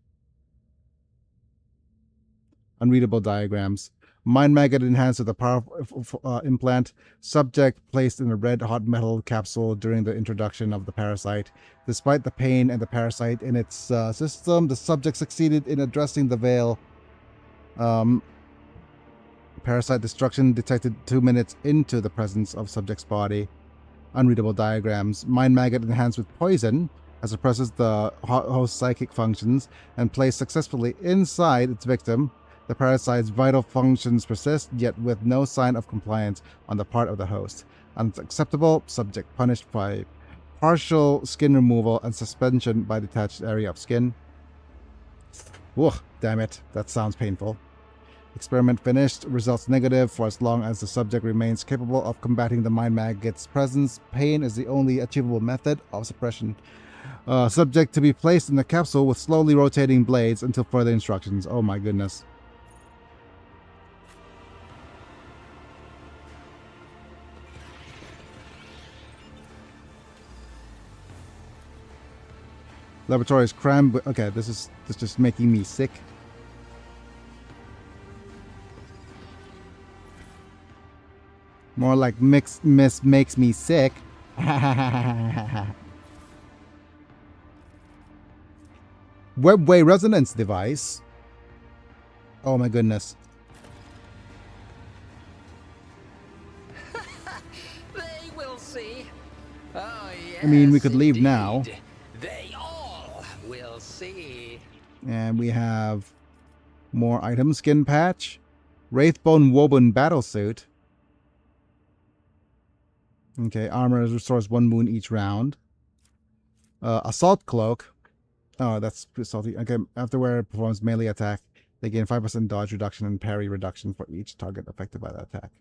Unreadable diagrams. Mind maggot enhanced with a powerful implant. Subject placed in a red hot metal capsule during the introduction of the parasite. Despite the pain and the parasite in its system, the subject succeeded in addressing the veil. Parasite destruction detected 2 minutes into the presence of subject's body. Unreadable diagrams. Mind maggot enhanced with poison as suppresses the host's psychic functions and placed successfully inside its victim. The parasite's vital functions persist, yet with no sign of compliance on the part of the host. Unacceptable. Subject punished by partial skin removal and suspension by detached area of skin. Whoa, damn it. That sounds painful. Experiment finished. Results negative for as long as the subject remains capable of combating the mind maggot's presence. Pain is the only achievable method of suppression. Subject to be placed in the capsule with slowly rotating blades until further instructions. Oh my goodness. Laboratory is crammed. Okay, this is just making me sick. More like makes me sick. Webway resonance device. Oh my goodness. They will see. Oh, yes, I mean, we could leave now. They all will see. And we have more items. Skin patch. Wraithbone woven battlesuit. Okay, armor restores 1 wound each round. Assault cloak. Oh, that's salty. Okay, afterwear performs melee attack. They gain 5% dodge reduction and parry reduction for each target affected by the attack.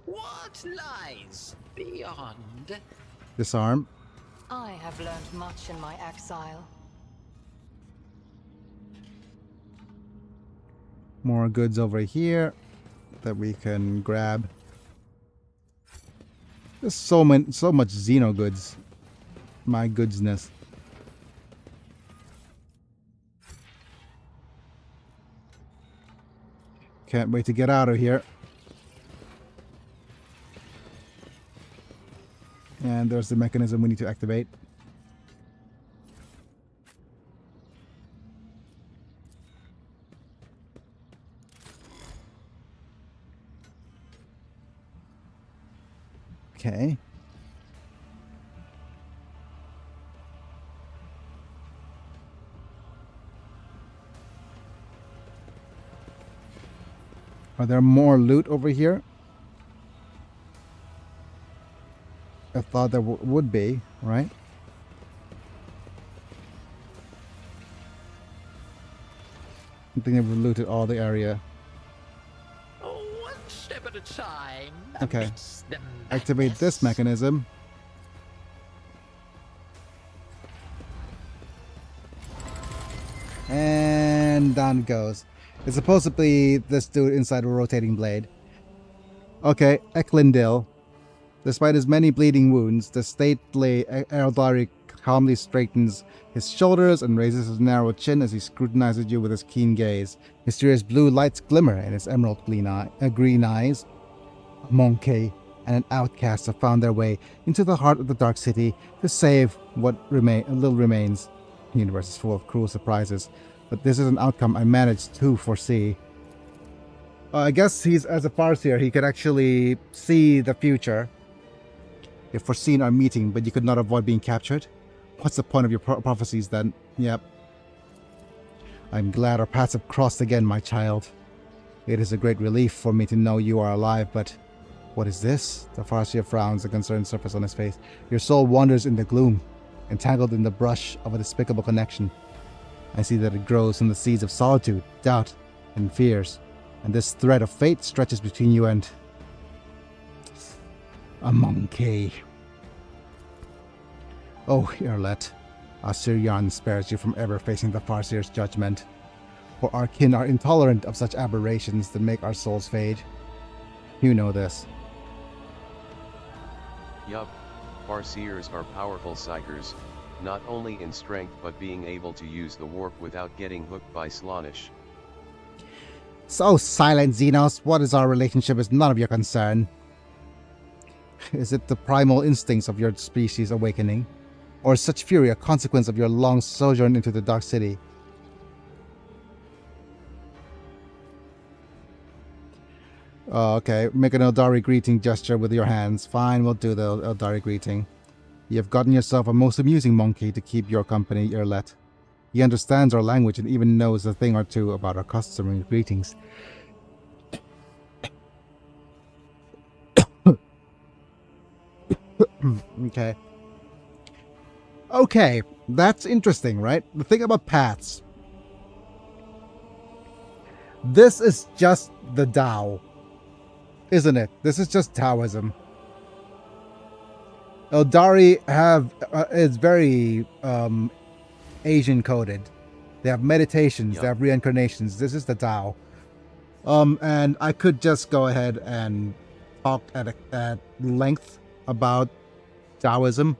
What lies beyond? Disarm. I have learned much in my exile. More goods over here that we can grab. There's so much Xeno goods. My goodness. Can't wait to get out of here. And there's the mechanism we need to activate. Okay. Are there more loot over here? I thought there would be, right? I think they've looted all the area. One step at a time. Okay. amidst the Activate this madness. mechanism. And down it goes. It's supposed to be this dude inside a rotating blade. Okay, Eklundil. Despite his many bleeding wounds, the stately Eldari calmly straightens his shoulders and raises his narrow chin as he scrutinizes you with his keen gaze. Mysterious blue lights glimmer in his emerald green eyes. A monkey and an outcast have found their way into the heart of the Dark City to save what little remains. The universe is full of cruel surprises, but this is an outcome I managed to foresee. I guess as a Farseer, he could actually see the future. You've foreseen our meeting, but you could not avoid being captured? What's the point of your prophecies then? Yep. I'm glad our paths have crossed again, my child. It is a great relief for me to know you are alive, but what is this? The Farseer frowns, a concerned surface on his face. Your soul wanders in the gloom, entangled in the brush of a despicable connection. I see that it grows from the seeds of solitude, doubt, and fears, and this thread of fate stretches between you and a monkey. Oh, Irlet, our Sirian spares you from ever facing the Farseer's judgment, for our kin are intolerant of such aberrations that make our souls fade. You know this. Yup, Farseers are powerful psychers, not only in strength but being able to use the warp without getting hooked by Slaanesh. So silent, Xenos. What is our relationship is none of your concern. Is it the primal instincts of your species awakening? Or is such fury a consequence of your long sojourn into the Dark City? Okay, make an Eldari greeting gesture with your hands. Fine, we'll do the Eldari greeting. You have gotten yourself a most amusing monkey to keep your company, Irlet. He understands our language and even knows a thing or two about our customary greetings. Okay. Okay, that's interesting, right? The thing about paths. This is just the Tao, isn't it? This is just Taoism. Eldari is very Asian coded. They have meditations, Yep. they have reincarnations. This is the Tao. And I could just go ahead and talk at length about Taoism,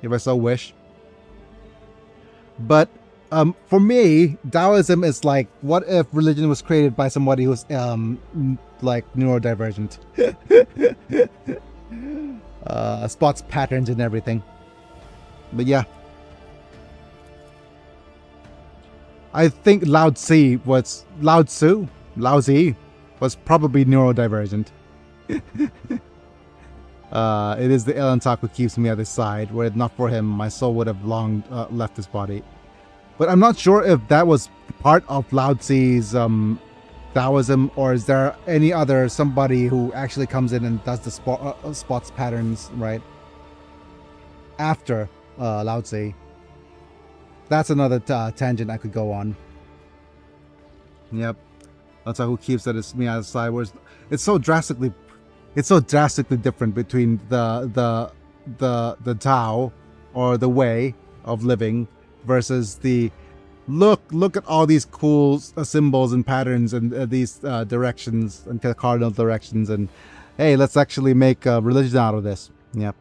if I so wish. But for me, Taoism is like, what if religion was created by somebody who's like neurodivergent? Spots patterns and everything. But yeah, I think Lao Tzu was probably neurodivergent. It is the Elantak who keeps me at his side. Were it not for him, my soul would have long left his body. But I'm not sure if that was part of Lao Tzu's Taoism, or is there any other somebody who actually comes in and does the spots patterns right after Lao Tzu. That's another tangent I could go on. Yep, that's who keeps that is me at his side. Whereas it's so drastically different between the Tao or the way of living versus the look at all these cool symbols and patterns and these directions and cardinal directions, and hey, let's actually make a religion out of this. Yep,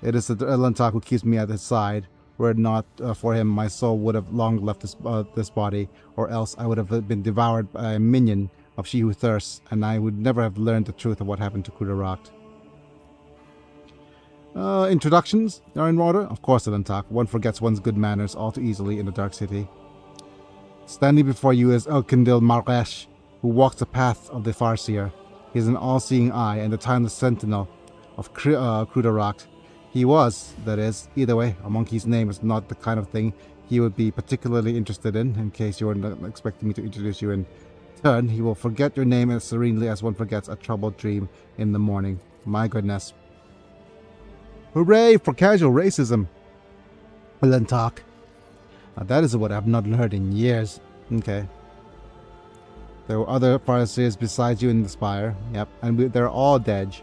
it is the Elantak who keeps me at his side. Were it not for him, my soul would have long left this body, or else I would have been devoured by a minion of She Who Thirsts, and I would never have learned the truth of what happened to Kudarakt. Introductions are in order? Of course, Elantak. One forgets one's good manners all too easily in the Dark City. Standing before you is Elkindil Marresh, who walks the path of the Farseer. He is an all-seeing eye and the timeless sentinel of Kudarakt. He was, that is, either way, a monkey's name is not the kind of thing he would be particularly interested in case you were not expecting me to introduce you in turn. He will forget your name as serenely as one forgets a troubled dream in the morning. My goodness. Hooray for casual racism. Elantak. That is what I have not heard in years. Okay. There were other Farseers besides you in the spire. Yep, and they're all dead.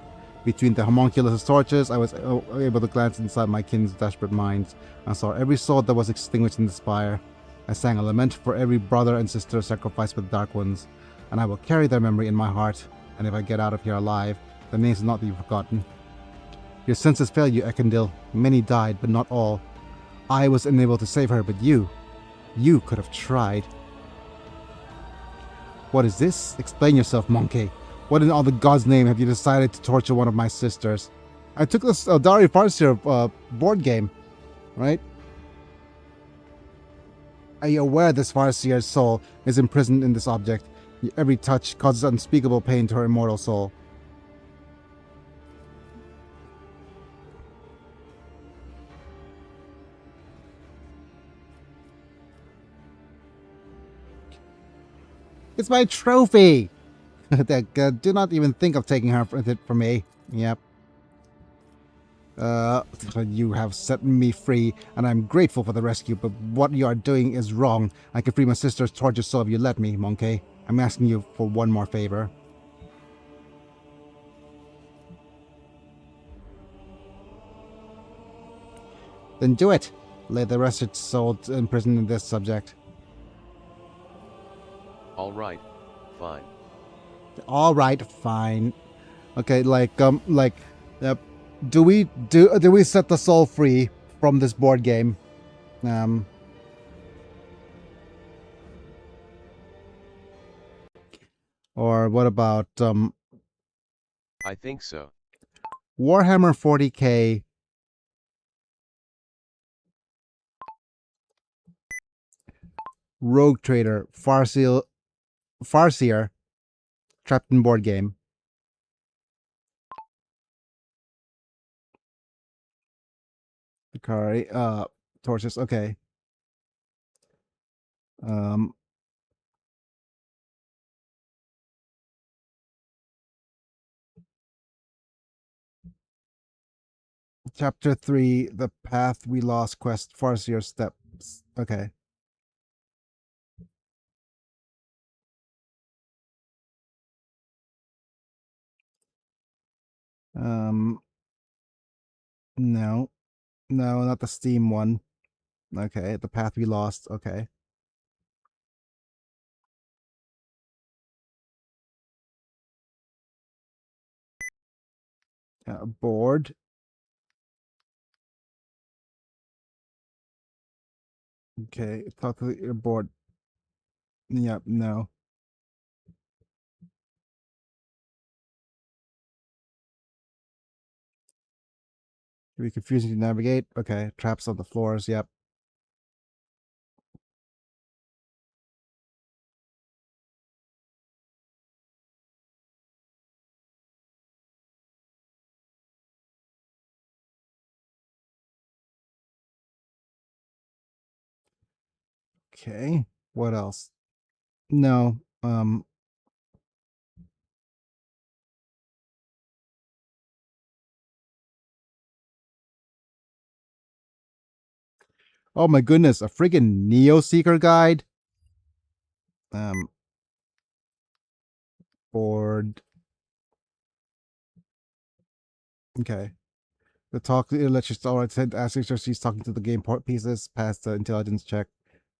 Between the homunculus torches, I was able to glance inside my kin's desperate minds. I saw every soul that was extinguished in the spire. I sang a lament for every brother and sister sacrificed by the Dark Ones, and I will carry their memory in my heart, and if I get out of here alive, their names will not be forgotten. Your senses fail you, Ekindil. Many died, but not all. I was unable to save her, but you could have tried. What is this? Explain yourself, monkey. What in all the gods' name have you decided to torture one of my sisters? I took this Eldari Farseer board game, right? Are you aware this Farseer's soul is imprisoned in this object? Every touch causes unspeakable pain to her immortal soul. It's my trophy! Do not even think of taking her from me. Yep. You have set me free, and I'm grateful for the rescue, but what you are doing is wrong. I can free my sister's tortured soul if you let me, monkey. I'm asking you for one more favor. Then do it. Lay the wretched soul imprisoned in this subject. Alright, fine. Alright, fine. Okay, uh, do we set the soul free from this board game? Or what about I think so. Warhammer 40k Rogue Trader Farseer trapped in board game. Akari, torches. Okay. Chapter 3, The Path We Lost Quest, Farseer Steps. Okay. No. No, not the Steam one. Okay, The Path We Lost. Okay. Board. Okay, talk to your board. Yep, no. Can be confusing to navigate. Okay, traps on the floors. Yep. Okay, what else? No. Oh my goodness, a friggin' Neo Seeker guide. Board. Okay. The talk electricity alright said asking her she's talking to the game port pieces, past the intelligence check.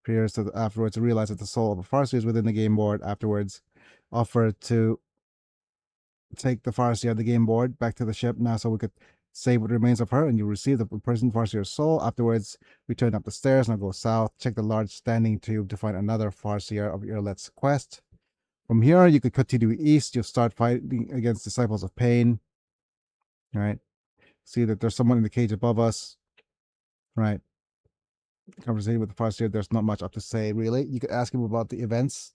Priors to afterwards to realize that the soul of a Farseer is within the game board. Afterwards, offer to take the Farseer on the game board back to the ship now so we could save what remains of her, and you receive the imprisoned Farseer's soul. Afterwards, return up the stairs, now go south, check the large standing tube to find another Farseer of Irlet's quest. From here, you could continue east. You'll start fighting against Disciples of Pain. All right. See that there's someone in the cage above us. Right. Conversation with the Farseer, there's not much up to say, really. You could ask him about the events.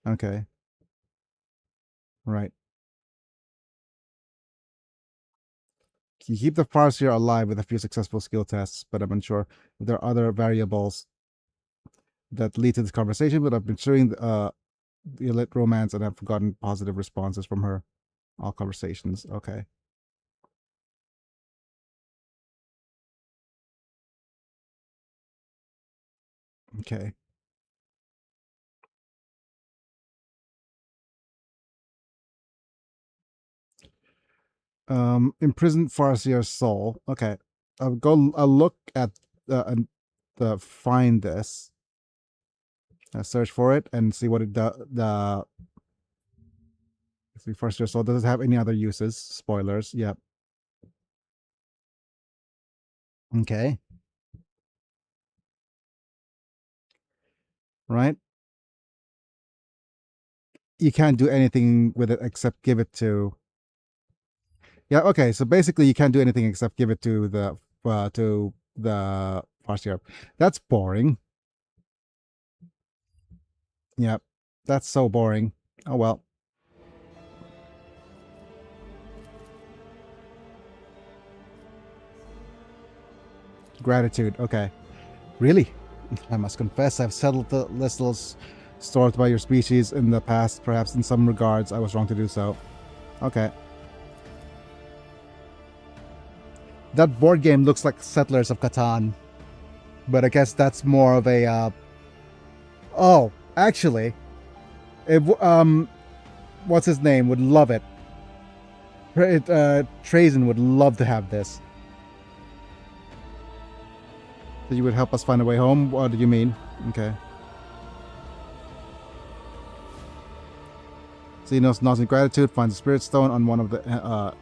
Okay. Right. You keep the Farseer alive with a few successful skill tests, but I'm unsure if there are other variables that lead to this conversation, but I've been showing the Elite romance and I've gotten positive responses from her. All conversations. Okay. Okay. Imprisoned Farseer's soul. Okay. I'll look at the find this. Search for it and see what it does. See Farseer's soul. Does it have any other uses? Spoilers. Yep. Okay. Right. You can't do anything with it except give it to. Yeah. Okay. So basically, you can't do anything except give it to the Farseer. That's boring. Yep. That's so boring. Oh well. Gratitude. Okay. Really? I must confess, I've settled the little stores by your species in the past. Perhaps in some regards, I was wrong to do so. Okay. That board game looks like Settlers of Catan. But I guess that's more of a, Oh, actually, what's his name would love it. Trazen would love to have this. So you would help us find a way home? What do you mean? Okay. Xenos nods in gratitude, finds a spirit stone on one of the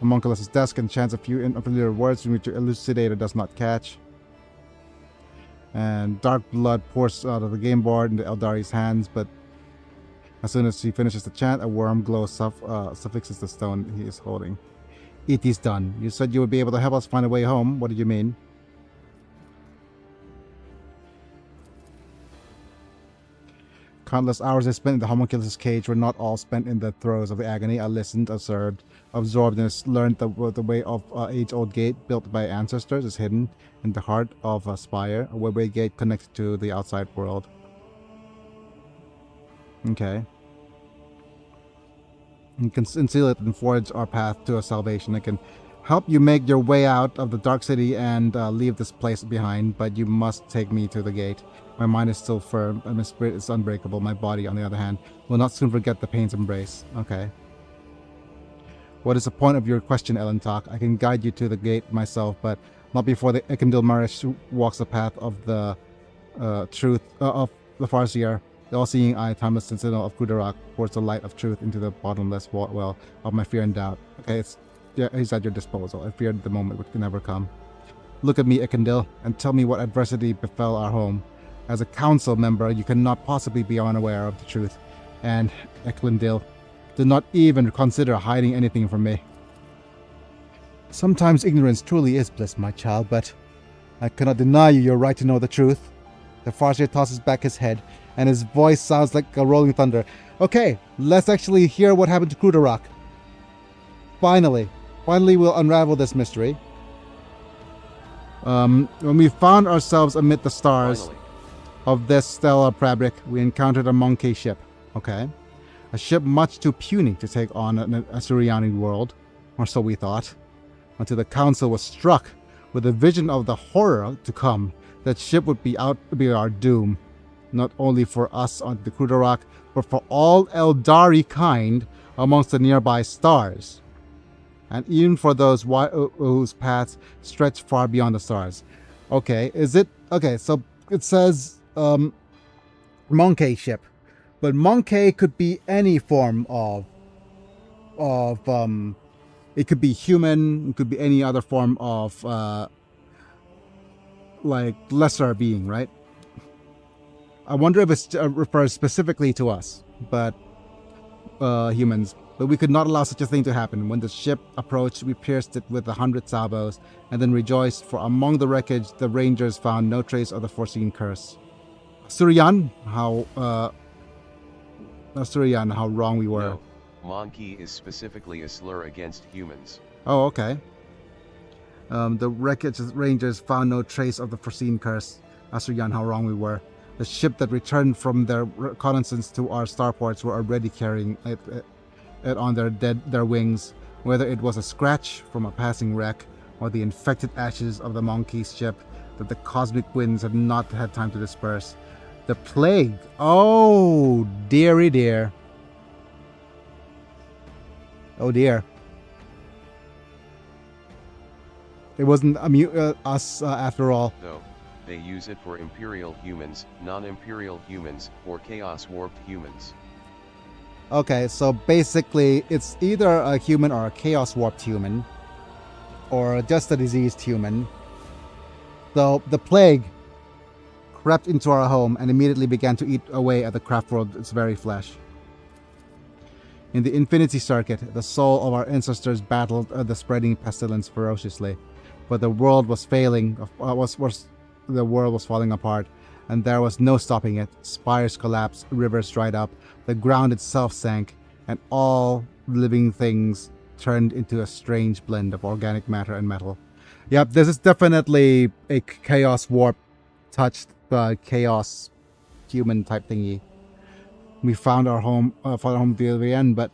homunculus' desk and chants a few unfamiliar words which your elucidator does not catch. And dark blood pours out of the game board into Eldari's hands, but as soon as he finishes the chant, a warm glow suffixes the stone he is holding. It is done. You said you would be able to help us find a way home. What did you mean? Countless hours I spent in the homunculus' cage were not all spent in the throes of the agony. I listened, observed, absorbed, and learned the way of age-old gate built by ancestors is hidden in the heart of a spire, a webway gate connected to the outside world. Okay. You can conceal it and forge our path to a salvation. I can help you make your way out of the dark city and leave this place behind, but you must take me to the gate. My mind is still firm, and my spirit is unbreakable. My body, on the other hand, will not soon forget the pain's embrace. Okay. What is the point of your question, Elentok? I can guide you to the gate myself, but not before the Ekindil Marish walks the path of the truth of the Farseer. The all-seeing eye, timeless sentinel of Kudarak, pours the light of truth into the bottomless well of my fear and doubt. Okay, he's at your disposal. I feared the moment which can never come. Look at me, Ekindil, and tell me what adversity befell our home. As a council member, you cannot possibly be unaware of the truth. And, Ekindil, do not even consider hiding anything from me. Sometimes ignorance truly is bliss, my child, but I cannot deny you your right to know the truth. The Farseer tosses back his head, and his voice sounds like a rolling thunder. Okay, let's actually hear what happened to Kudarak. Finally we'll unravel this mystery. When we found ourselves amid the stars of this stellar fabric, we encountered a monkey ship. Okay. A ship much too puny to take on an Asuriani world, or so we thought, until the council was struck with a vision of the horror to come. That ship would be our doom, not only for us on the Kudarak, but for all Eldari kind amongst the nearby stars, and even for those whose paths stretch far beyond the stars. Okay, so it says monkey ship, but monkey could be any form of it could be human, it could be any other form of like lesser being, right? I wonder if it refers specifically to us, but humans. But we could not allow such a thing to happen. When the ship approached, we pierced it with 100 salvos, and then rejoiced, for among the wreckage, the rangers found no trace of the foreseen curse. Suryan, how wrong we were. No, monkey is specifically a slur against humans. Oh, okay. The wreckage rangers found no trace of the foreseen curse. Asurian, how wrong we were. The ship that returned from their reconnaissance to our starports were already carrying it on their wings, whether it was a scratch from a passing wreck or the infected ashes of the monkey's ship that the cosmic winds had not had time to disperse. The plague! Oh, dearie dear. Oh dear. It wasn't us after all. Though, they use it for Imperial humans, non-Imperial humans, or Chaos-warped humans. Okay, so basically, it's either a human or a Chaos-warped human, or just a diseased human. So, the plague crept into our home and immediately began to eat away at the craft world's very flesh. In the Infinity Circuit, the soul of our ancestors battled the spreading pestilence ferociously, but the world was failing. The world was falling apart, and there was no stopping it. Spires collapsed, rivers dried up, the ground itself sank, and all living things turned into a strange blend of organic matter and metal. Yep, this is definitely a chaos warp touched chaos human type thingy. We found our home to the end, but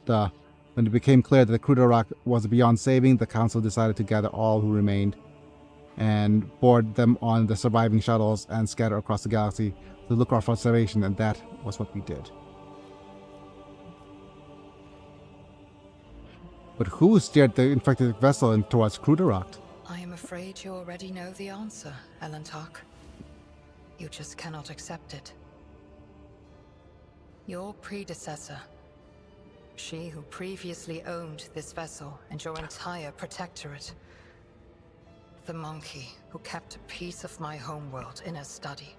when it became clear that the Kudarak was beyond saving, the council decided to gather all who remained and board them on the surviving shuttles and scatter across the galaxy to look for salvation, and that was what we did. But who steered the infected vessel towards Kudarak? I am afraid you already know the answer, Elentok. You just cannot accept it. Your predecessor, She who previously owned this vessel and your entire protectorate. The monkey who kept a piece of my homeworld in her study,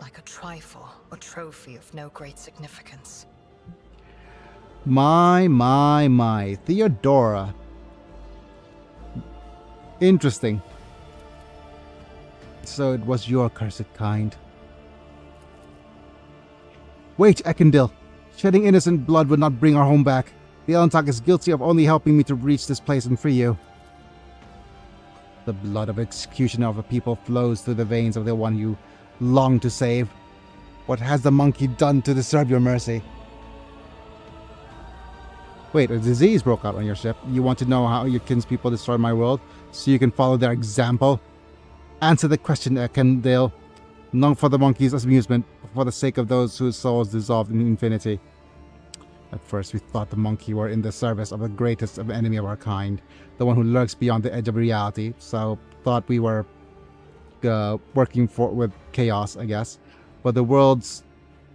like a trifle or trophy of no great significance. My. Theodora. Interesting. So it was your cursed kind. Wait, Ekindil. Shedding innocent blood would not bring our home back. The Elantak is guilty of only helping me to reach this place and free you. The blood of executioner of a people flows through the veins of the one you long to save. What has the monkey done to deserve your mercy? Wait, a disease broke out on your ship. You want to know how your kinspeople destroyed my world, so you can follow their example? Answer the question, Ekindil. Not for the monkey's amusement, but for the sake of those whose souls dissolved in infinity. At first we thought the monkey were in the service of the greatest enemy of our kind, the one who lurks beyond the edge of reality, so thought we were working with chaos, I guess. But the world's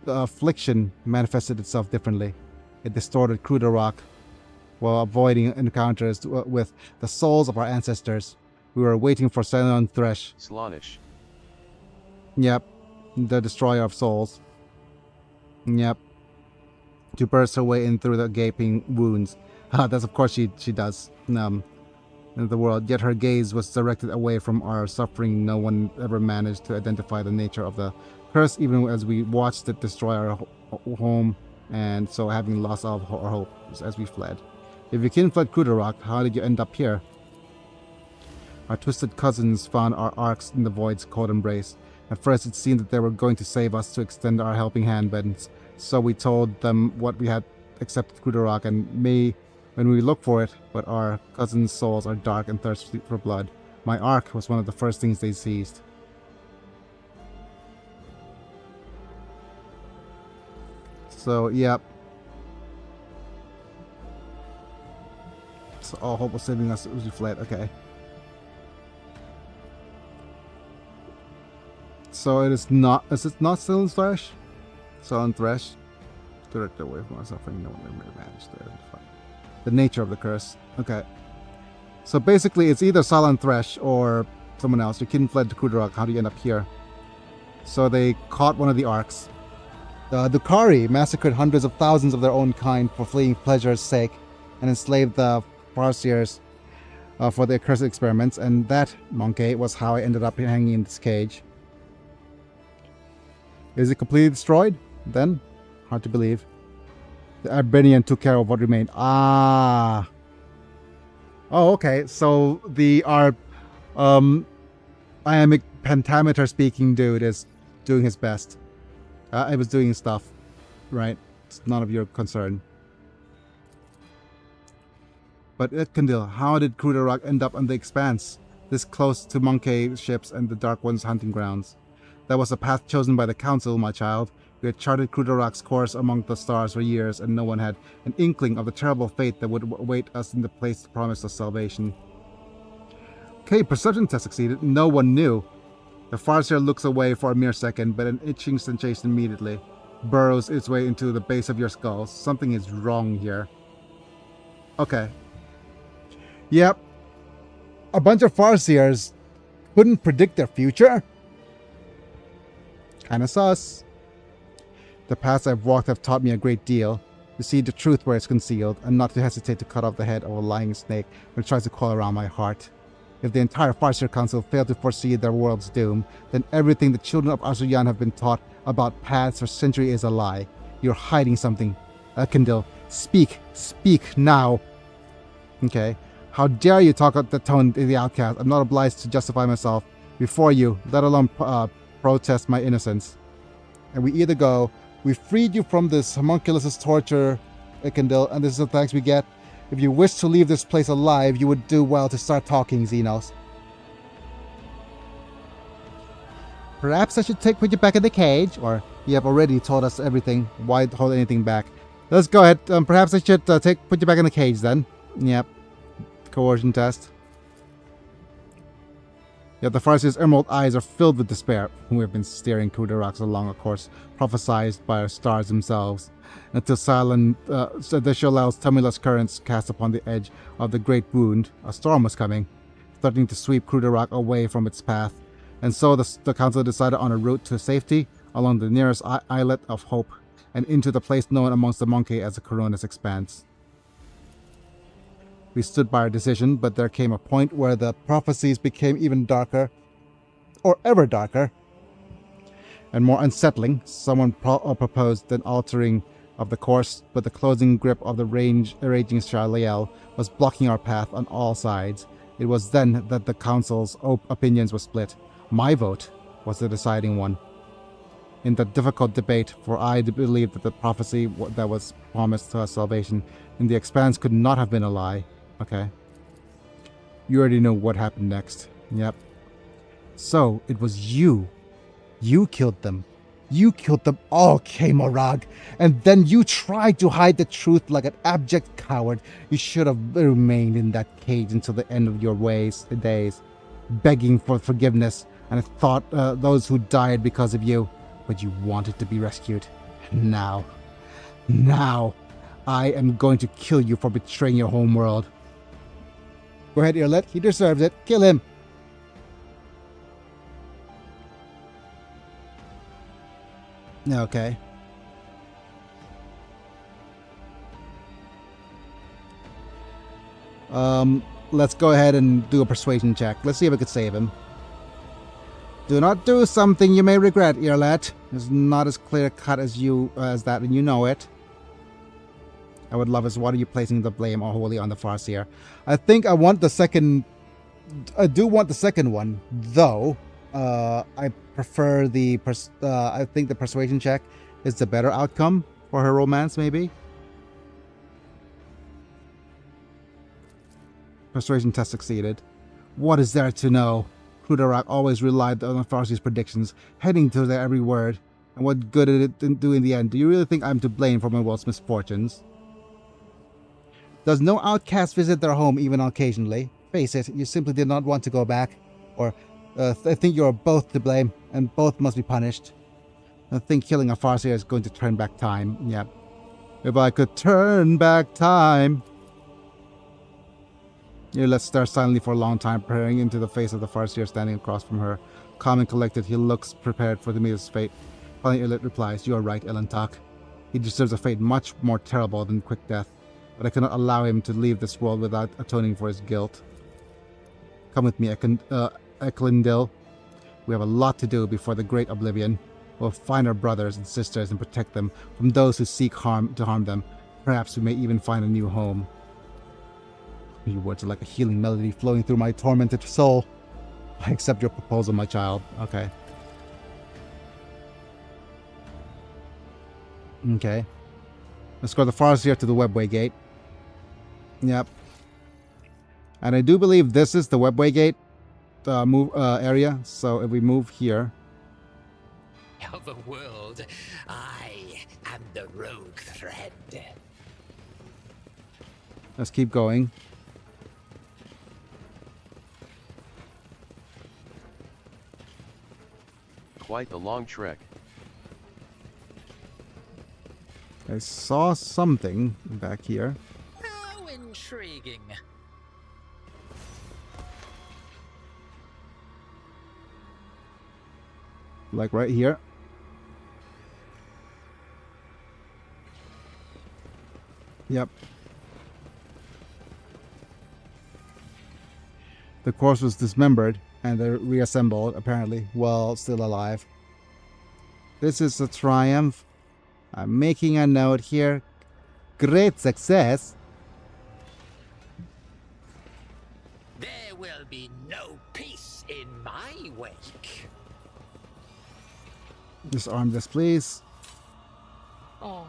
affliction manifested itself differently. It distorted Krudarok while avoiding encounters with the souls of our ancestors. We were waiting for Ceylon Thresh. Slonish. Yep. The destroyer of souls. Yep. To burst her way in through the gaping wounds. That's of course she does. In the world. Yet her gaze was directed away from our suffering. No one ever managed to identify the nature of the curse, even as we watched it destroy our home, and so having lost all our hope as we fled. If you kin fled Krudarok, how did you end up here? Our twisted cousins found our arcs in the void's cold embrace. At first it seemed that they were going to save us to extend our helping hand, but so we told them what we had accepted Krudarok and me when we looked for it, but our cousins' souls are dark and thirsty for blood. My arc was one of the first things they seized. So, yep. So all hope was saving us as we fled. Okay. So it is not. Is it not Ceylon Thresh? Ceylon Thresh. Directed away from our suffering. No one ever managed to identify the nature of the curse. Okay. So basically, it's either Ceylon Thresh or someone else. Your kin fled to Krudarok. How do you end up here? So they caught one of the arcs. The Dukari massacred hundreds of thousands of their own kind for fleeing pleasure's sake, and enslaved the Farseers for their cursed experiments. And that, monkey, was how I ended up hanging in this cage. Is it completely destroyed? Then? Hard to believe. The Arbinian took care of what remained. Ah. Oh, okay. So the iambic pentameter speaking dude is doing his best. I was doing stuff, right? It's none of your concern. But Ekindil, how did Krudarok end up on the Expanse, this close to monkey ships and the Dark One's hunting grounds? That was a path chosen by the Council, my child. We had charted Krudarok's course among the stars for years, and no one had an inkling of the terrible fate that would await us in the place promised us salvation. Okay, perception test succeeded. No one knew. The Farseer looks away for a mere second, but an itching sensation immediately burrows its way into the base of your skull. Something is wrong here. Okay. Yep. A bunch of Farseers couldn't predict their future? Kinda sus. The paths I've walked have taught me a great deal. To see the truth where it's concealed, and not to hesitate to cut off the head of a lying snake when it tries to crawl around my heart. If the entire Farseer Council failed to foresee their world's doom, then everything the children of Azuyan have been taught about paths for centuries is a lie. You're hiding something. Ekindil, speak. Speak now. Okay. How dare you talk at the tone of the outcast? I'm not obliged to justify myself before you, let alone protest my innocence. And we either go, we freed you from this homunculus' torture, Ekindil, and this is the thanks we get. If you wish to leave this place alive, you would do well to start talking, Xenos. Perhaps I should put you back in the cage, or you have already told us everything. Why hold anything back? Let's go ahead. Perhaps I should put you back in the cage then. Yep. Coercion test. Yet the Farseer's emerald eyes are filled with despair. We have been steering through the rocks along a course prophesied by our stars themselves, until Shalel's tumultuous currents cast upon the edge of the great wound. A storm was coming, threatening to sweep Kruderok away from its path, and so the council decided on a route to safety along the nearest islet of hope, and into the place known amongst the monkey as the Coronis Expanse. We stood by our decision, but there came a point where the prophecies became even darker, or ever darker, and more unsettling. Someone proposed an altering of the course, but the closing grip of the raging Shaleel was blocking our path on all sides. It was then that the council's opinions were split. My vote was the deciding one. In the difficult debate, for I believed that the prophecy that was promised to us salvation in the Expanse could not have been a lie. Okay. You already know what happened next. Yep. So, it was you. You killed them. You killed them all, K-Morag. And then you tried to hide the truth like an abject coward. You should have remained in that cage until the end of your days, begging for forgiveness, and thought those who died because of you. But you wanted to be rescued. Now, I am going to kill you for betraying your home world. Go ahead, Earlet. He deserves it. Kill him. Okay. Let's go ahead and do a persuasion check. Let's see if we could save him. Do not do something you may regret, Earlet. It's not as clear-cut as that, and you know it. I would love is what are you placing the blame wholly on the Farseer? I think I want the second. I do want the second one, though. I prefer the. I think the persuasion check is the better outcome for her romance, maybe. Persuasion test succeeded. What is there to know? Kruderok always relied on the Farseer's predictions, heading to their every word. And what good did it do in the end? Do you really think I'm to blame for my world's misfortunes? Does no outcast visit their home even occasionally? Face it, you simply did not want to go back. Or, I think you are both to blame, and both must be punished. I think killing a Farseer is going to turn back time. Yep. If I could turn back time. Let's stare silently for a long time, peering into the face of the Farseer standing across from her. Calm and collected, he looks prepared for the meet his fate. Finally, Earlet replies, "You are right, Elentak. He deserves a fate much more terrible than quick death. But I cannot allow him to leave this world without atoning for his guilt. Come with me, Eklundil. We have a lot to do before the great oblivion. We'll find our brothers and sisters and protect them from those who seek to harm them. Perhaps we may even find a new home." Your words are like a healing melody flowing through my tormented soul. I accept your proposal, my child. Okay. Okay. Let's go the Farseer to the Webway Gate. Yep. And I do believe this is the Webway Gate area. So if we move here. Of a world, I am the rogue thread. Let's keep going. Quite the long trek. I saw something back here. How intriguing. Like right here. Yep. The course was dismembered and they're reassembled, apparently, while still alive. This is a triumph. I'm making a note here. Great success. There will be no peace in my wake. Disarm this, please. Oh,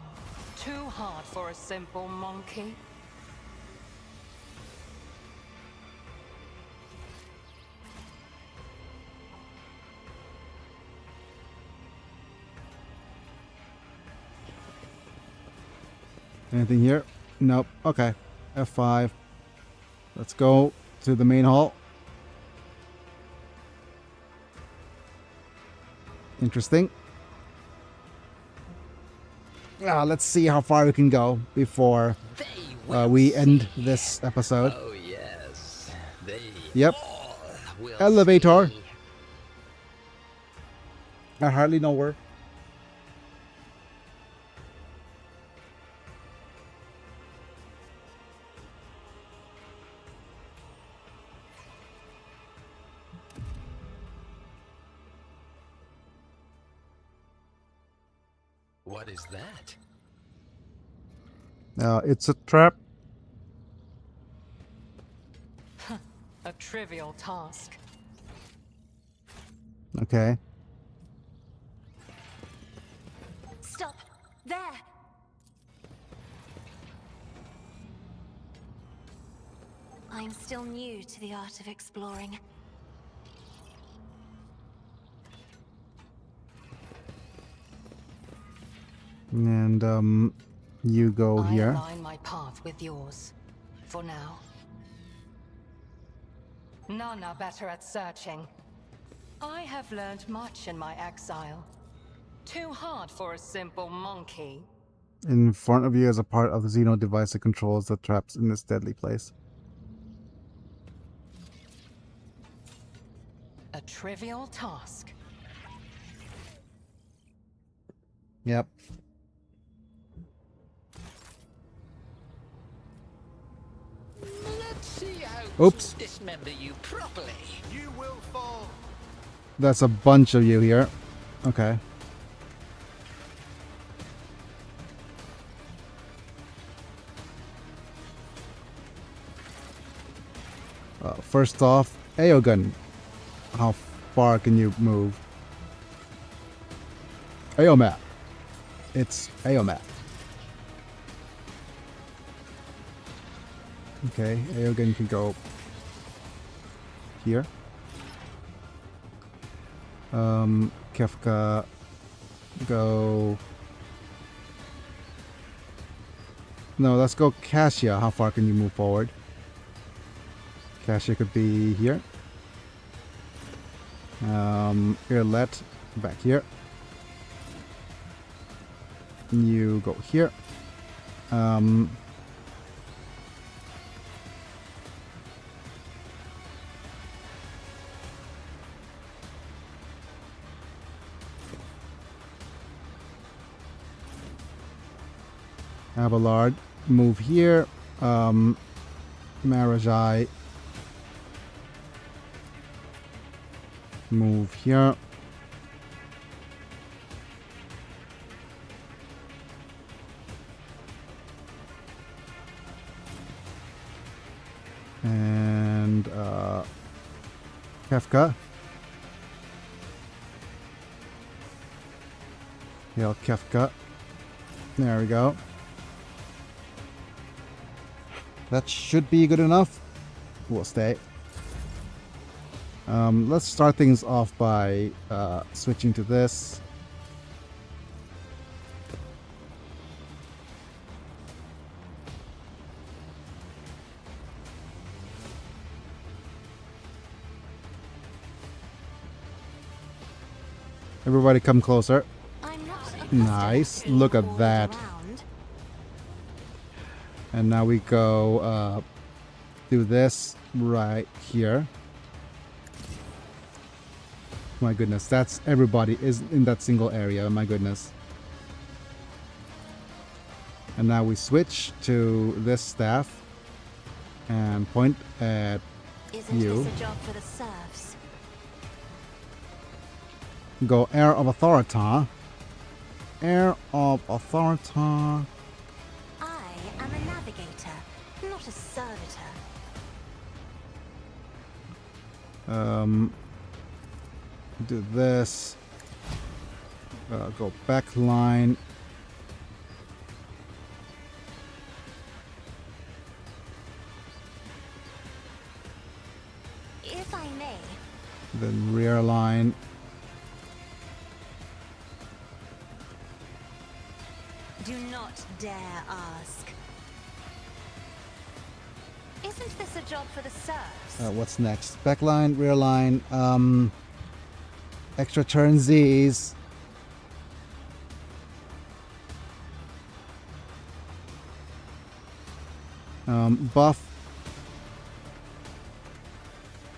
too hard for a simple monkey. Anything here? Nope. Okay. F5. Let's go to the main hall. Interesting. Let's see how far we can go before we end this episode. Oh yes, they Yep. all will Elevator. see. I hardly know where. What is that? It's a trap. A trivial task. Okay. Stop! There! I'm still new to the art of exploring. And you go I here. align my path with yours. For now. None are better at searching. I have learned much in my exile. Too hard for a simple monkey. In front of you is a part of the Xeno device that controls the traps in this deadly place. A trivial task. Yep. Let's see how Oops. to dismember you properly. You will fall. That's a bunch of you here. Okay. First off, Aogun. How far can you move? Aomat. It's Aomat. Okay, Aogun can go here. Kefka, go. No, let's go Cassia. How far can you move forward? Cassia could be here. Irlet, back here. You go here. Abelard, move here. Marajai, move here. And Kefka. Hail Kefka. There we go. That should be good enough. We'll stay. Let's start things off by switching to this. Everybody come closer. I'm not Nice. accustomed to Look being at ordered that. around. And now we go do this right here. My goodness, that's everybody is in that single area. My goodness. And now we switch to this staff and point at Isn't you. this a job for the serfs? Go Heir of Authority. Heir of Authority. I am a navigator, not a servitor. Do this. Go back line. If I may, Then rear line. do not dare ask. Isn't this a job for the serfs? What's next? Back line, rear line. Extra turnsies. Buff.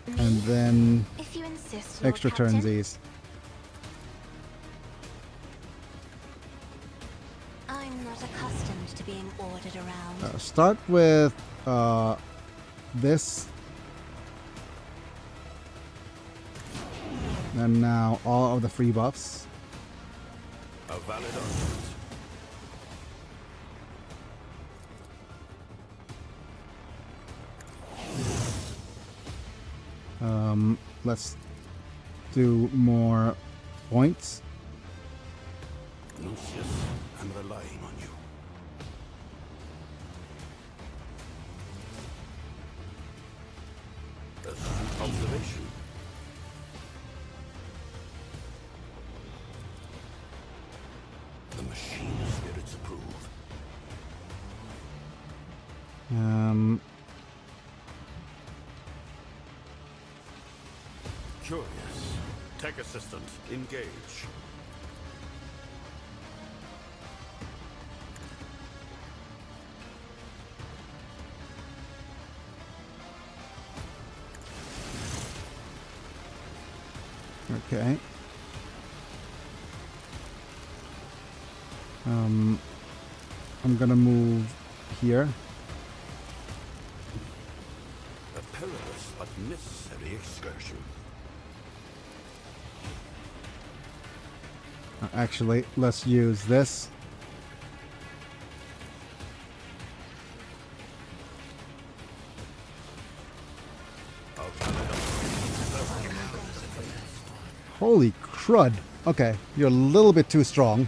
And then If you insist, Lord extra Captain. turnsies. I'm not accustomed to being ordered around. Start with this. And now all of the free buffs. A valid argument. Let's do more points. Lucius, I'm relying on you. Astute observation. The machine spirits approve. Curious. Tech assistant, engage. Okay. I'm gonna move here. A perilous but necessary excursion. Actually, let's use this. Holy crud. Okay, you're a little bit too strong.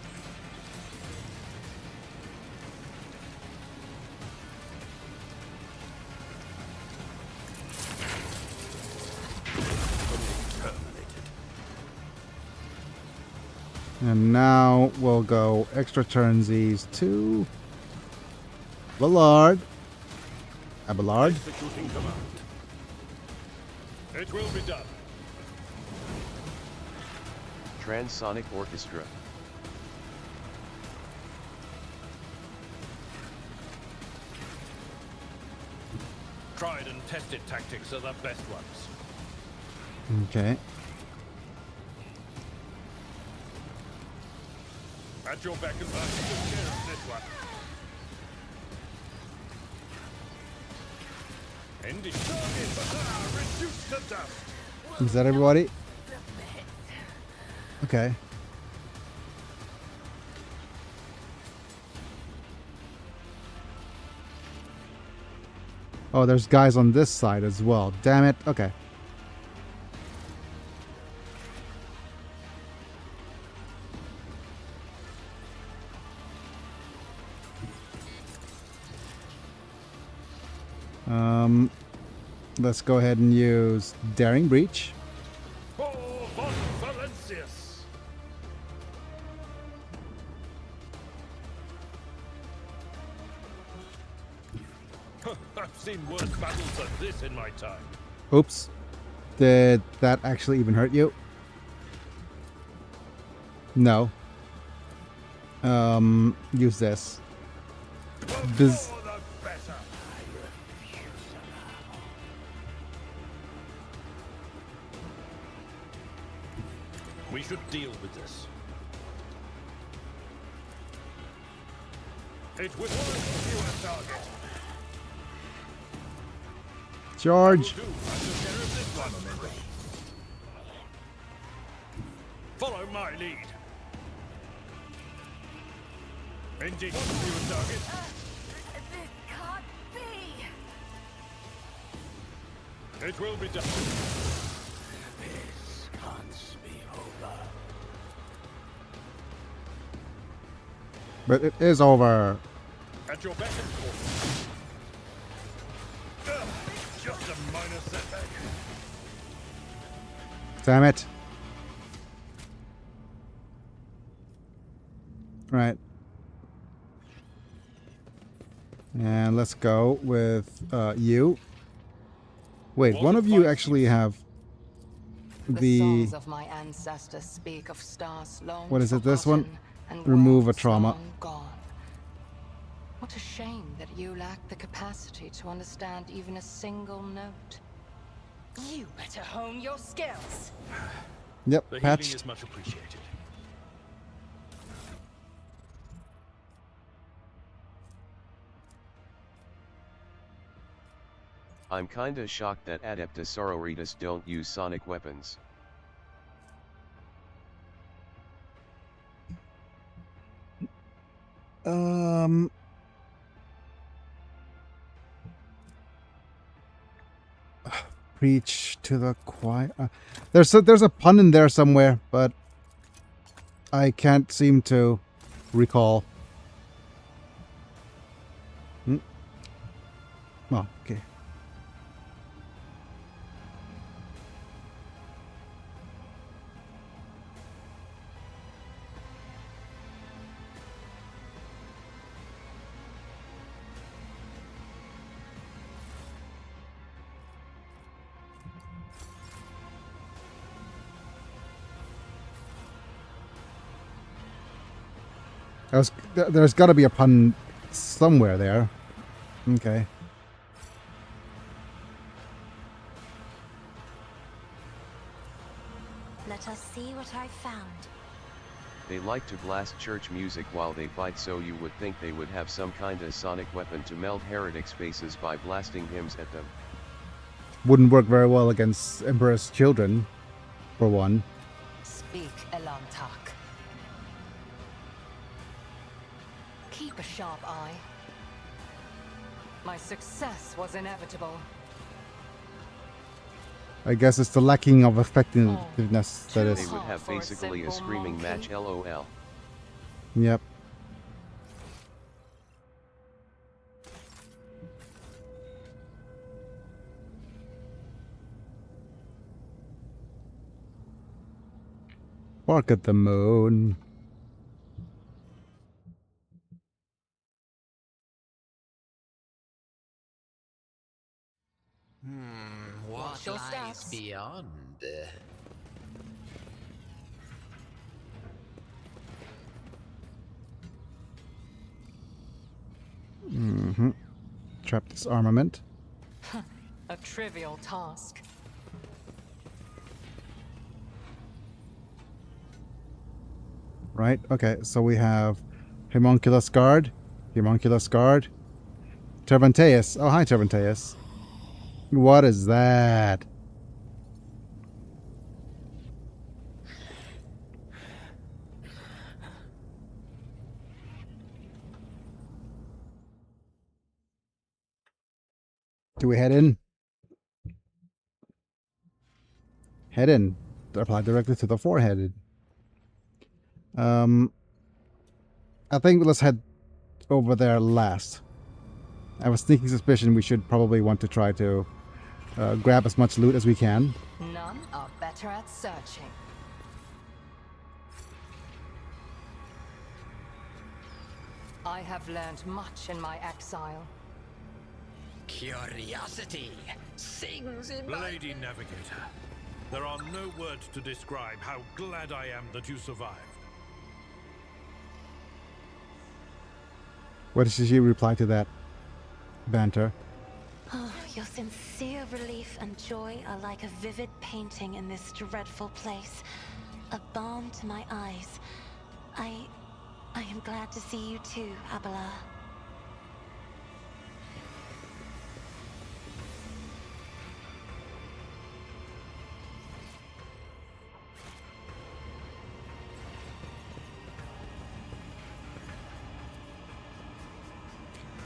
And now we'll go extra turnsies to Ballard. Abelard. Executing command. It will be done. Transonic Orchestra. Tried and tested tactics are the best ones. Okay. At your beck and back, take care of this one. Ending target, reduced to dust. Is that everybody? Okay. Oh, there's guys on this side as well. Damn it. Okay. Let's go ahead and use Daring Breach. For Von Valencius. I've seen worse battles than this in my time. Oops. Did that actually even hurt you? No. Use this. Biz. We should deal with this. It will a target. Charge. Follow my lead. Indeed, a target. This can't be. It will be done. This can't be over. But it is over. At your beck and call. Just a minor setback. Damn it. Right. And let's go with you. Wait, one of you actually have... the songs of my ancestors speak of stars long what is it? This one? forgotten and Remove a worlds trauma. long gone. What a shame that you lack the capacity to understand even a single note. You better hone your skills. Yep, The healing patched. is much appreciated. I'm kinda shocked that Adeptus Sororitas don't use sonic weapons. Preach to the choir. There's a pun in there somewhere, but I can't seem to recall. Oh, okay. There's got to be a pun somewhere there. Okay. Let us see what I found. They like to blast church music while they fight, so you would think they would have some kinda sonic weapon to melt heretics' faces by blasting hymns at them. Wouldn't work very well against Emperor's children, for one. Speak, Elantak. Keep a sharp eye. My success was inevitable. I guess it's the lacking of effectiveness that They is. would have For a basically a simple screaming monkey. match, lol. Yep. Bark at the moon. What Watch your lies steps. beyond? Trap this armament. A trivial task. Right, okay, so we have Homunculus Guard, Tervanteus. Oh, hi, Tervanteus. What is that? Do we head in? Head in. Apply directly to the forehead. I think let's head over there last. I have a sneaking suspicion we should probably want to try to grab as much loot as we can. None are better at searching. I have learned much in my exile. Curiosity sings in my... Lady Navigator, there are no words to describe how glad I am that you survived. What did she reply to that banter? Oh, your sincere relief and joy are like a vivid painting in this dreadful place. A balm to my eyes. I am glad to see you too, Abelard.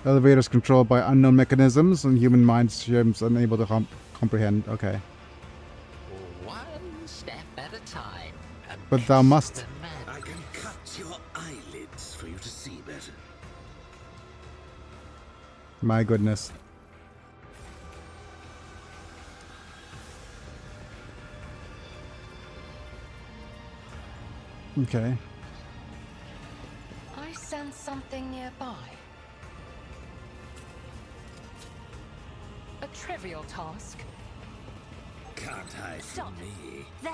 Elevators controlled by unknown mechanisms and human mind seems unable to comprehend. Okay. One step at a time. But thou must. The man- I can cut your eyelids for you to see better. My goodness. Okay. I sense something nearby. A trivial task. can't hide Stop. from me. There.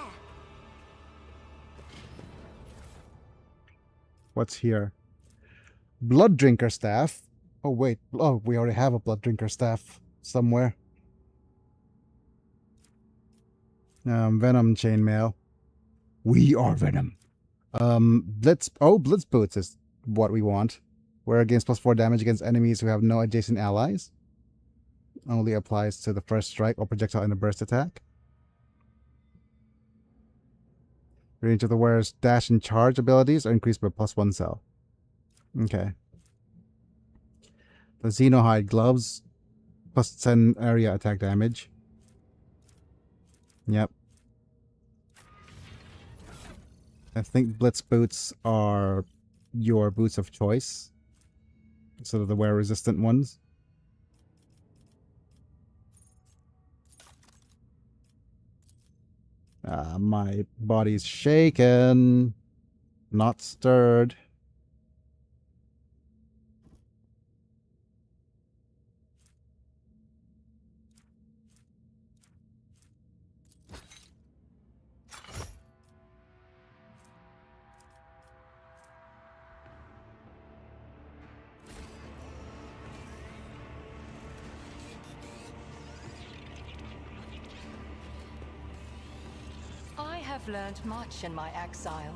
What's here? Blood Drinker Staff. Oh, wait. Oh, we already have a Blood Drinker Staff somewhere. Venom Chainmail. We are Venom. Blitz Boots is what we want. We're against +4 damage against enemies who have no adjacent allies. Only applies to the first strike or projectile in a burst attack. Range of the wearer's dash and charge abilities are increased by +1 cell. Okay. The Xenohide gloves, +10 area attack damage. Yep. I think Blitz boots are your boots of choice. So the wear resistant ones. My body's shaken, not stirred. I have learned much in my exile.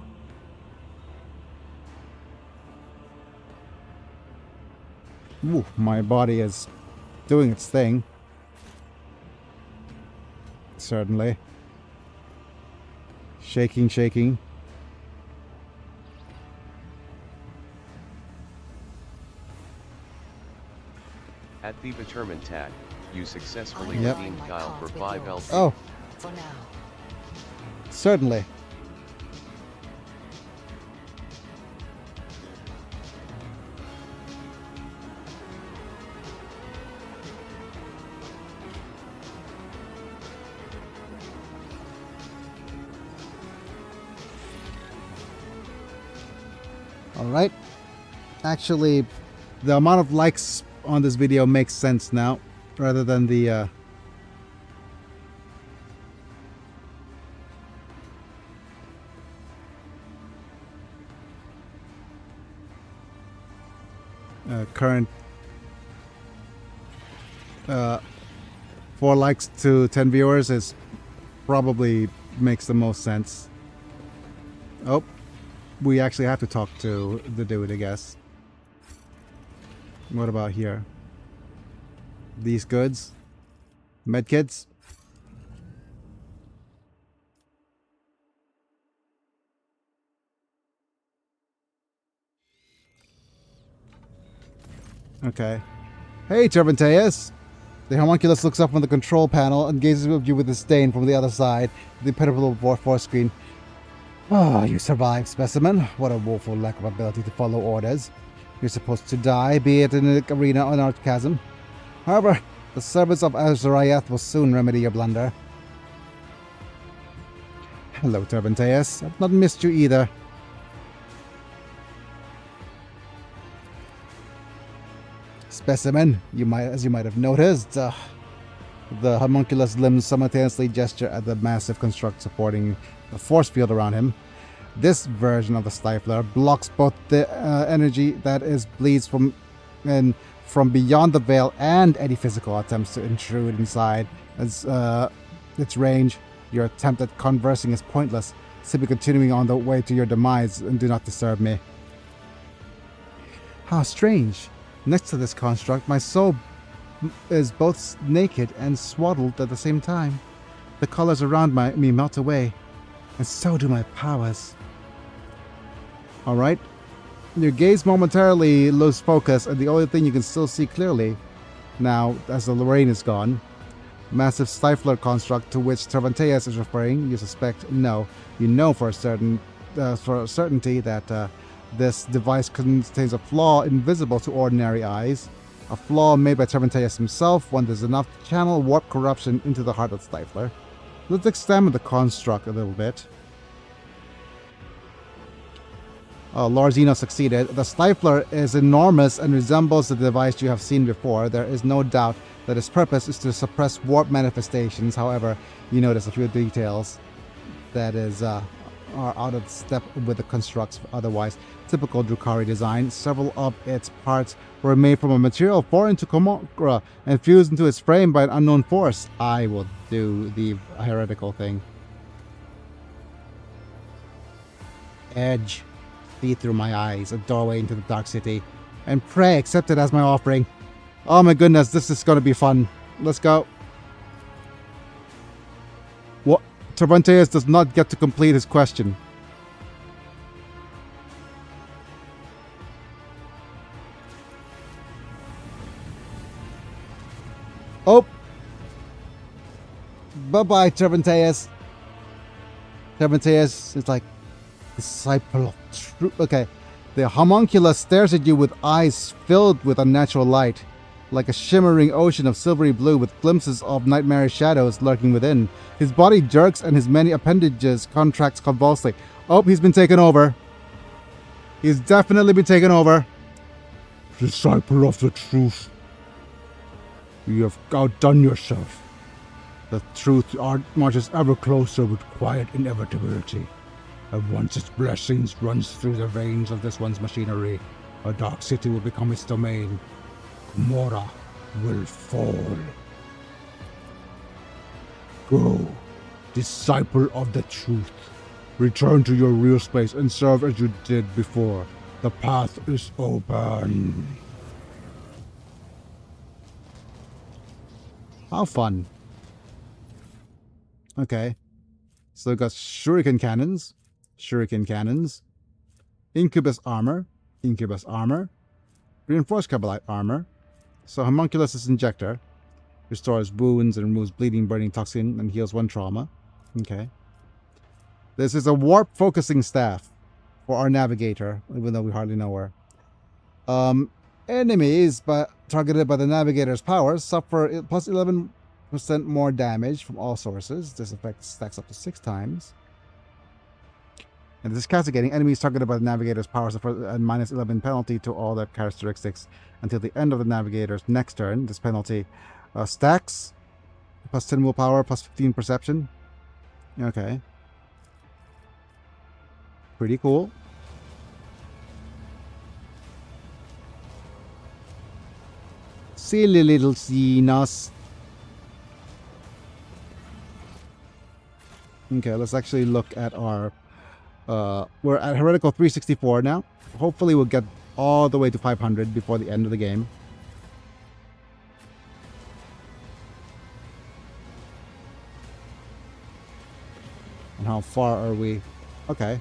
Ooh, my body is doing its thing. Certainly. Shaking, shaking. At the Determined tag, you successfully Yep. redeemed Kyle for 5 LP. Oh, For now. certainly. Alright. Actually, the amount of likes on this video makes sense now, rather than the current 4 likes to 10 viewers is probably makes the most sense. Oh, we actually have to talk to the dude, I guess. What about here? These goods? Medkits? Okay. Hey, Turbanteus! The homunculus looks up from the control panel and gazes at you with disdain from the other side, the impenetrable force screen. Oh, you survived, specimen. What a woeful lack of ability to follow orders. You're supposed to die, be it in an arena or an archchasm. However, the servants of Azraeth will soon remedy your blunder. Hello, Turbanteus. I've not missed you either. Specimen, as you might have noticed, the homunculus limbs simultaneously gesture at the massive construct supporting the force field around him. This version of the Stifler blocks both the energy that bleeds from beyond the veil and any physical attempts to intrude inside as its range. Your attempt at conversing is pointless. Simply continuing on the way to your demise, and do not disturb me. How strange. Next to this construct, my soul is both naked and swaddled at the same time. The colors around me melt away, and so do my powers. Alright. Your gaze momentarily loses focus, and the only thing you can still see clearly now, as the rain is gone, massive Stifler construct to which Turbanteus is referring, you suspect? No. You know for a certainty that this device contains a flaw invisible to ordinary eyes. A flaw made by Turbanteus himself, one that is enough to channel warp corruption into the heart of Stifler. Let's examine the construct a little bit. Lord Zeno succeeded. The Stifler is enormous and resembles the device you have seen before. There is no doubt that its purpose is to suppress warp manifestations. However, you notice a few details that are out of step with the construct's otherwise typical Drukhari design. Several of its parts were made from a material foreign to Komokra and fused into its frame by an unknown force. I will do the heretical thing. Edge, see through my eyes, a doorway into the Dark City, and pray, accept it as my offering. Oh my goodness, this is going to be fun. Let's go. What? Cervantes does not get to complete his question. Oh. Bye-bye, Cervantes. Cervantes is like, disciple of truth. Okay. The homunculus stares at you with eyes filled with unnatural light, like a shimmering ocean of silvery blue with glimpses of nightmarish shadows lurking within. His body jerks and his many appendages contracts convulsively. Oh, he's been taken over. He's definitely been taken over. Disciple of the truth. You have outdone yourself. The truth marches ever closer with quiet inevitability. And once its blessings runs through the veins of this one's machinery, a dark city will become its domain. Mora will fall. Go, disciple of the truth. Return to your real space and serve as you did before. The path is open. How fun. Okay. So we've got shuriken cannons. Shuriken cannons. Incubus armor. Incubus armor. Reinforced Kabbalite armor. So Homunculus' injector restores wounds and removes bleeding, burning toxin, and heals 1 trauma. Okay. This is a warp focusing staff for our navigator, even though we hardly know her. Enemies targeted by the navigator's powers suffer plus 11% more damage from all sources. This effect stacks up to 6 times. And this is castigating. Enemies targeted by the navigator's powers suffer a minus 11 penalty to all their characteristics until the end of the navigator's next turn. This penalty stacks. Plus 10 willpower, plus 15 perception. Okay. Pretty cool. Silly little Xenos. Okay, let's actually look at our... we're at Heretical 364 now. Hopefully we'll get all the way to 500 before the end of the game. And how far are we? Okay.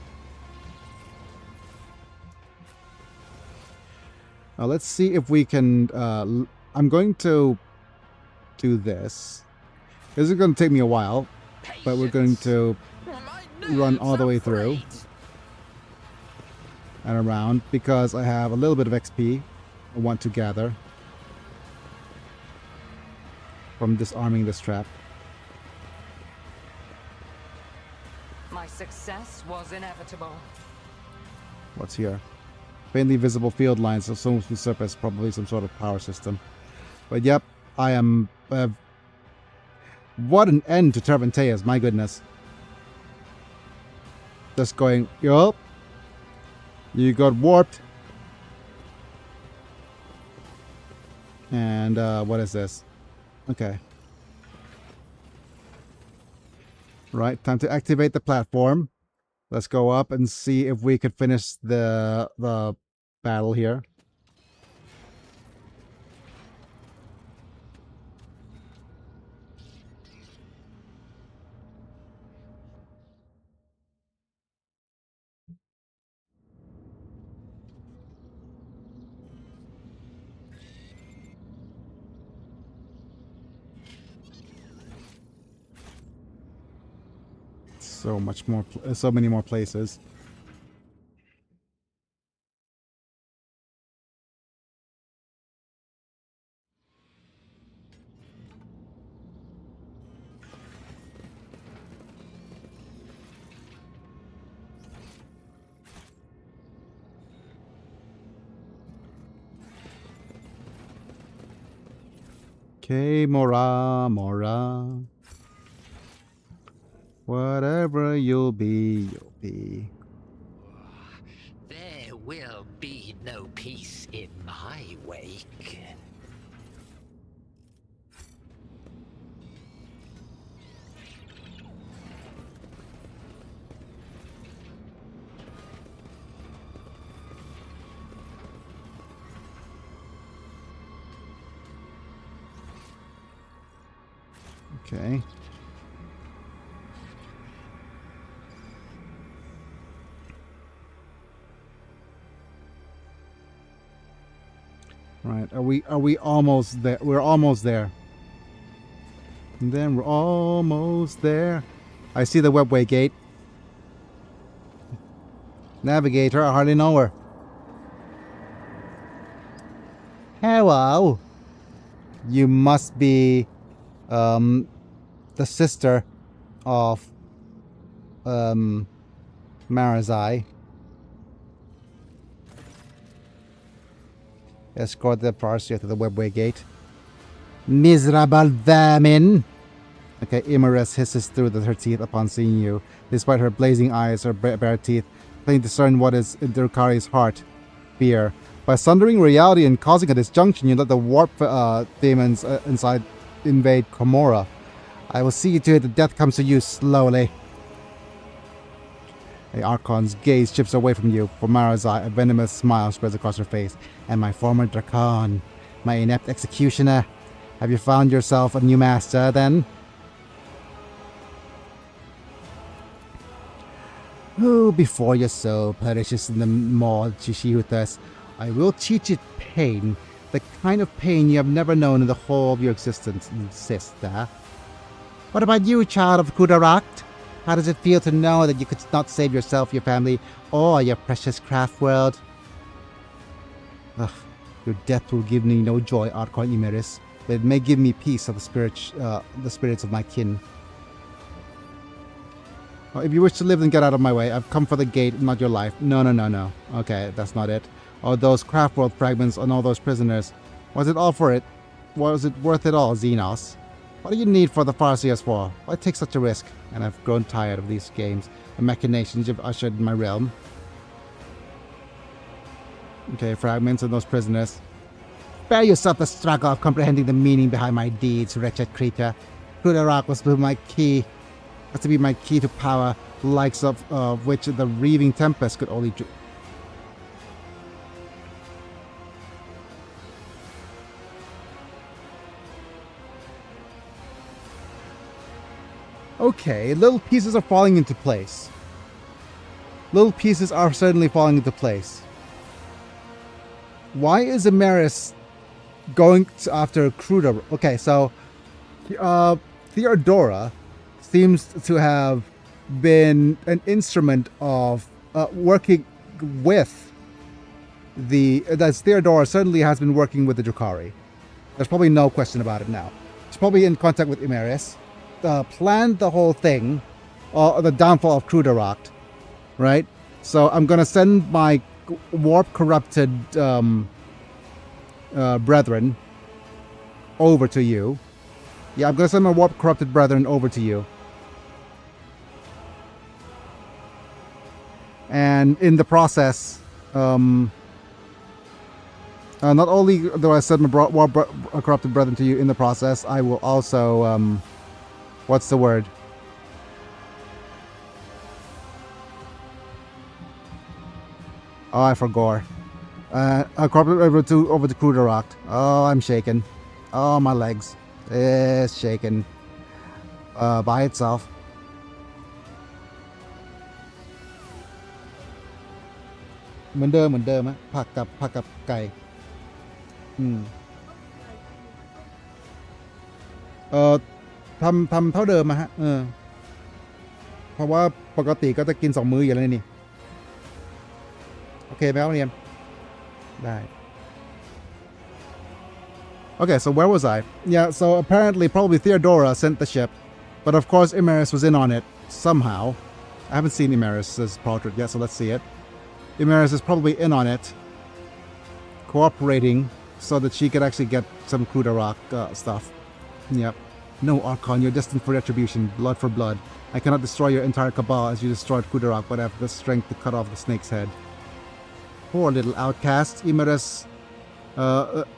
Now let's see if we can... I'm going to do this. This is going to take me a while, but we're going to run all the way through and around because I have a little bit of XP I want to gather from disarming this trap. My success was inevitable. What's here? Faintly visible field lines of some surface, probably some sort of power system. But yep, I am... what an end to Cervantes, my goodness. Just going, yup. You got warped. And what is this? Okay. Right, time to activate the platform. Let's go up and see if we could finish the battle here. So much more, so many more places. Okay, Mora. Whatever you'll be, you'll be. There will be no peace in my wake. Okay. Right, are we almost there? We're almost there. And then we're almost there. I see the webway gate. Navigator, I hardly know her. Hello. You must be the sister of Marazai. Escort the Parsia to the webway gate. Miserable vermin! Okay, Imaris hisses through her teeth upon seeing you. Despite her blazing eyes, her bare teeth, plain discern what is in Drukari's heart. Fear. By sundering reality and causing a disjunction, you let the warp demons inside invade Komora. I will see to it that death comes to you slowly. The Archon's gaze shifts away from you. For Mara's eye, a venomous smile spreads across her face. And my former Drakon, my inept executioner, have you found yourself a new master, then? Who before your soul perishes in the maw of Chishiuthas, I will teach it pain, the kind of pain you have never known in the whole of your existence, sister. What about you, child of Kudarakt? How does it feel to know that you could not save yourself, your family, or your precious craft world? Ugh, your death will give me no joy, Archon Imeris, but it may give me peace of the spirits of my kin. Well, if you wish to live, then get out of my way. I've come for the gate, not your life. No. Okay, that's not it. All those craft world fragments and all those prisoners. Was it all for it? Was it worth it all, Xenos? What do you need for the Farseers for? Why take such a risk? And I've grown tired of these games and machinations you've ushered in my realm. Okay, fragments and those prisoners. Spare yourself the struggle of comprehending the meaning behind my deeds, wretched creature. Kudarak was to be my key to power, the likes of which the reaving tempest could only do. Okay, little pieces are falling into place. Little pieces are certainly falling into place. Why is Imeris going after Cruda? Okay, so Theodora seems to have been an instrument of working with Theodora certainly has been working with the Drukhari. There's probably no question about it now. She's probably in contact with Imeris. Planned the whole thing, the downfall of Crudarakt, right? So I'm gonna send my warp corrupted brethren over to you. Yeah, I'm gonna send my warp corrupted brethren over to you. And in the process, not only do I send my warp corrupted brethren to you, in the process, I will also what's the word? Oh, I forgot. I corrupted over to Crudarakt. Oh, I'm shaking. Oh, my legs. It's shaking. By itself.เหมือนเดิมอะผักกับไก่ทำเท่าเดิมอะฮะเพราะว่าปกติก็จะกิน2 มื้ออยู่แล้วนี่โอเคไหมครับเรียนได้ Okay, so where was I? Yeah, so apparently probably Theodora sent the ship, but of course Imeris was in on it somehow. I haven't seen Imeris' portrait yet, so let's see it. Imeris is probably in on it, cooperating so that she could actually get some coup de rock stuff. Yep. No, Archon, you're destined for retribution, blood for blood. I cannot destroy your entire cabal as you destroyed coup de rock, but I have the strength to cut off the snake's head. Poor little outcast. Imerus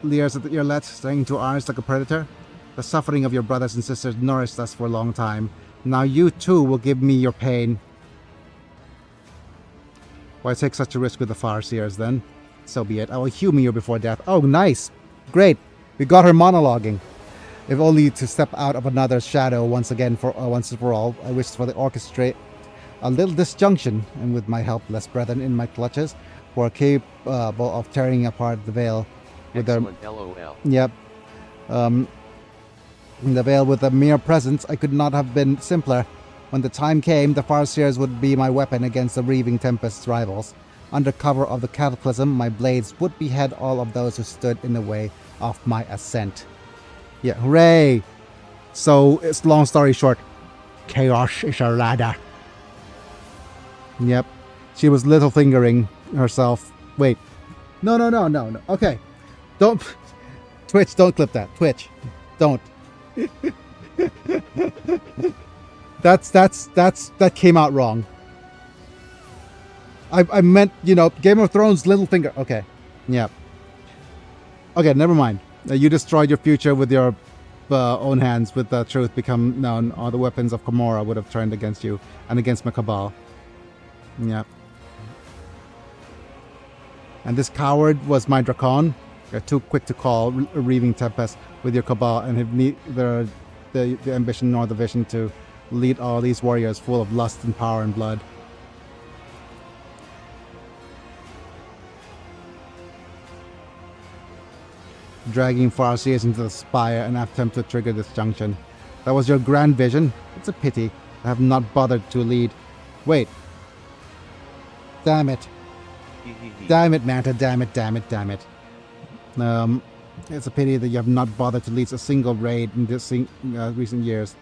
leers at your let, straining into our eyes like a predator. The suffering of your brothers and sisters nourished us for a long time. Now you too will give me your pain. Why take such a risk with the Farseers then? So be it. I will humor you before death. Oh, nice. Great. We got her monologuing. If only to step out of another shadow once again once and for all. I wish for the orchestrate a little disjunction, and with my helpless brethren in my clutches, who are capable of tearing apart the veil with Excellent, LOL. Yep. The veil with a mere presence, I could not have been simpler. When the time came, the Farseers would be my weapon against the Reaving Tempest's rivals. Under cover of the cataclysm, my blades would behead all of those who stood in the way of my ascent. Yeah, hooray! So, it's long story short, chaos is a ladder. Yep. She was little fingering herself. Wait. No. Okay. Don't. Twitch, don't clip that. Twitch. Don't. That came out wrong. I meant, Game of Thrones, little finger. Okay. Yeah. Okay, never mind. You destroyed your future with your own hands. With the truth become known, all the weapons of Gamora would have turned against you and against my cabal. Yeah. And this coward was my Dracon. You're too quick to call a Reaving Tempest with your cabal and have neither the ambition nor the vision to lead all these warriors full of lust and power and blood. Dragging Farseers into the spire and attempt to trigger this junction. That was your grand vision? It's a pity I have not bothered to lead. Wait. Damn it. Damn it, Manta. Damn it. It's a pity that you have not bothered to lead a single raid in this recent years.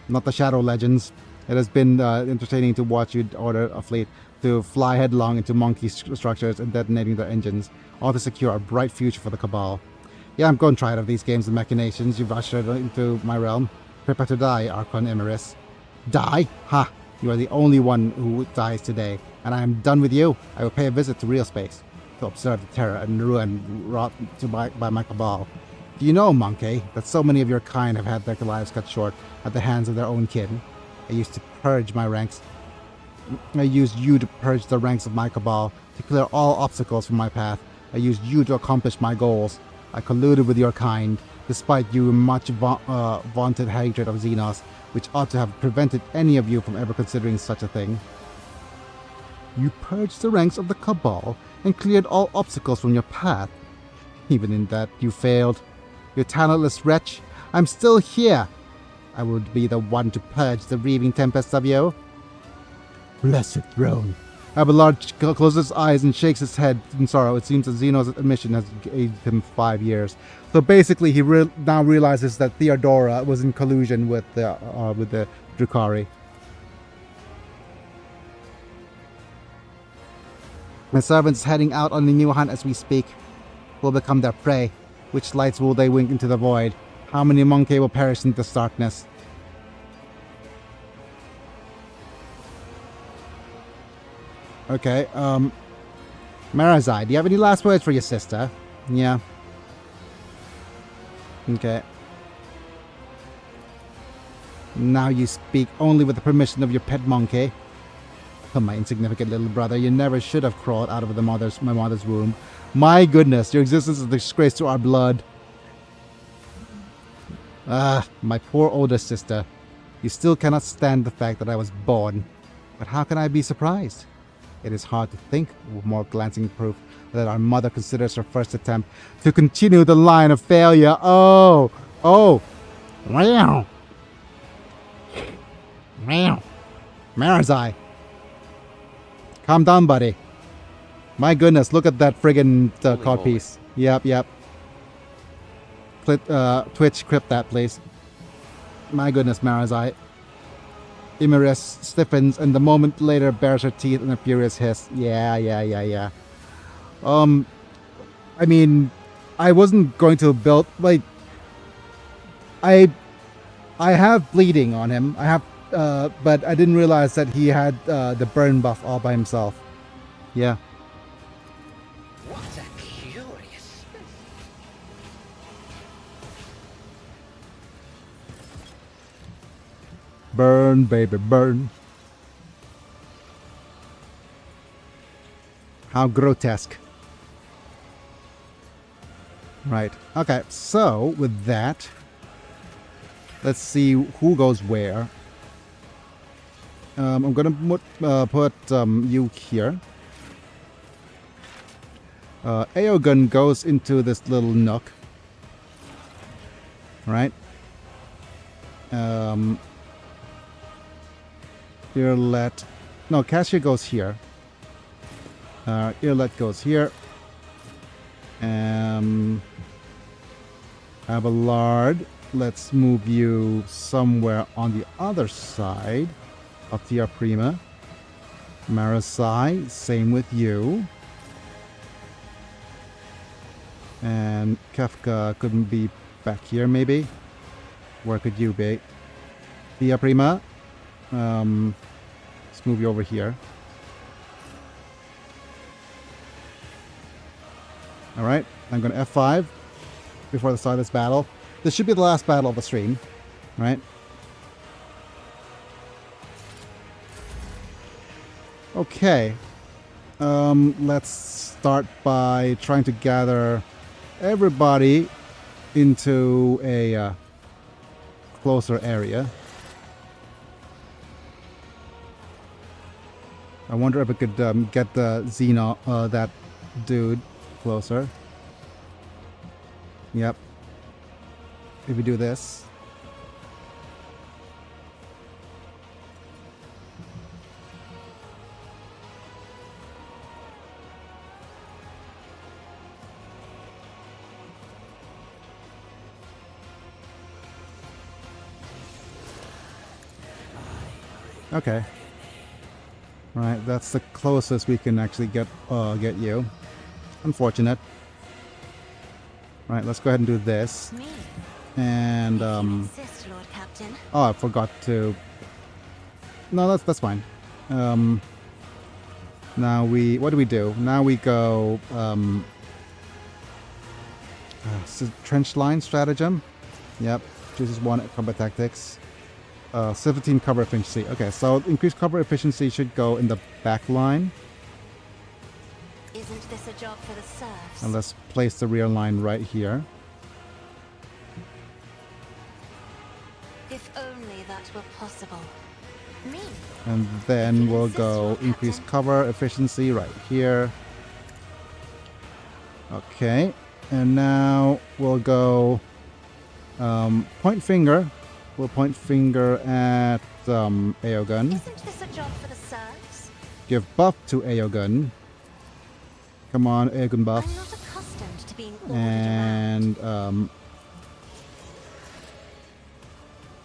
Not the Shadow Legends. It has been entertaining to watch you order a fleet to fly headlong into monkey structures and detonating their engines, all to secure a bright future for the Cabal. Yeah, I'm going tired of these games and machinations you've ushered into my realm. Prepare to die, Archon Emeris. Die? Ha! You are the only one who dies today, and I am done with you. I will pay a visit to real space to observe the terror and ruin wrought by my cabal. Do you know, Monkey, that so many of your kind have had their lives cut short at the hands of their own kin? I used to purge my ranks. I used you to purge the ranks of my cabal, to clear all obstacles from my path. I used you to accomplish my goals. I colluded with your kind, despite your much vaunted hatred of Xenos, which ought to have prevented any of you from ever considering such a thing. You purged the ranks of the Cabal and cleared all obstacles from your path. Even in that, you failed. You talentless wretch, I'm still here. I would be the one to purge the Reaving Tempest of you. Blessed throne. Abelard closes his eyes and shakes his head in sorrow. It seems that Xeno's admission has aged him 5 years. So basically, he now realizes that Theodora was in collusion with the Drukhari. My servants heading out on the new hunt as we speak. Will become their prey. Which lights will they wink into the void? How many monkey will perish in this darkness? Okay, Marazai, do you have any last words for your sister? Yeah. Okay. Now you speak only with the permission of your pet monkey. Oh, my insignificant little brother, you never should have crawled out of my mother's womb. My goodness, your existence is a disgrace to our blood. Ah, my poor older sister. You still cannot stand the fact that I was born. But how can I be surprised? It is hard to think, with more glancing proof, that our mother considers her first attempt to continue the line of failure. Oh! Meow! Marazai! Calm down, buddy. My goodness, look at that friggin' card piece. Yep. Twitch, crypt that, please. My goodness, Marazai. Imerus stiffens and the moment later bares her teeth in a furious hiss. Yeah. I mean, I wasn't going to build like I have bleeding on him. I have but I didn't realize that he had the burn buff all by himself. Yeah. What a curious. Burn, baby, burn. How grotesque. Right. Okay, so with that, let's see who goes where. I'm gonna put you here. Aogun goes into this little nook. Right. Earlet. No, Cassia goes here. Earlet goes here. Abelard, let's move you somewhere on the other side of Tia Prima. Marasai, same with you. And Kefka couldn't be back here, maybe? Where could you be? Tia Prima, let's move you over here. Alright, I'm going to F5 before the start of this battle. This should be the last battle of the stream, right? Okay. Let's start by trying to gather everybody into a closer area. I wonder if I could get the Xeno, that dude, closer. Yep. If we do this. Okay. Right, that's the closest we can actually get you. Unfortunate. Right, let's go ahead and do this. And oh, I forgot to. No, that's fine. Now what do we do? Now we go trench line stratagem. Yep, chooses one combat tactics. 17 cover efficiency. Okay, so increased cover efficiency should go in the back line. Isn't this a job for the serfs? And let's place the rear line right here. If only that were possible. Me. And then we'll go increase cover efficiency right here. Okay, and now we'll go point finger. We'll point finger at Aogun. Isn't this a job for the serfs? Give buff to Aogun. Come on, Aogun buff. I'm not accustomed to being ordered And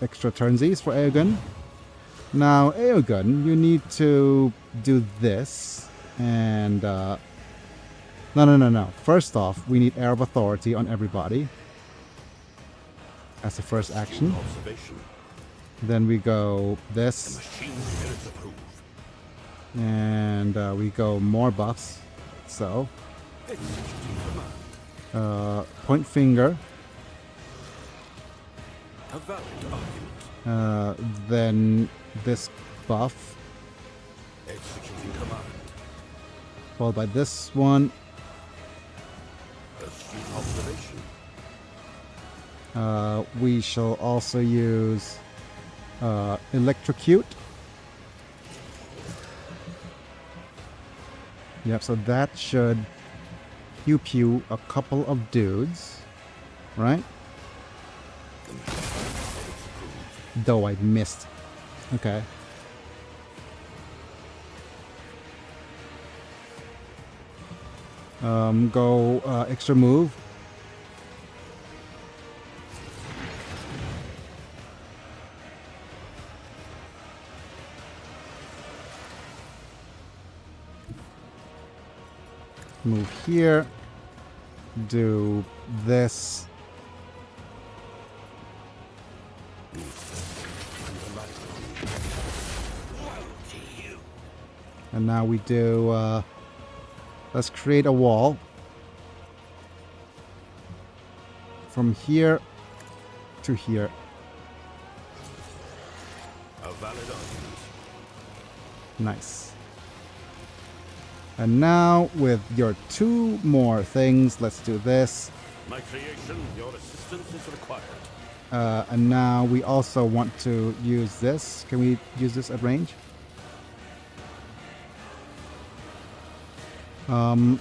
extra turnsies for Aogun. Now, Aogun, you need to do this. And no. First off, we need Air of Authority on everybody. That's the first action. Then we go this. And we go more buffs. So, point finger. Then this buff. Followed by this one. We shall also use electrocute. Yep, so that should pew a couple of dudes, right? Though I missed. Okay. Go extra move. Move here. Do this. And now we do, let's create a wall from here to here. A valid argument. Nice. And now with your 2 more things, let's do this. My creation, your assistance is required. And now we also want to use this. Can we use this at range? Who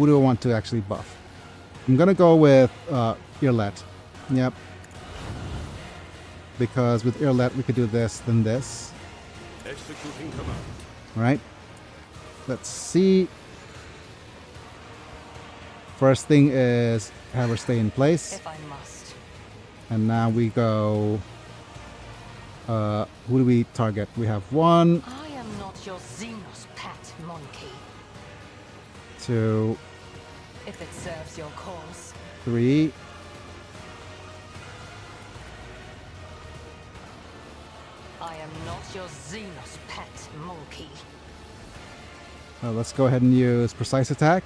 do I want to actually buff? I'm gonna go with Earlet. Yep. Because with Earlet we could do this, then this. Executing command. Alright. Let's see. First thing is have her stay in place. If I must. And now we go. Who do we target? We have 1, I am not your Xenos pet monkey. 2, If it serves your cause. 3. I am not your Xenos pet monkey. Let's go ahead and use precise attack.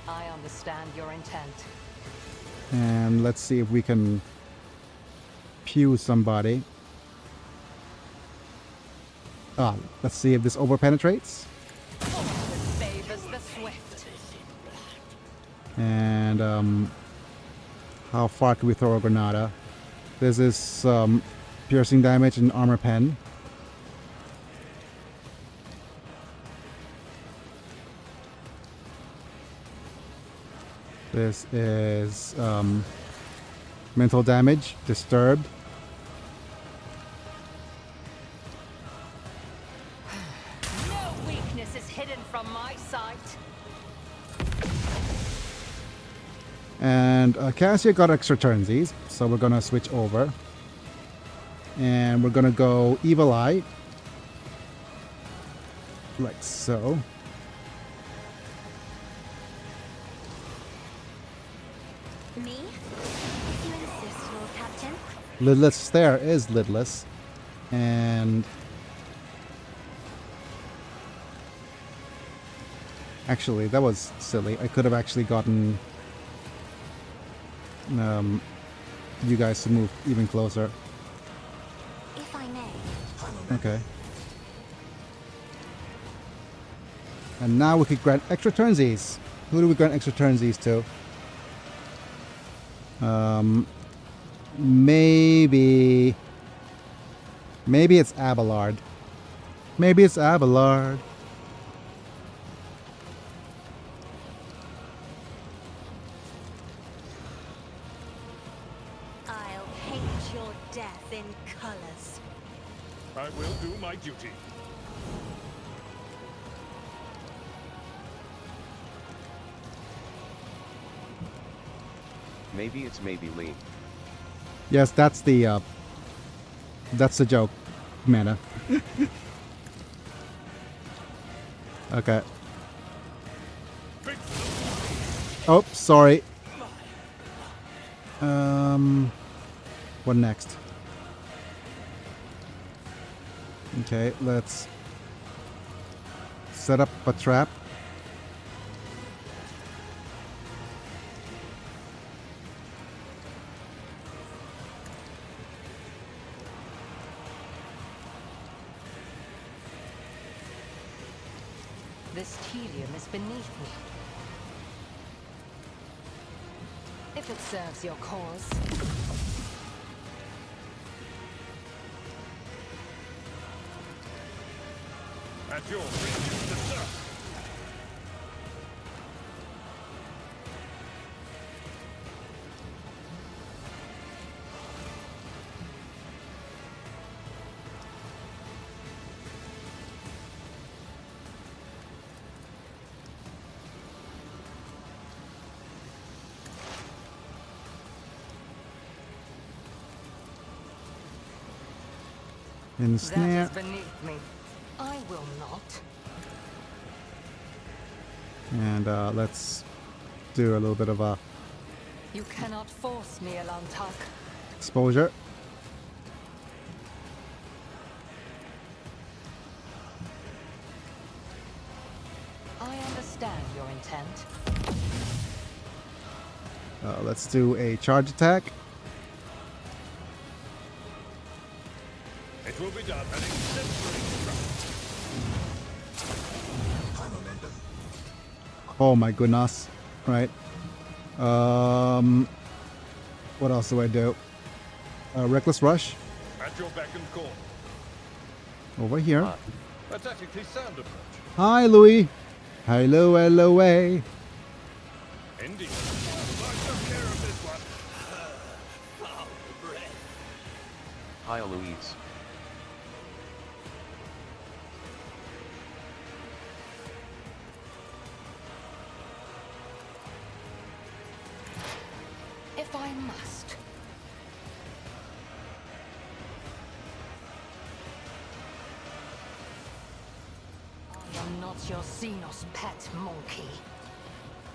I understand your intent. And let's see if we can pew somebody. Let's see if this over penetrates. Fortune favors the swift. And how far can we throw a Granada? This is piercing damage and armor pen. This is mental damage, disturbed. No weakness is hidden from my sight. And Cassia got extra turnsies, so we're gonna switch over. And we're gonna go Evil Eye. Like so. Me? If you insist, Lord Captain. Lidless Stare is lidless. And actually, that was silly. I could have actually gotten you guys to move even closer. If I may. Okay. And now we could grant extra turnsies. Who do we grant extra turnsies to? Maybe it's Abelard. Maybe it's Abelard. I'll paint your death in colors. I will do my duty. Maybe it's maybe Lee. Yes, that's the joke, Mana. Okay. Oh, sorry. What next? Okay, let's set up a trap. This tedium is beneath me. If it serves your cause. At your readiness, sir. Ensnare. That is beneath me. I will not. And let's do a little bit of a You cannot force me, Elantak. Exposure. I understand your intent. Let's do a charge attack. It will be done an exemplary Oh my goodness. Right. What else do I do? Reckless Rush. at your beck and call. Over here. A tactically sound approach. Hi, Louis. Hello, hello, hey. Indeed. I took care of this one. Foul breath. Hi Louise. If I must. I am not your Xenos pet monkey.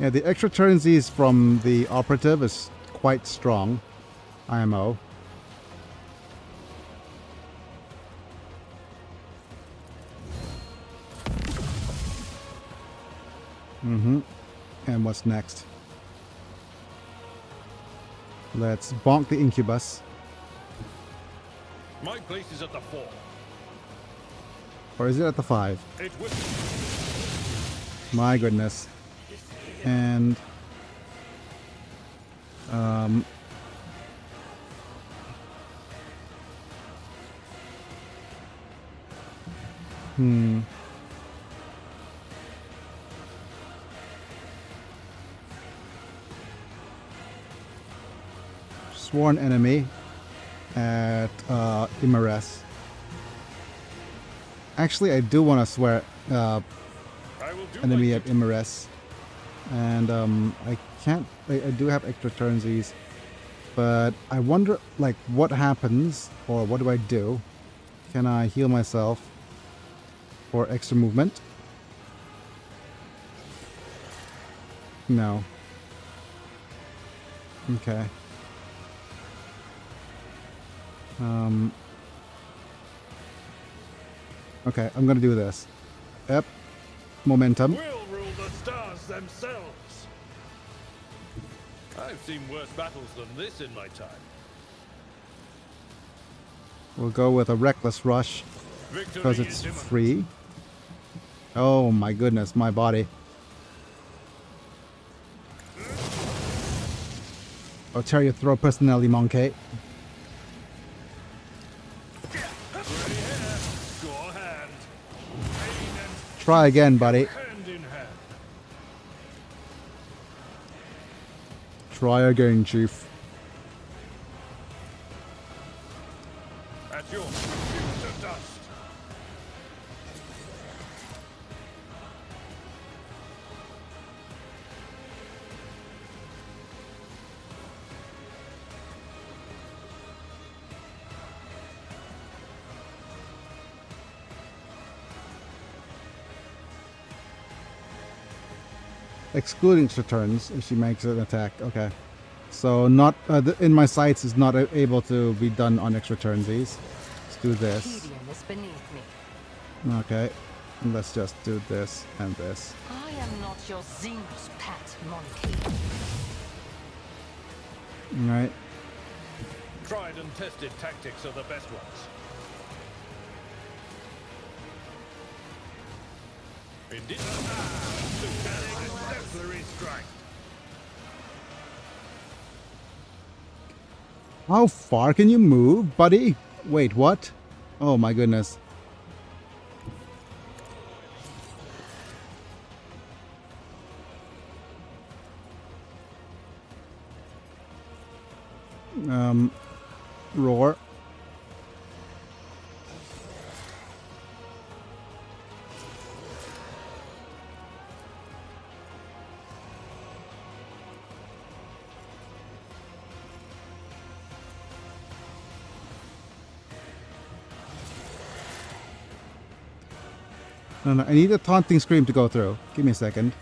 Yeah, the extra turnsies from the operative is quite strong. IMO. And what's next? Let's bonk the incubus. My place is at the 4. Or is it at the 5? It will. My goodness. And sworn enemy at Imares. Actually, I do want to swear I will do enemy my at Imares. And I can't. I do have extra turnsies, but I wonder, like, what happens or what do I do? Can I heal myself for extra movement? No. Okay. Okay, I'm gonna do this. Yep. Momentum. We'll rule the stars themselves. I've seen worse battles than this in my time. We'll go with a reckless rush because Victory it's is imminent. free. Oh my goodness, my body. I'll tear your throat personally, monkey. Ready here. Go hand. Pain and Try again, buddy. hand in hand. Try again, Chief. At your future dust. Excluding extra turns if she makes an attack. Okay. So not in my sights is not able to be done on extra turnsies. Let's do this. Imperium is beneath me. Okay. Let's just do this and this. I am not your Xenos pet monkey. Alright. Tried and tested tactics are the best ones. Indeed. An exemplary strike. How far can you move, buddy? Wait, what? Oh my goodness. Roar. No, I need a taunting scream to go through. Give me a second.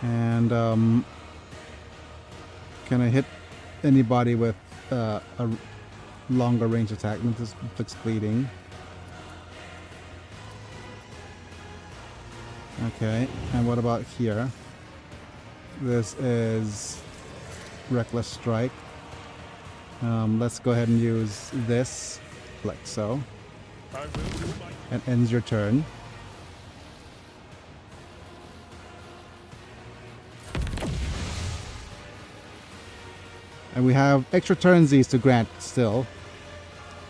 And can I hit anybody with a longer range attack? This inflicts bleeding. Okay, and what about here? This is Reckless Strike. Let's go ahead and use this, like so. And ends your turn. And we have extra turnsies to grant still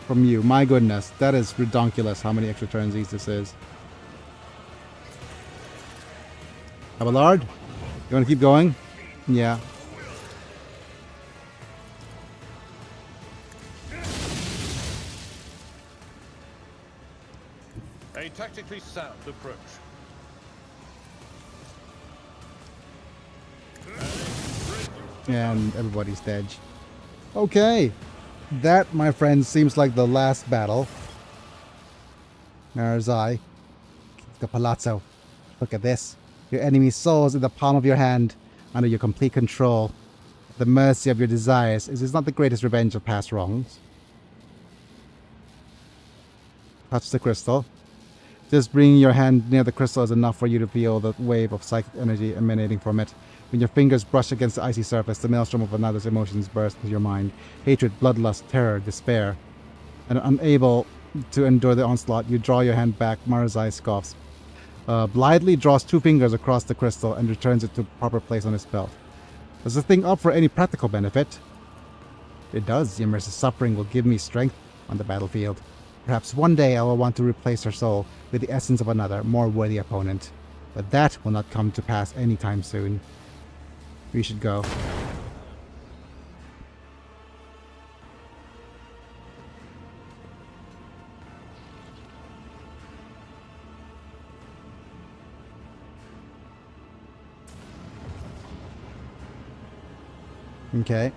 from you. My goodness, that is redonkulous how many extra turnsies this is. Abelard, you want to keep going? Yeah. A tactically sound approach. And everybody's dead. Okay. That, my friends, seems like the last battle. Narazai. The Palazzo. Look at this. Your enemy's soul is in the palm of your hand, under your complete control. At the mercy of your desires. Is this not the greatest revenge of past wrongs? Touch the crystal. Just bringing your hand near the crystal is enough for you to feel the wave of psychic energy emanating from it. When your fingers brush against the icy surface, the maelstrom of another's emotions burst into your mind. Hatred, bloodlust, terror, despair. And unable to endure the onslaught, you draw your hand back. Marazai scoffs. Blithely draws 2 fingers across the crystal and returns it to proper place on his belt. Does the thing offer any practical benefit? It does. Your merciless suffering will give me strength on the battlefield. Perhaps one day I will want to replace her soul with the essence of another, more worthy opponent. But that will not come to pass anytime soon. We should go. Okay.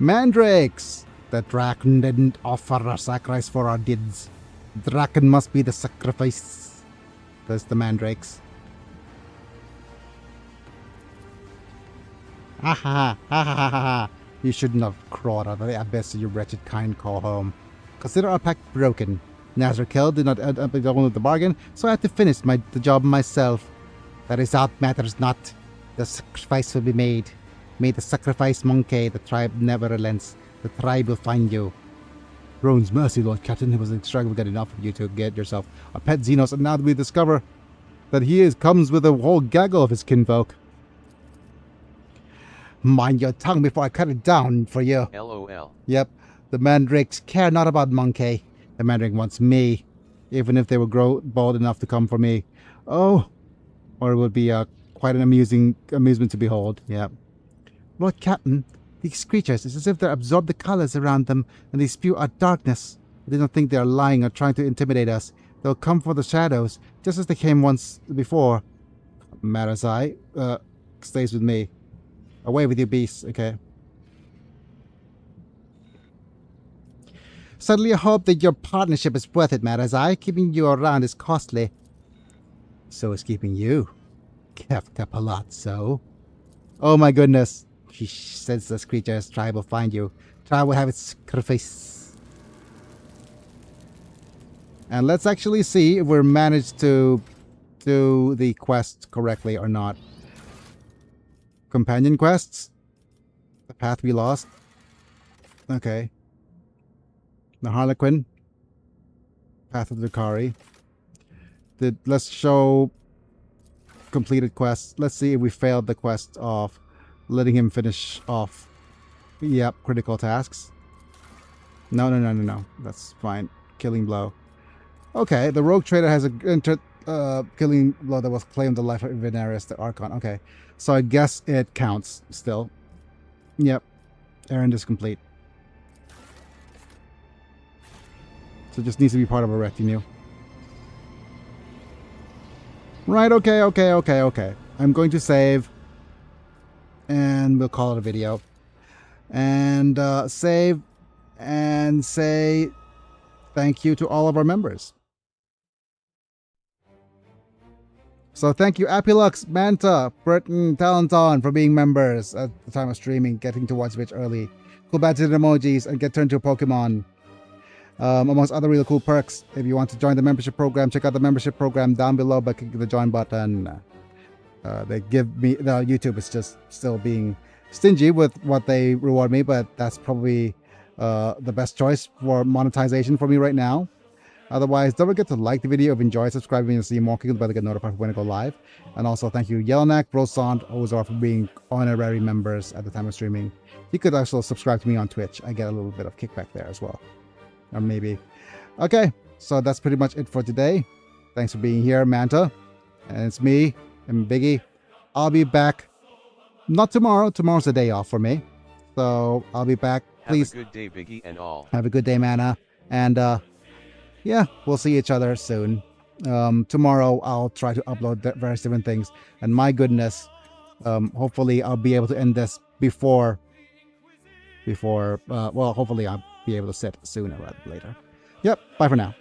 Mandrakes! The Draken didn't offer a sacrifice for our deeds. Draken must be the sacrifice. There's the Mandrakes. Ha ha ha ha ha ha. You shouldn't have crawled out of the abyss of your wretched kind call home. Consider our pact broken. Nazar killed did not end up with the bargain, so I had to finish the job myself. The result matters not. The sacrifice will be made. May the sacrifice monkey, the tribe never relents. The tribe will find you. Roan's mercy, Lord Captain. It was extravagant enough of you to get yourself a pet Xenos, and now we discover that comes with a whole gaggle of his kinfolk. Mind your tongue before I cut it down for you. LOL. Yep, the Mandrakes care not about Monkey. The Mandrake wants me, even if they will grow bold enough to come for me. Oh, or it would be quite an amusement to behold. Yep. Lord Captain, these creatures, it's as if they absorb the colors around them and they spew out darkness. They don't think they are lying or trying to intimidate us. They'll come for the shadows, just as they came once before. Marazai, stays with me. Away with you, beasts. Okay. Suddenly I hope that your partnership is worth it, Marazai. Keeping you around is costly. So is keeping you. Kefka Palazzo. Oh my goodness. She senseless creatures. Tribe will find you. Tribe will have its sacrifice. And let's actually see if we're managed to do the quest correctly or not. Companion quests. The path we lost. Okay. The Harlequin. Path of the Kari. Let's show completed quests. Let's see if we failed the quest of letting him finish off. Yep, critical tasks. No. That's fine. Killing blow. Okay, the rogue trader has a killing blow that was claimed the life of Veneris, the Archon. Okay, so I guess it counts still. Yep, errand is complete. So it just needs to be part of a retinue. Right, okay. I'm going to save. And we'll call it a video. And save and say thank you to all of our members. So thank you, Apilux, Manta, Burton, Talenton for being members at the time of streaming, getting to watch Twitch early. Cool badges and emojis, and get turned to a Pokemon. Amongst other really cool perks. If you want to join the membership program, check out the membership program down below by clicking the join button. They give me, YouTube is just still being stingy with what they reward me, but that's probably the best choice for monetization for me right now. Otherwise, don't forget to like the video if you enjoy, subscribing and see more. Click the bell to get notified when I go live. And also thank you Yellowneck, Brosant, Ozar for being honorary members at the time of streaming. You could also subscribe to me on Twitch. I get a little bit of kickback there as well. Or maybe. Okay, so that's pretty much it for today. Thanks for being here, Manta. And it's me and Biggie. I'll be back. Not tomorrow. Tomorrow's a day off for me. So I'll be back. Please. Have a good day, Biggie, and all. Have a good day, Mana. And yeah, we'll see each other soon. Tomorrow I'll try to upload various different things. And my goodness, hopefully I'll be able to end this before well, hopefully I'll be able to sit sooner rather than later. Yep, bye for now.